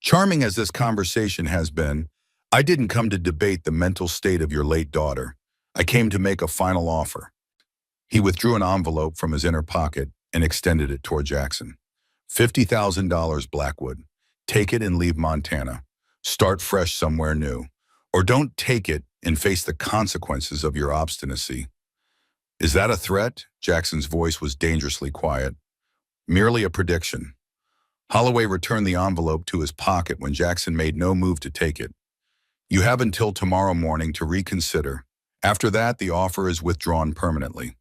"Charming as this conversation has been, I didn't come to debate the mental state of your late daughter. I came to make a final offer." He withdrew an envelope from his inner pocket and extended it toward Jackson. $50,000, Blackwood. Take it and leave Montana. Start fresh somewhere new. Or don't take it and face the consequences of your obstinacy. "Is that a threat?" Jackson's voice was dangerously quiet. "Merely a prediction." Holloway returned the envelope to his pocket when Jackson made no move to take it. "You have until tomorrow morning to reconsider. After that, the offer is withdrawn permanently."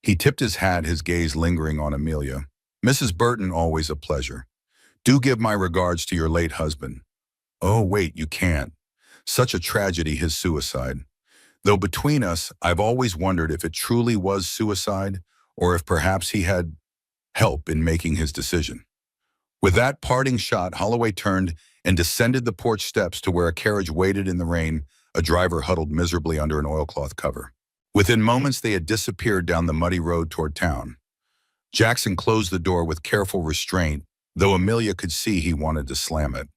He tipped his hat, his gaze lingering on Amelia. "Mrs. Burton, always a pleasure. Do give my regards to your late husband." "Oh, wait, you can't. Such a tragedy, his suicide. Though between us, I've always wondered if it truly was suicide or if perhaps he had help in making his decision." With that parting shot, Holloway turned and descended the porch steps to where a carriage waited in the rain, a driver huddled miserably under an oilcloth cover. Within moments, they had disappeared down the muddy road toward town. Jackson closed the door with careful restraint, though Amelia could see he wanted to slam it.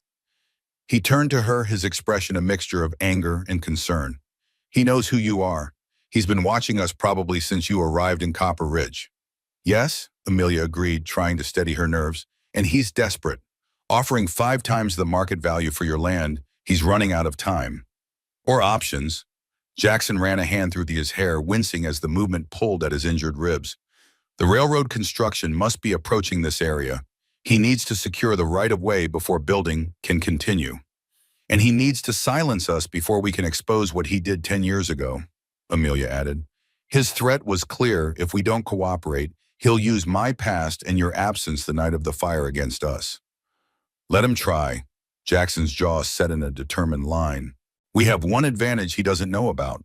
He turned to her, his expression a mixture of anger and concern. "He knows who you are. He's been watching us probably since you arrived in Copper Ridge." "Yes," Amelia agreed, trying to steady her nerves, "and he's desperate. Offering 5 times the market value for your land, he's running out of time. Or options." Jackson ran a hand through his hair, wincing as the movement pulled at his injured ribs. "The railroad construction must be approaching this area. He needs to secure the right-of-way before building can continue. And he needs to silence us before we can expose what he did 10 years ago," Amelia added. "His threat was clear: if we don't cooperate, he'll use my past and your absence the night of the fire against us." "Let him try." Jackson's jaw set in a determined line. "We have one advantage he doesn't know about."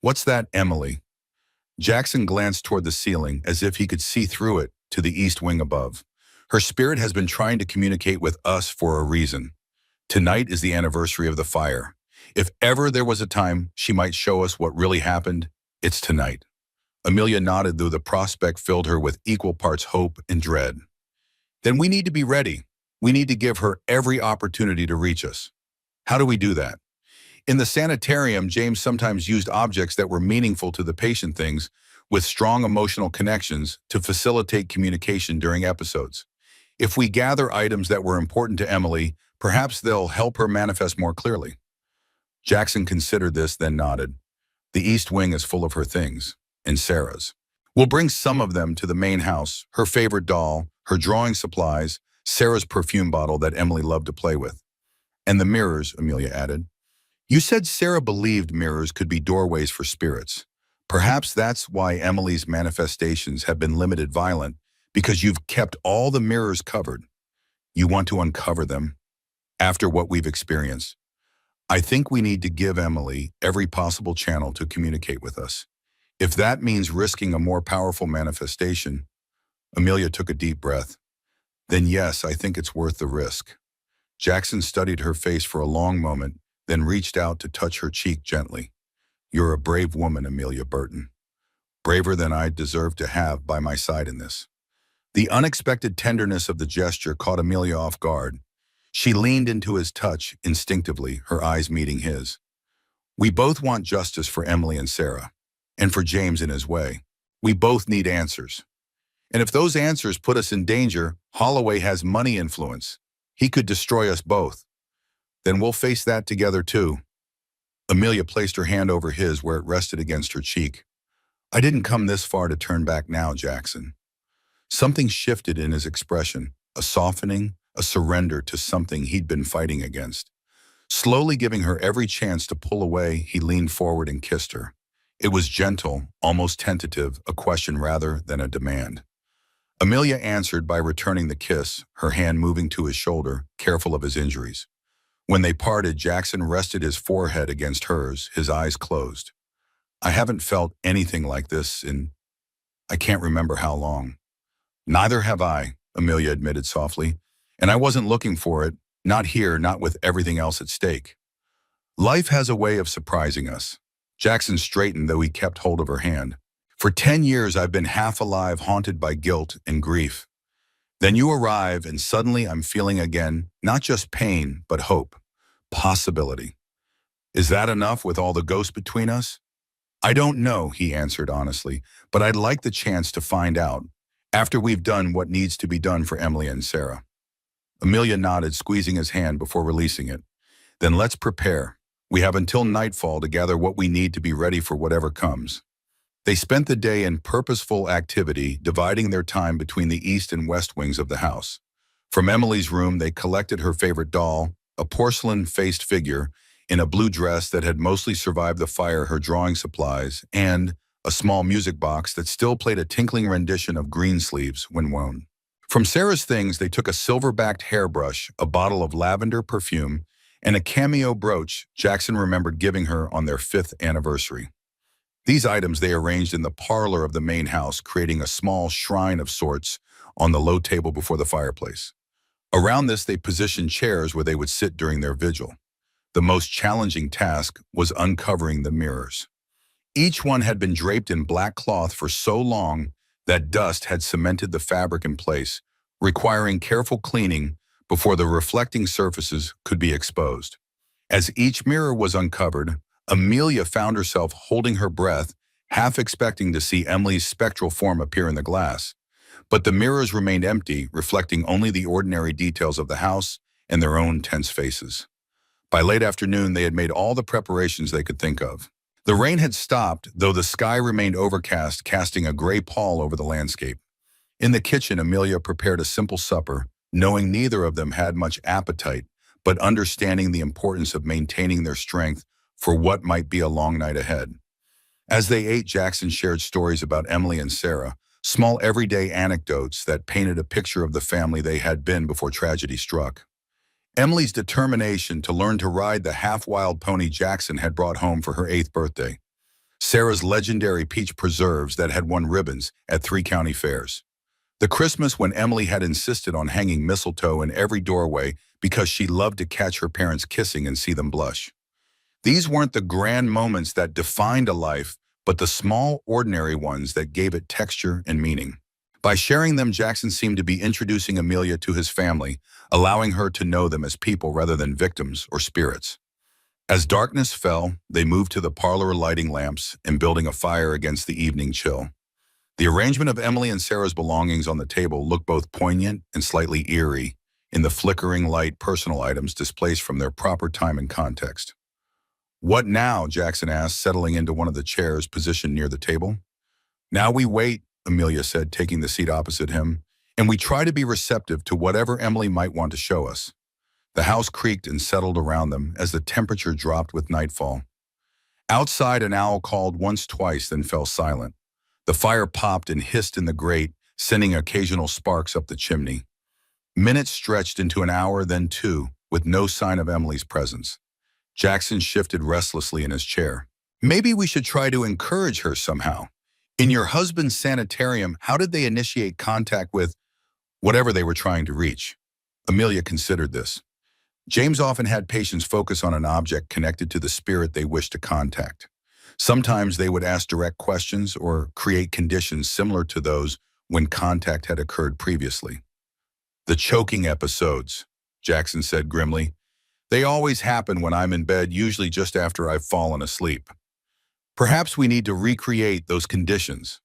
"What's that, Emily?" Jackson glanced toward the ceiling as if he could see through it to the east wing above. "Her spirit has been trying to communicate with us for a reason. Tonight is the anniversary of the fire. If ever there was a time she might show us what really happened, it's tonight." Amelia nodded, though the prospect filled her with equal parts hope and dread. "Then we need to be ready. We need to give her every opportunity to reach us." "How do we do that?" In the sanitarium, James sometimes used objects that were meaningful to the patient, things with strong emotional connections, to facilitate communication during episodes. If we gather items that were important to Emily, perhaps they'll help her manifest more clearly. Jackson considered this, then nodded. "The East Wing is full of her things, and Sarah's. We'll bring some of them to the main house: her favorite doll, her drawing supplies, Sarah's perfume bottle that Emily loved to play with. And the mirrors," Amelia added. "You said Sarah believed mirrors could be doorways for spirits. Perhaps that's why Emily's manifestations have been limited, violent, because you've kept all the mirrors covered. You want to uncover them after what we've experienced. I think we need to give Emily every possible channel to communicate with us. If that means risking a more powerful manifestation." Amelia took a deep breath. "Then yes, I think it's worth the risk." Jackson studied her face for a long moment, then reached out to touch her cheek gently. "You're a brave woman, Amelia Burton. Braver than I deserve to have by my side in this." The unexpected tenderness of the gesture caught Amelia off guard. She leaned into his touch instinctively, her eyes meeting his. "We both want justice for Emily and Sarah, and for James in his way. We both need answers. And if those answers put us in danger, Holloway has money influence. He could destroy us both. Then we'll face that together too. Amelia placed her hand over his where it rested against her cheek. I didn't come this far to turn back now, Jackson. Something shifted in his expression, a softening, a surrender to something he'd been fighting against. Slowly giving her every chance to pull away, he leaned forward and kissed her. It was gentle, almost tentative, a question rather than a demand. Amelia answered by returning the kiss, her hand moving to his shoulder, careful of his injuries. When they parted, Jackson rested his forehead against hers, his eyes closed. I haven't felt anything like this in, I can't remember how long. Neither have I, Amelia admitted softly, and I wasn't looking for it, not here, not with everything else at stake. Life has a way of surprising us. Jackson straightened, though he kept hold of her hand. For 10 years, I've been half alive, haunted by guilt and grief. Then you arrive, and suddenly I'm feeling again, not just pain, but hope, possibility. Is that enough with all the ghosts between us? I don't know, he answered honestly, but I'd like the chance to find out, after we've done what needs to be done for Emily and Sarah. Amelia nodded, squeezing his hand before releasing it. Then let's prepare. We have until nightfall to gather what we need to be ready for whatever comes. They spent the day in purposeful activity, dividing their time between the east and west wings of the house. From Emily's room, they collected her favorite doll, a porcelain-faced figure in a blue dress that had mostly survived the fire, her drawing supplies, and a small music box that still played a tinkling rendition of Greensleeves when worn. From Sarah's things, they took a silver-backed hairbrush, a bottle of lavender perfume, and a cameo brooch Jackson remembered giving her on their 5th anniversary. These items they arranged in the parlor of the main house, creating a small shrine of sorts on the low table before the fireplace. Around this, they positioned chairs where they would sit during their vigil. The most challenging task was uncovering the mirrors. Each one had been draped in black cloth for so long that dust had cemented the fabric in place, requiring careful cleaning before the reflecting surfaces could be exposed. As each mirror was uncovered, Amelia found herself holding her breath, half expecting to see Emily's spectral form appear in the glass. But the mirrors remained empty, reflecting only the ordinary details of the house and their own tense faces. By late afternoon, they had made all the preparations they could think of. The rain had stopped, though the sky remained overcast, casting a gray pall over the landscape. In the kitchen, Amelia prepared a simple supper, knowing neither of them had much appetite, but understanding the importance of maintaining their strength for what might be a long night ahead. As they ate, Jackson shared stories about Emily and Sarah, small everyday anecdotes that painted a picture of the family they had been before tragedy struck. Emily's determination to learn to ride the half-wild pony Jackson had brought home for her 8th birthday. Sarah's legendary peach preserves that had won ribbons at 3 county fairs. The Christmas when Emily had insisted on hanging mistletoe in every doorway because she loved to catch her parents kissing and see them blush. These weren't the grand moments that defined a life, but the small, ordinary ones that gave it texture and meaning. By sharing them, Jackson seemed to be introducing Amelia to his family, allowing her to know them as people rather than victims or spirits. As darkness fell, they moved to the parlor, lighting lamps and building a fire against the evening chill. The arrangement of Emily and Sarah's belongings on the table looked both poignant and slightly eerie in the flickering light, personal items displaced from their proper time and context. What now? Jackson asked, settling into one of the chairs positioned near the table. Now we wait, Amelia said, taking the seat opposite him, and we try to be receptive to whatever Emily might want to show us. The house creaked and settled around them as the temperature dropped with nightfall. Outside, an owl called once, twice, then fell silent. The fire popped and hissed in the grate, sending occasional sparks up the chimney. Minutes stretched into an hour, then 2, with no sign of Emily's presence. Jackson shifted restlessly in his chair. Maybe we should try to encourage her somehow. In your husband's sanitarium, how did they initiate contact with whatever they were trying to reach? Amelia considered this. James often had patients focus on an object connected to the spirit they wished to contact. Sometimes they would ask direct questions or create conditions similar to those when contact had occurred previously. The choking episodes, Jackson said grimly. They always happen when I'm in bed, usually just after I've fallen asleep. Perhaps we need to recreate those conditions.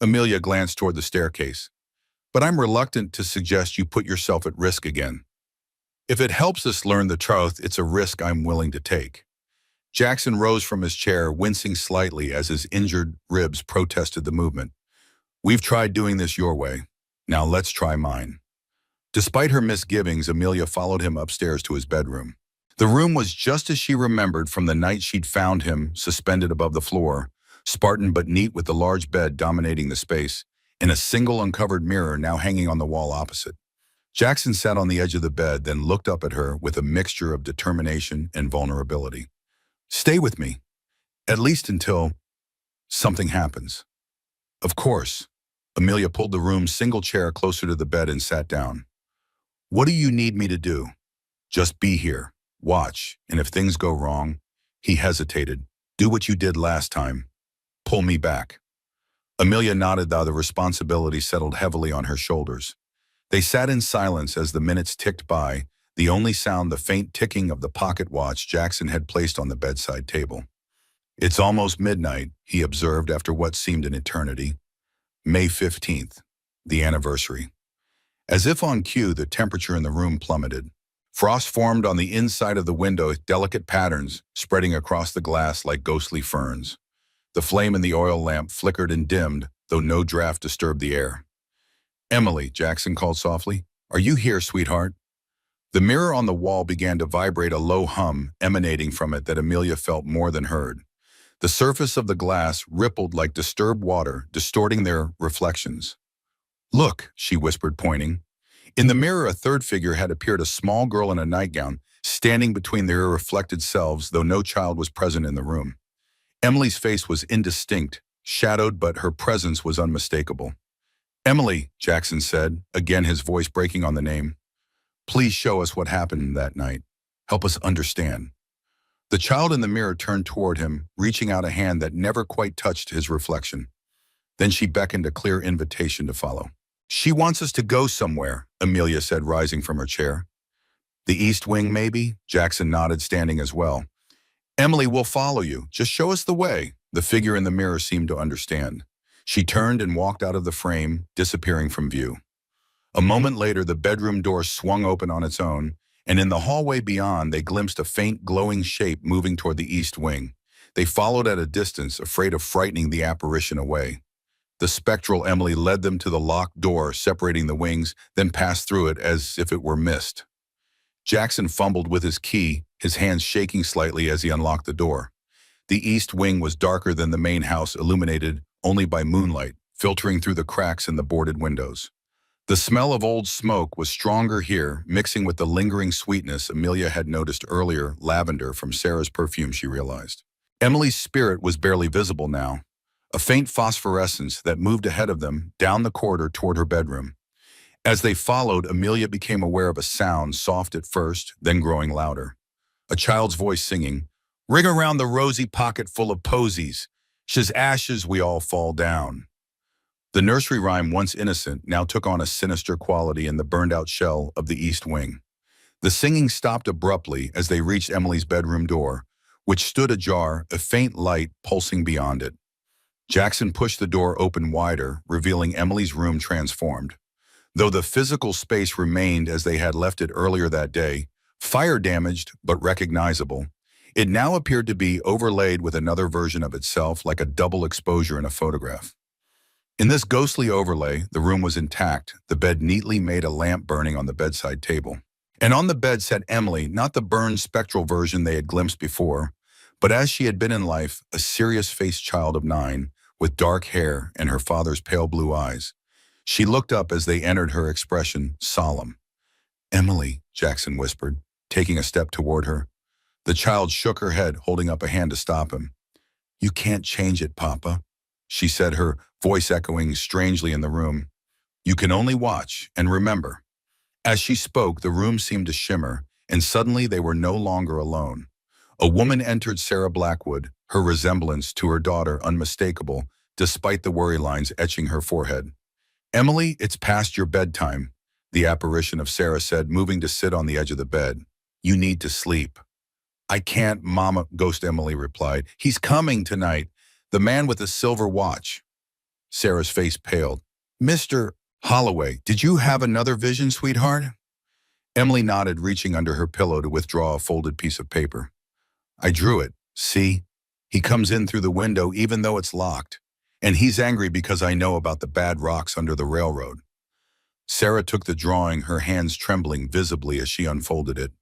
Amelia glanced toward the staircase. But I'm reluctant to suggest you put yourself at risk again. If it helps us learn the truth, it's a risk I'm willing to take. Jackson rose from his chair, wincing slightly as his injured ribs protested the movement. We've tried doing this your way. Now let's try mine. Despite her misgivings, Amelia followed him upstairs to his bedroom. The room was just as she remembered from the night she'd found him suspended above the floor, Spartan but neat with the large bed dominating the space, and a single uncovered mirror now hanging on the wall opposite. Jackson sat on the edge of the bed, then looked up at her with a mixture of determination and vulnerability. Stay with me, at least until something happens. Of course. Amelia pulled the room's single chair closer to the bed and sat down. What do you need me to do? Just be here, watch, and if things go wrong, he hesitated. Do what you did last time. Pull me back. Amelia nodded, though the responsibility settled heavily on her shoulders. They sat in silence as the minutes ticked by, the only sound the faint ticking of the pocket watch Jackson had placed on the bedside table. It's almost midnight, he observed after what seemed an eternity. May 15th, the anniversary. As if on cue, the temperature in the room plummeted. Frost formed on the inside of the window, delicate patterns spreading across the glass like ghostly ferns. The flame in the oil lamp flickered and dimmed, though no draft disturbed the air. Emily, Jackson called softly. Are you here, sweetheart? The mirror on the wall began to vibrate, a low hum emanating from it that Amelia felt more than heard. The surface of the glass rippled like disturbed water, distorting their reflections. Look, she whispered, pointing. In the mirror, a third figure had appeared, a small girl in a nightgown, standing between their reflected selves, though no child was present in the room. Emily's face was indistinct, shadowed, but her presence was unmistakable. Emily, Jackson said, again his voice breaking on the name. Please show us what happened that night. Help us understand. The child in the mirror turned toward him, reaching out a hand that never quite touched his reflection. Then she beckoned a clear invitation to follow. She wants us to go somewhere, Amelia said, rising from her chair. The East Wing, maybe? Jackson nodded, standing as well. Emily, we'll follow you. Just show us the way. The figure in the mirror seemed to understand. She turned and walked out of the frame, disappearing from view. A moment later, the bedroom door swung open on its own, and in the hallway beyond, they glimpsed a faint, glowing shape moving toward the East Wing. They followed at a distance, afraid of frightening the apparition away. The spectral Emily led them to the locked door separating the wings, then passed through it as if it were mist. Jackson fumbled with his key, his hands shaking slightly as he unlocked the door. The East Wing was darker than the main house, illuminated only by moonlight, filtering through the cracks in the boarded windows. The smell of old smoke was stronger here, mixing with the lingering sweetness Amelia had noticed earlier, lavender from Sarah's perfume, she realized. Emily's spirit was barely visible now, a faint phosphorescence that moved ahead of them, down the corridor toward her bedroom. As they followed, Amelia became aware of a sound, soft at first, then growing louder. A child's voice singing, "Ring around the rosy pocket full of posies. 'She's ashes we all fall down." The nursery rhyme, once innocent, now took on a sinister quality in the burned-out shell of the East Wing. The singing stopped abruptly as they reached Emily's bedroom door, which stood ajar, a faint light pulsing beyond it. Jackson pushed the door open wider, revealing Emily's room transformed. Though the physical space remained as they had left it earlier that day, fire-damaged but recognizable, it now appeared to be overlaid with another version of itself, like a double exposure in a photograph. In this ghostly overlay, the room was intact, the bed neatly made, a lamp burning on the bedside table. And on the bed sat Emily, not the burned spectral version they had glimpsed before, but as she had been in life, a serious-faced child of 9, with dark hair and her father's pale blue eyes. She looked up as they entered, her expression solemn. "Emily," Jackson whispered, taking a step toward her. The child shook her head, holding up a hand to stop him. "You can't change it, Papa," she said, her voice echoing strangely in the room. "You can only watch and remember." As she spoke, the room seemed to shimmer, and suddenly they were no longer alone. A woman entered, Sarah Blackwood, her resemblance to her daughter unmistakable, despite the worry lines etching her forehead. "Emily, it's past your bedtime," the apparition of Sarah said, moving to sit on the edge of the bed. "You need to sleep." "I can't, Mama," Ghost Emily replied. "He's coming tonight, the man with the silver watch." Sarah's face paled. Mr. Holloway, did you have another vision, sweetheart? Emily nodded, reaching under her pillow to withdraw a folded piece of paper. I drew it. See? He comes in through the window even though it's locked. And he's angry because I know about the bad rocks under the railroad. Sarah took the drawing, her hands trembling visibly as she unfolded it.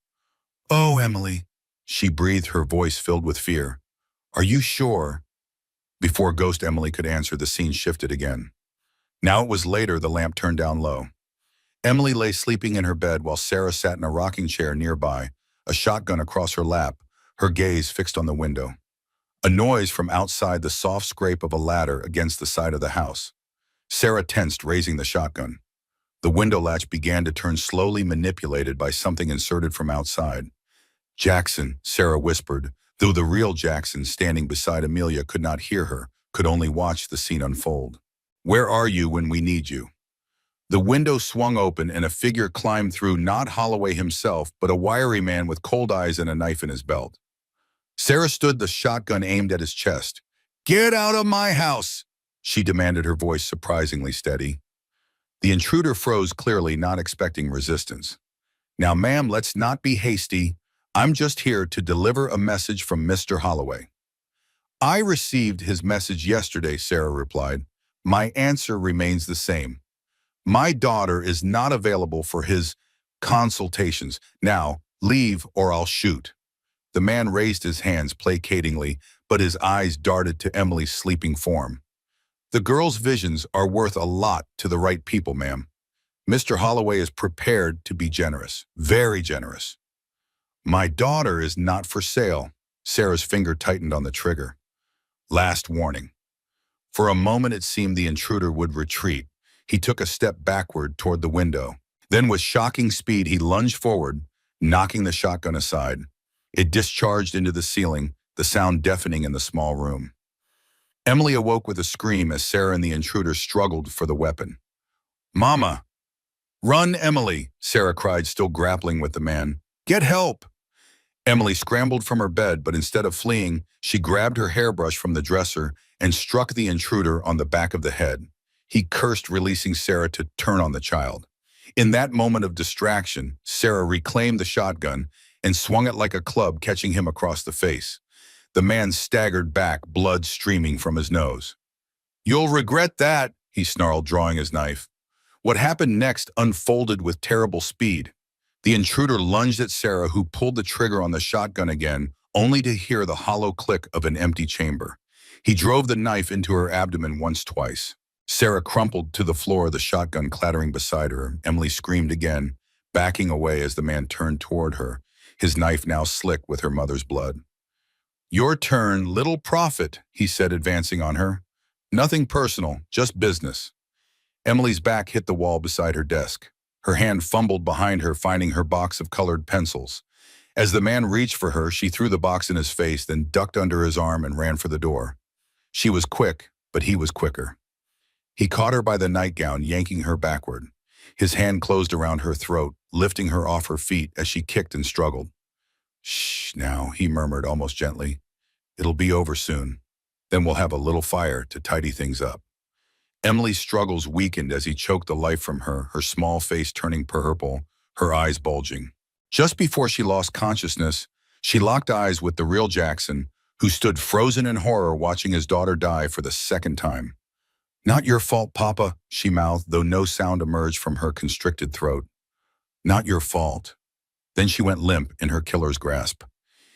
Oh, Emily, she breathed, her voice filled with fear. Are you sure? Before Ghost Emily could answer, the scene shifted again. Now it was later, the lamp turned down low. Emily lay sleeping in her bed while Sarah sat in a rocking chair nearby, a shotgun across her lap, her gaze fixed on the window. A noise from outside, the soft scrape of a ladder against the side of the house. Sarah tensed, raising the shotgun. The window latch began to turn, slowly manipulated by something inserted from outside. Jackson, Sarah whispered, though the real Jackson, standing beside Amelia, could not hear her, could only watch the scene unfold. Where are you when we need you? The window swung open and a figure climbed through, not Holloway himself, but a wiry man with cold eyes and a knife in his belt. Sarah stood, the shotgun aimed at his chest. Get out of my house, she demanded, her voice surprisingly steady. The intruder froze, clearly not expecting resistance. Now, ma'am, let's not be hasty. I'm just here to deliver a message from Mr. Holloway. I received his message yesterday, Sarah replied. My answer remains the same. My daughter is not available for his consultations. Now, leave or I'll shoot. The man raised his hands placatingly, but his eyes darted to Emily's sleeping form. The girl's visions are worth a lot to the right people, ma'am. Mr. Holloway is prepared to be generous, very generous. My daughter is not for sale. Sarah's finger tightened on the trigger. Last warning. For a moment it seemed the intruder would retreat. He took a step backward toward the window. Then with shocking speed he lunged forward, knocking the shotgun aside. It discharged into the ceiling, the sound deafening in the small room. Emily awoke with a scream as Sarah and the intruder struggled for the weapon. Mama! Run, Emily, Sarah cried, still grappling with the man. Get help! Emily scrambled from her bed, but instead of fleeing, she grabbed her hairbrush from the dresser and struck the intruder on the back of the head. He cursed, releasing Sarah to turn on the child. In that moment of distraction, Sarah reclaimed the shotgun and swung it like a club, catching him across the face. The man staggered back, blood streaming from his nose. You'll regret that, he snarled, drawing his knife. What happened next unfolded with terrible speed. The intruder lunged at Sarah, who pulled the trigger on the shotgun again, only to hear the hollow click of an empty chamber. He drove the knife into her abdomen once, twice. Sarah crumpled to the floor, the shotgun clattering beside her. Emily screamed again, backing away as the man turned toward her, his knife now slick with her mother's blood. Your turn, little prophet, he said, advancing on her. Nothing personal, just business. Emily's back hit the wall beside her desk. Her hand fumbled behind her, finding her box of colored pencils. As the man reached for her, she threw the box in his face, then ducked under his arm and ran for the door. She was quick, but he was quicker. He caught her by the nightgown, yanking her backward. His hand closed around her throat, lifting her off her feet as she kicked and struggled. Shh, now, he murmured almost gently. It'll be over soon. Then we'll have a little fire to tidy things up. Emily's struggles weakened as he choked the life from her, her small face turning purple, her eyes bulging. Just before she lost consciousness, she locked eyes with the real Jackson, who stood frozen in horror watching his daughter die for the second time. Not your fault, Papa, she mouthed, though no sound emerged from her constricted throat. Not your fault. Then she went limp in her killer's grasp.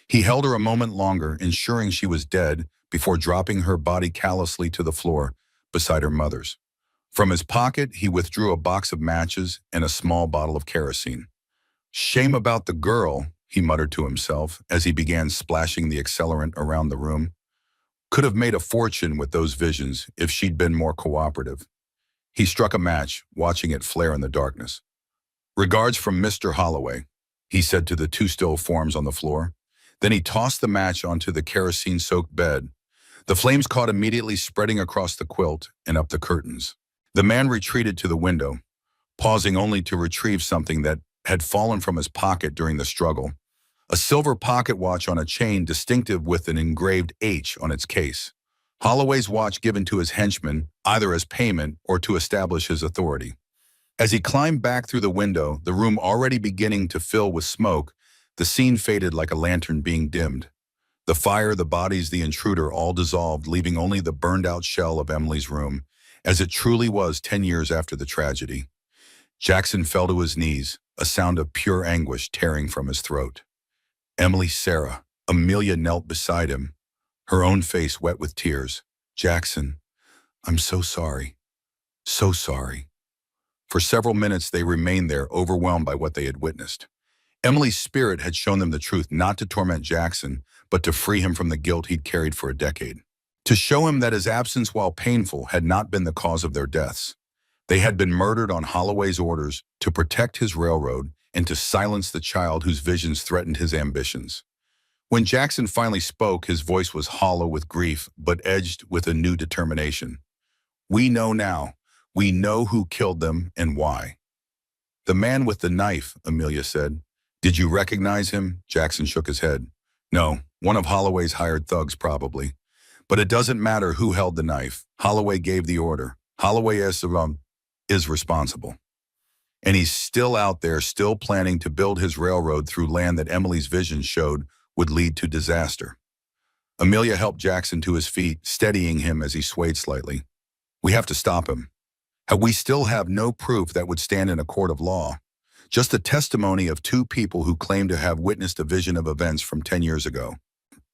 He held her a moment longer, ensuring she was dead, before dropping her body callously to the floor beside her mother's. From his pocket, he withdrew a box of matches and a small bottle of kerosene. Shame about the girl, he muttered to himself as he began splashing the accelerant around the room. Could have made a fortune with those visions if she'd been more cooperative. He struck a match, watching it flare in the darkness. Regards from Mr. Holloway, he said to the two still forms on the floor. Then he tossed the match onto the kerosene-soaked bed. The flames caught immediately, spreading across the quilt and up the curtains. The man retreated to the window, pausing only to retrieve something that had fallen from his pocket during the struggle. A silver pocket watch on a chain distinctive with an engraved H on its case. Holloway's watch given to his henchman, either as payment or to establish his authority. As he climbed back through the window, the room already beginning to fill with smoke, the scene faded like a lantern being dimmed. The fire, the bodies, the intruder all dissolved, leaving only the burned-out shell of Emily's room, as it truly was 10 years after the tragedy. Jackson fell to his knees, a sound of pure anguish tearing from his throat. Emily, Sarah, Amelia knelt beside him, her own face wet with tears. "Jackson, I'm so sorry. So sorry." For several minutes they remained there, overwhelmed by what they had witnessed. Emily's spirit had shown them the truth, not to torment Jackson, but to free him from the guilt he'd carried for a decade. To show him that his absence, while painful, had not been the cause of their deaths. They had been murdered on Holloway's orders to protect his railroad and to silence the child whose visions threatened his ambitions. When Jackson finally spoke, his voice was hollow with grief, but edged with a new determination. "We know now. We know who killed them and why." "The man with the knife," Amelia said. "Did you recognize him?" Jackson shook his head. "No, one of Holloway's hired thugs probably. But it doesn't matter who held the knife. Holloway gave the order. Holloway is responsible. And he's still out there, still planning to build his railroad through land that Emily's vision showed would lead to disaster." Amelia helped Jackson to his feet, steadying him as he swayed slightly. "We have to stop him. We still have no proof that would stand in a court of law. Just the testimony of two people who claim to have witnessed a vision of events from 10 years ago."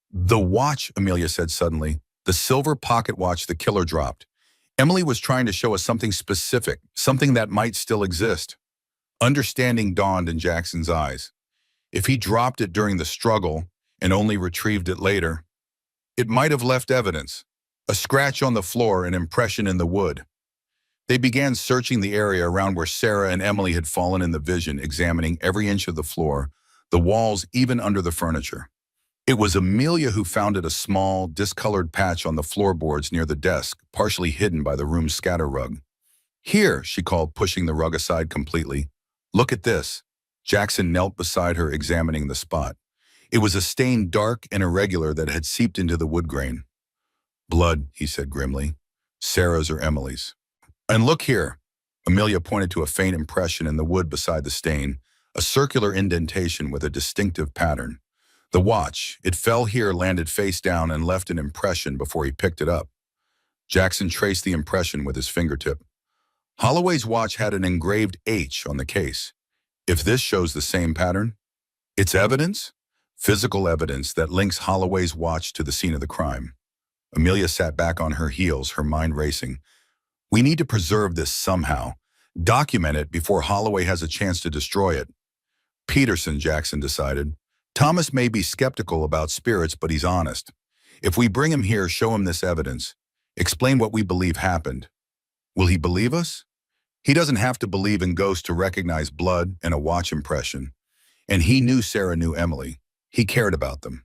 "The watch," Amelia said suddenly. "The silver pocket watch the killer dropped. Emily was trying to show us something specific, something that might still exist." Understanding dawned in Jackson's eyes. If he dropped it during the struggle and only retrieved it later, it might have left evidence. A scratch on the floor, an impression in the wood. They began searching the area around where Sarah and Emily had fallen in the vision, examining every inch of the floor, the walls, even under the furniture. It was Amelia who found a small, discolored patch on the floorboards near the desk, partially hidden by the room's scatter rug. "Here," she called, pushing the rug aside completely. "Look at this." Jackson knelt beside her, examining the spot. It was a stain dark and irregular that had seeped into the wood grain. "Blood," he said grimly. "Sarah's or Emily's." "And look here." Amelia pointed to a faint impression in the wood beside the stain, a circular indentation with a distinctive pattern. "The watch. It fell here, landed face down, and left an impression before he picked it up." Jackson traced the impression with his fingertip. Holloway's watch had an engraved H on the case. If this shows the same pattern, it's evidence? Physical evidence that links Holloway's watch to the scene of the crime. Amelia sat back on her heels, her mind racing. "We need to preserve this somehow. Document it before Holloway has a chance to destroy it." "Peterson," Jackson decided. "Thomas may be skeptical about spirits, but he's honest. If we bring him here, show him this evidence, explain what we believe happened. Will he believe us? He doesn't have to believe in ghosts to recognize blood and a watch impression. And he knew Sarah knew Emily. He cared about them."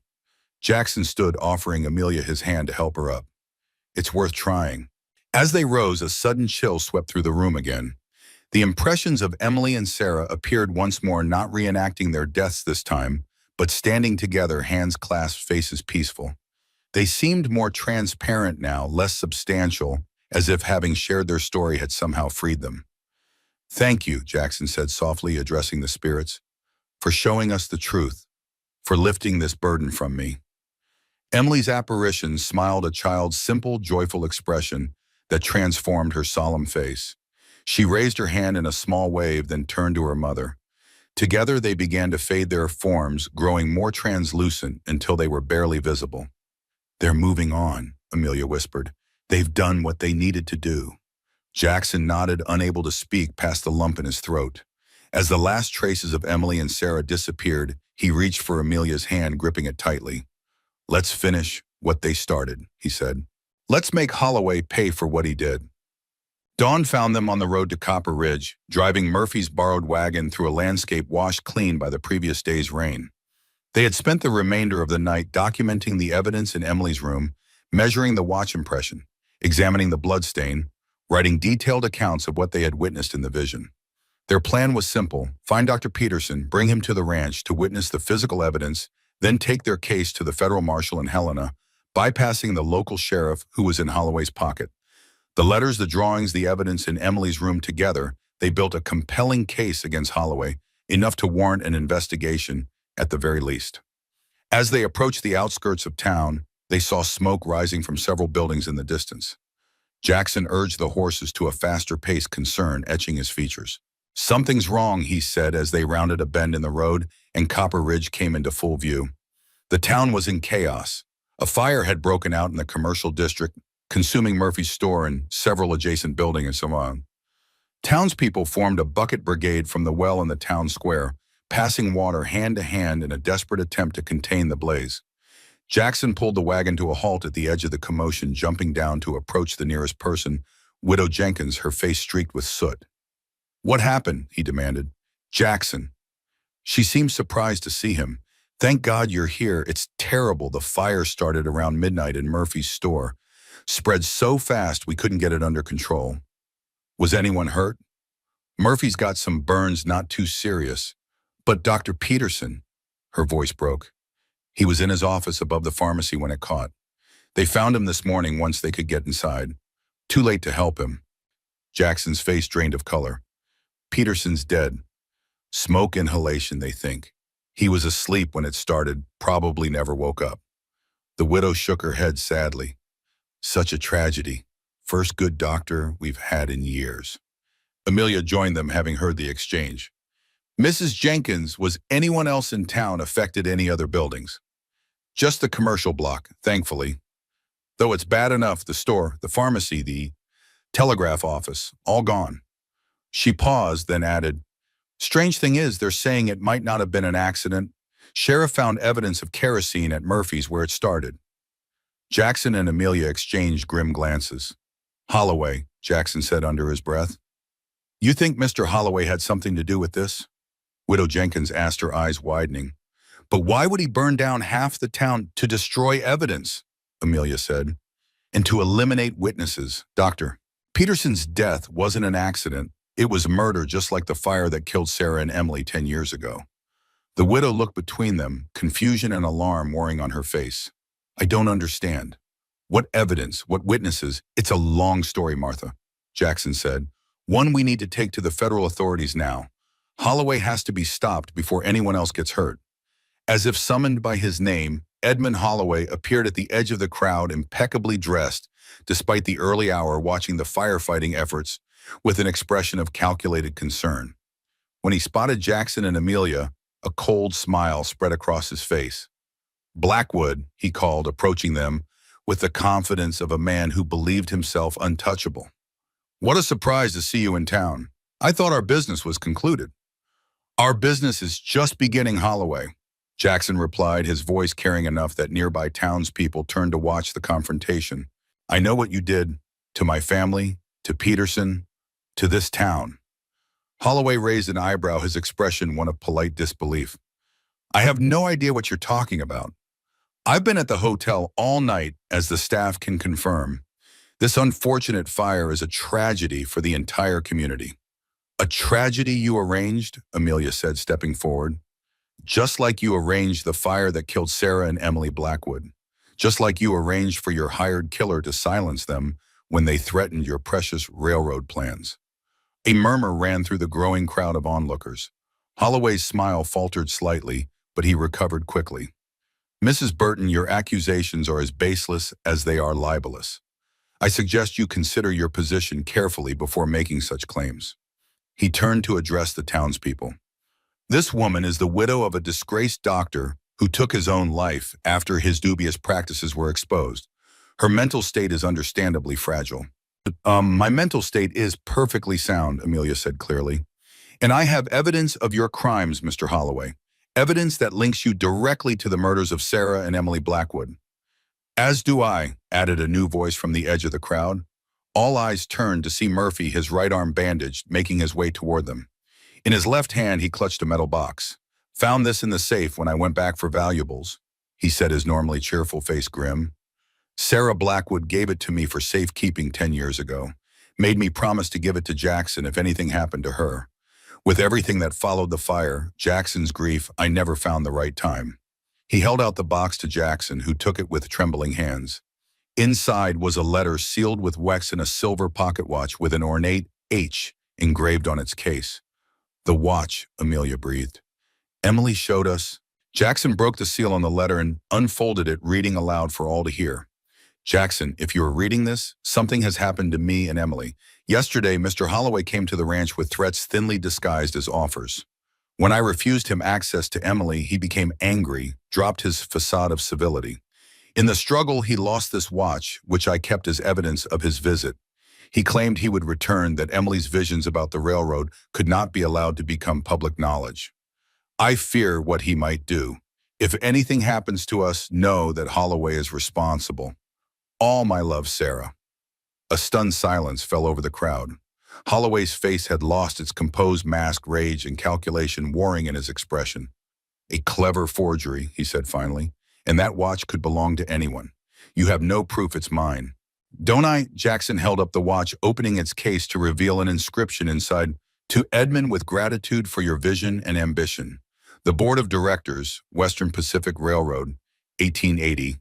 Jackson stood, offering Amelia his hand to help her up. "It's worth trying." As they rose, a sudden chill swept through the room again. The impressions of Emily and Sarah appeared once more, not reenacting their deaths this time, but standing together, hands clasped, faces peaceful. They seemed more transparent now, less substantial, as if having shared their story had somehow freed them. "Thank you," Jackson said softly, addressing the spirits, "for showing us the truth, for lifting this burden from me." Emily's apparition smiled, a child's simple, joyful expression that transformed her solemn face. She raised her hand in a small wave, then turned to her mother. Together they began to fade, their forms growing more translucent until they were barely visible. "They're moving on," Amelia whispered. "They've done what they needed to do." Jackson nodded, unable to speak past the lump in his throat. As the last traces of Emily and Sarah disappeared, he reached for Amelia's hand, gripping it tightly. "Let's finish what they started," he said. "Let's make Holloway pay for what he did." Dawn found them on the road to Copper Ridge, driving Murphy's borrowed wagon through a landscape washed clean by the previous day's rain. They had spent the remainder of the night documenting the evidence in Emily's room, measuring the watch impression, examining the bloodstain, writing detailed accounts of what they had witnessed in the vision. Their plan was simple: find Dr. Peterson, bring him to the ranch to witness the physical evidence, then take their case to the federal marshal in Helena, bypassing the local sheriff who was in Holloway's pocket. The letters, the drawings, the evidence in Emily's room together, they built a compelling case against Holloway, enough to warrant an investigation at the very least. As they approached the outskirts of town, they saw smoke rising from several buildings in the distance. Jackson urged the horses to a faster pace, concern etching his features. "Something's wrong," he said as they rounded a bend in the road and Copper Ridge came into full view. The town was in chaos. A fire had broken out in the commercial district, consuming Murphy's store and several adjacent buildings and so on. Townspeople formed a bucket brigade from the well in the town square, passing water hand to hand in a desperate attempt to contain the blaze. Jackson pulled the wagon to a halt at the edge of the commotion, jumping down to approach the nearest person, Widow Jenkins, her face streaked with soot. "What happened?" he demanded. "Jackson." She seemed surprised to see him. "Thank God you're here. It's terrible. The fire started around midnight in Murphy's store. Spread so fast we couldn't get it under control." "Was anyone hurt?" "Murphy's got some burns, not too serious. But Dr. Peterson," her voice broke. "He was in his office above the pharmacy when it caught. They found him this morning once they could get inside. Too late to help him." Jackson's face drained of color. "Peterson's dead. Smoke inhalation, they think. He was asleep when it started, probably never woke up." The widow shook her head sadly. "Such a tragedy. First good doctor we've had in years." Amelia joined them, having heard the exchange. "Mrs. Jenkins, was anyone else in town affected? Any other buildings?" "Just the commercial block, thankfully. Though it's bad enough, the store, the pharmacy, the telegraph office, all gone." She paused, then added, "Strange thing is, they're saying it might not have been an accident. Sheriff found evidence of kerosene at Murphy's where it started." Jackson and Amelia exchanged grim glances. "Holloway," Jackson said under his breath. "You think Mr. Holloway had something to do with this?" Widow Jenkins asked, her eyes widening. "But why would he burn down half the town to destroy evidence?" Amelia said. "And to eliminate witnesses. Doctor, Peterson's death wasn't an accident. It was murder, just like the fire that killed Sarah and Emily 10 years ago." The widow looked between them, confusion and alarm wearing on her face. "I don't understand. What evidence? What witnesses?" "It's a long story, Martha," Jackson said. "One we need to take to the federal authorities now. Holloway has to be stopped before anyone else gets hurt." As if summoned by his name, Edmund Holloway appeared at the edge of the crowd, impeccably dressed, despite the early hour, watching the firefighting efforts with an expression of calculated concern. When he spotted Jackson and Amelia, a cold smile spread across his face. "Blackwood," he called, approaching them with the confidence of a man who believed himself untouchable. "What a surprise to see you in town. I thought our business was concluded." "Our business is just beginning, Holloway," Jackson replied, his voice carrying enough that nearby townspeople turned to watch the confrontation. "I know what you did to my family, to Peterson, to this town." Holloway raised an eyebrow, his expression one of polite disbelief. "I have no idea what you're talking about. I've been at the hotel all night, as the staff can confirm. This unfortunate fire is a tragedy for the entire community." "A tragedy you arranged?" Amelia said, stepping forward. "Just like you arranged the fire that killed Sarah and Emily Blackwood. Just like you arranged for your hired killer to silence them when they threatened your precious railroad plans." A murmur ran through the growing crowd of onlookers. Holloway's smile faltered slightly, but he recovered quickly. "Mrs. Burton, your accusations are as baseless as they are libelous. I suggest you consider your position carefully before making such claims." He turned to address the townspeople. "This woman is the widow of a disgraced doctor who took his own life after his dubious practices were exposed. Her mental state is understandably fragile." My mental state is perfectly sound," Amelia said clearly. "And I have evidence of your crimes, Mr. Holloway. Evidence that links you directly to the murders of Sarah and Emily Blackwood." "As do I," added a new voice from the edge of the crowd. All eyes turned to see Murphy, his right arm bandaged, making his way toward them. In his left hand, he clutched a metal box. "Found this in the safe when I went back for valuables," he said, his normally cheerful face grim. "Sarah Blackwood gave it to me for safekeeping 10 years ago. Made me promise to give it to Jackson if anything happened to her. With everything that followed the fire, Jackson's grief, I never found the right time." He held out the box to Jackson, who took it with trembling hands. Inside was a letter sealed with wax and a silver pocket watch with an ornate H engraved on its case. The watch, Amelia breathed. Emily showed us. Jackson broke the seal on the letter and unfolded it, reading aloud for all to hear. Jackson, if you are reading this, something has happened to me and Emily. Yesterday, Mr. Holloway came to the ranch with threats thinly disguised as offers. When I refused him access to Emily, he became angry, dropped his facade of civility. In the struggle, he lost this watch, which I kept as evidence of his visit. He claimed he would return, that Emily's visions about the railroad could not be allowed to become public knowledge. I fear what he might do. If anything happens to us, know that Holloway is responsible. All my love, Sarah. A stunned silence fell over the crowd. Holloway's face had lost its composed mask, rage and calculation warring in his expression. A clever forgery, he said finally, and that watch could belong to anyone. You have no proof it's mine. Don't I? Jackson held up the watch, opening its case to reveal an inscription inside. To Edmund, with gratitude for your vision and ambition. The Board of Directors, Western Pacific Railroad, 1880.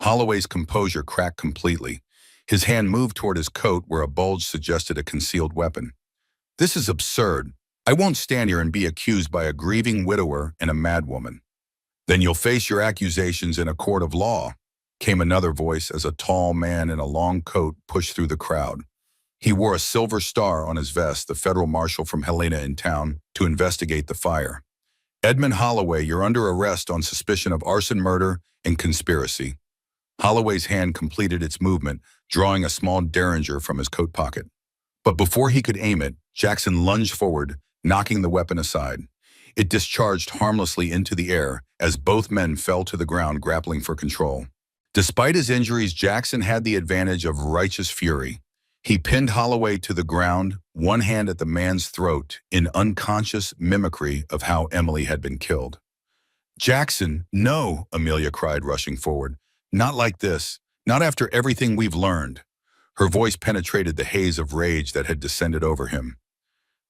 Holloway's composure cracked completely. His hand moved toward his coat where a bulge suggested a concealed weapon. This is absurd. I won't stand here and be accused by a grieving widower and a madwoman. Then you'll face your accusations in a court of law, came another voice as a tall man in a long coat pushed through the crowd. He wore a silver star on his vest, the federal marshal from Helena in town, to investigate the fire. Edmund Holloway, you're under arrest on suspicion of arson, murder, and conspiracy. Holloway's hand completed its movement, drawing a small derringer from his coat pocket. But before he could aim it, Jackson lunged forward, knocking the weapon aside. It discharged harmlessly into the air as both men fell to the ground, grappling for control. Despite his injuries, Jackson had the advantage of righteous fury. He pinned Holloway to the ground, one hand at the man's throat, in unconscious mimicry of how Emily had been killed. Jackson, no, Amelia cried, rushing forward. Not like this. Not after everything we've learned. Her voice penetrated the haze of rage that had descended over him.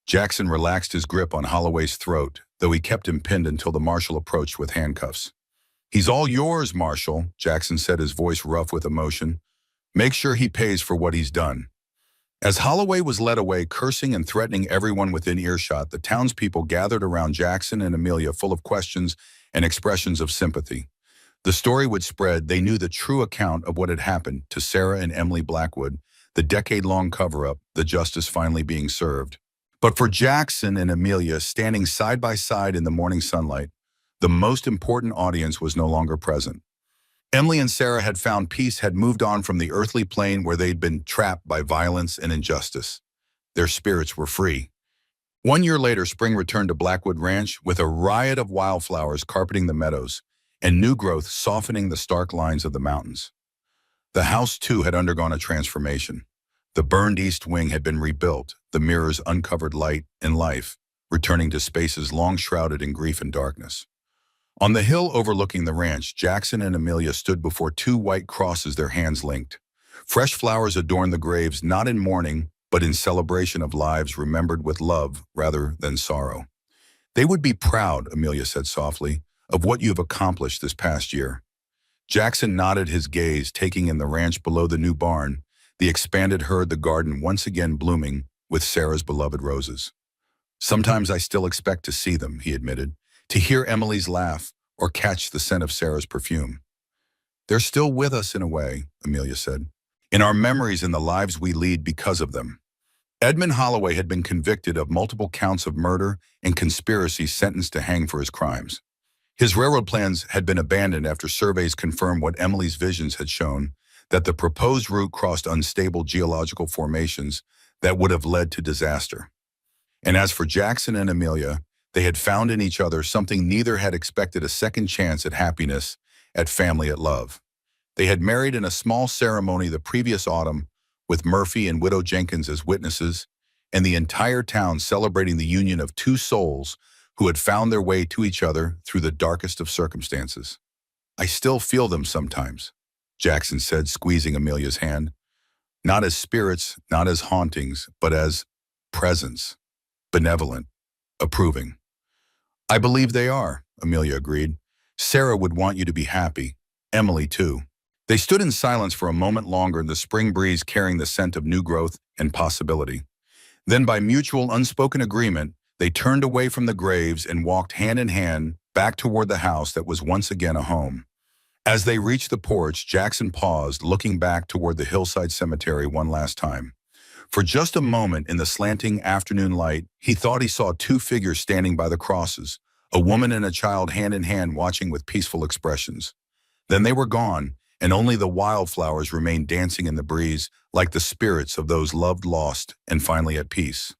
Jackson relaxed his grip on Holloway's throat, though he kept him pinned until the marshal approached with handcuffs. He's all yours, Marshal, Jackson said, his voice rough with emotion. Make sure he pays for what he's done. As Holloway was led away, cursing and threatening everyone within earshot, the townspeople gathered around Jackson and Amelia, full of questions and expressions of sympathy. The story would spread. They knew the true account of what had happened to Sarah and Emily Blackwood, the decade-long cover-up, the justice finally being served. But for Jackson and Amelia, standing side by side in the morning sunlight, the most important audience was no longer present. Emily and Sarah had found peace, had moved on from the earthly plane where they'd been trapped by violence and injustice. Their spirits were free. 1 year later, spring returned to Blackwood Ranch with a riot of wildflowers carpeting the meadows and new growth softening the stark lines of the mountains. The house, too, had undergone a transformation. The burned east wing had been rebuilt, the mirrors uncovered light and life, returning to spaces long shrouded in grief and darkness. On the hill overlooking the ranch, Jackson and Amelia stood before 2 white crosses, their hands linked. Fresh flowers adorned the graves, not in mourning, but in celebration of lives remembered with love rather than sorrow. They would be proud, Amelia said softly, of what you have accomplished this past year. Jackson nodded, his gaze taking in the ranch below the new barn, the expanded herd, the garden once again blooming with Sarah's beloved roses. Sometimes I still expect to see them, he admitted, to hear Emily's laugh or catch the scent of Sarah's perfume. They're still with us in a way, Amelia said, in our memories and the lives we lead because of them. Edmund Holloway had been convicted of multiple counts of murder and conspiracy, sentenced to hang for his crimes. His railroad plans had been abandoned after surveys confirmed what Emily's visions had shown, that the proposed route crossed unstable geological formations that would have led to disaster. And as for Jackson and Amelia, they had found in each other something neither had expected: a second chance at happiness, at family, at love. They had married in a small ceremony the previous autumn, with Murphy and Widow Jenkins as witnesses, and the entire town celebrating the union of 2 souls who had found their way to each other through the darkest of circumstances. I still feel them sometimes, Jackson said, squeezing Amelia's hand. Not as spirits, not as hauntings, but as presence, benevolent, approving. I believe they are, Amelia agreed. Sarah would want you to be happy. Emily, too. They stood in silence for a moment longer in the spring breeze carrying the scent of new growth and possibility. Then, by mutual unspoken agreement, they turned away from the graves and walked hand in hand back toward the house that was once again a home. As they reached the porch, Jackson paused, looking back toward the hillside cemetery one last time. For just a moment in the slanting afternoon light, he thought he saw two figures standing by the crosses, a woman and a child hand in hand watching with peaceful expressions. Then they were gone, and only the wildflowers remained dancing in the breeze like the spirits of those loved lost and finally at peace.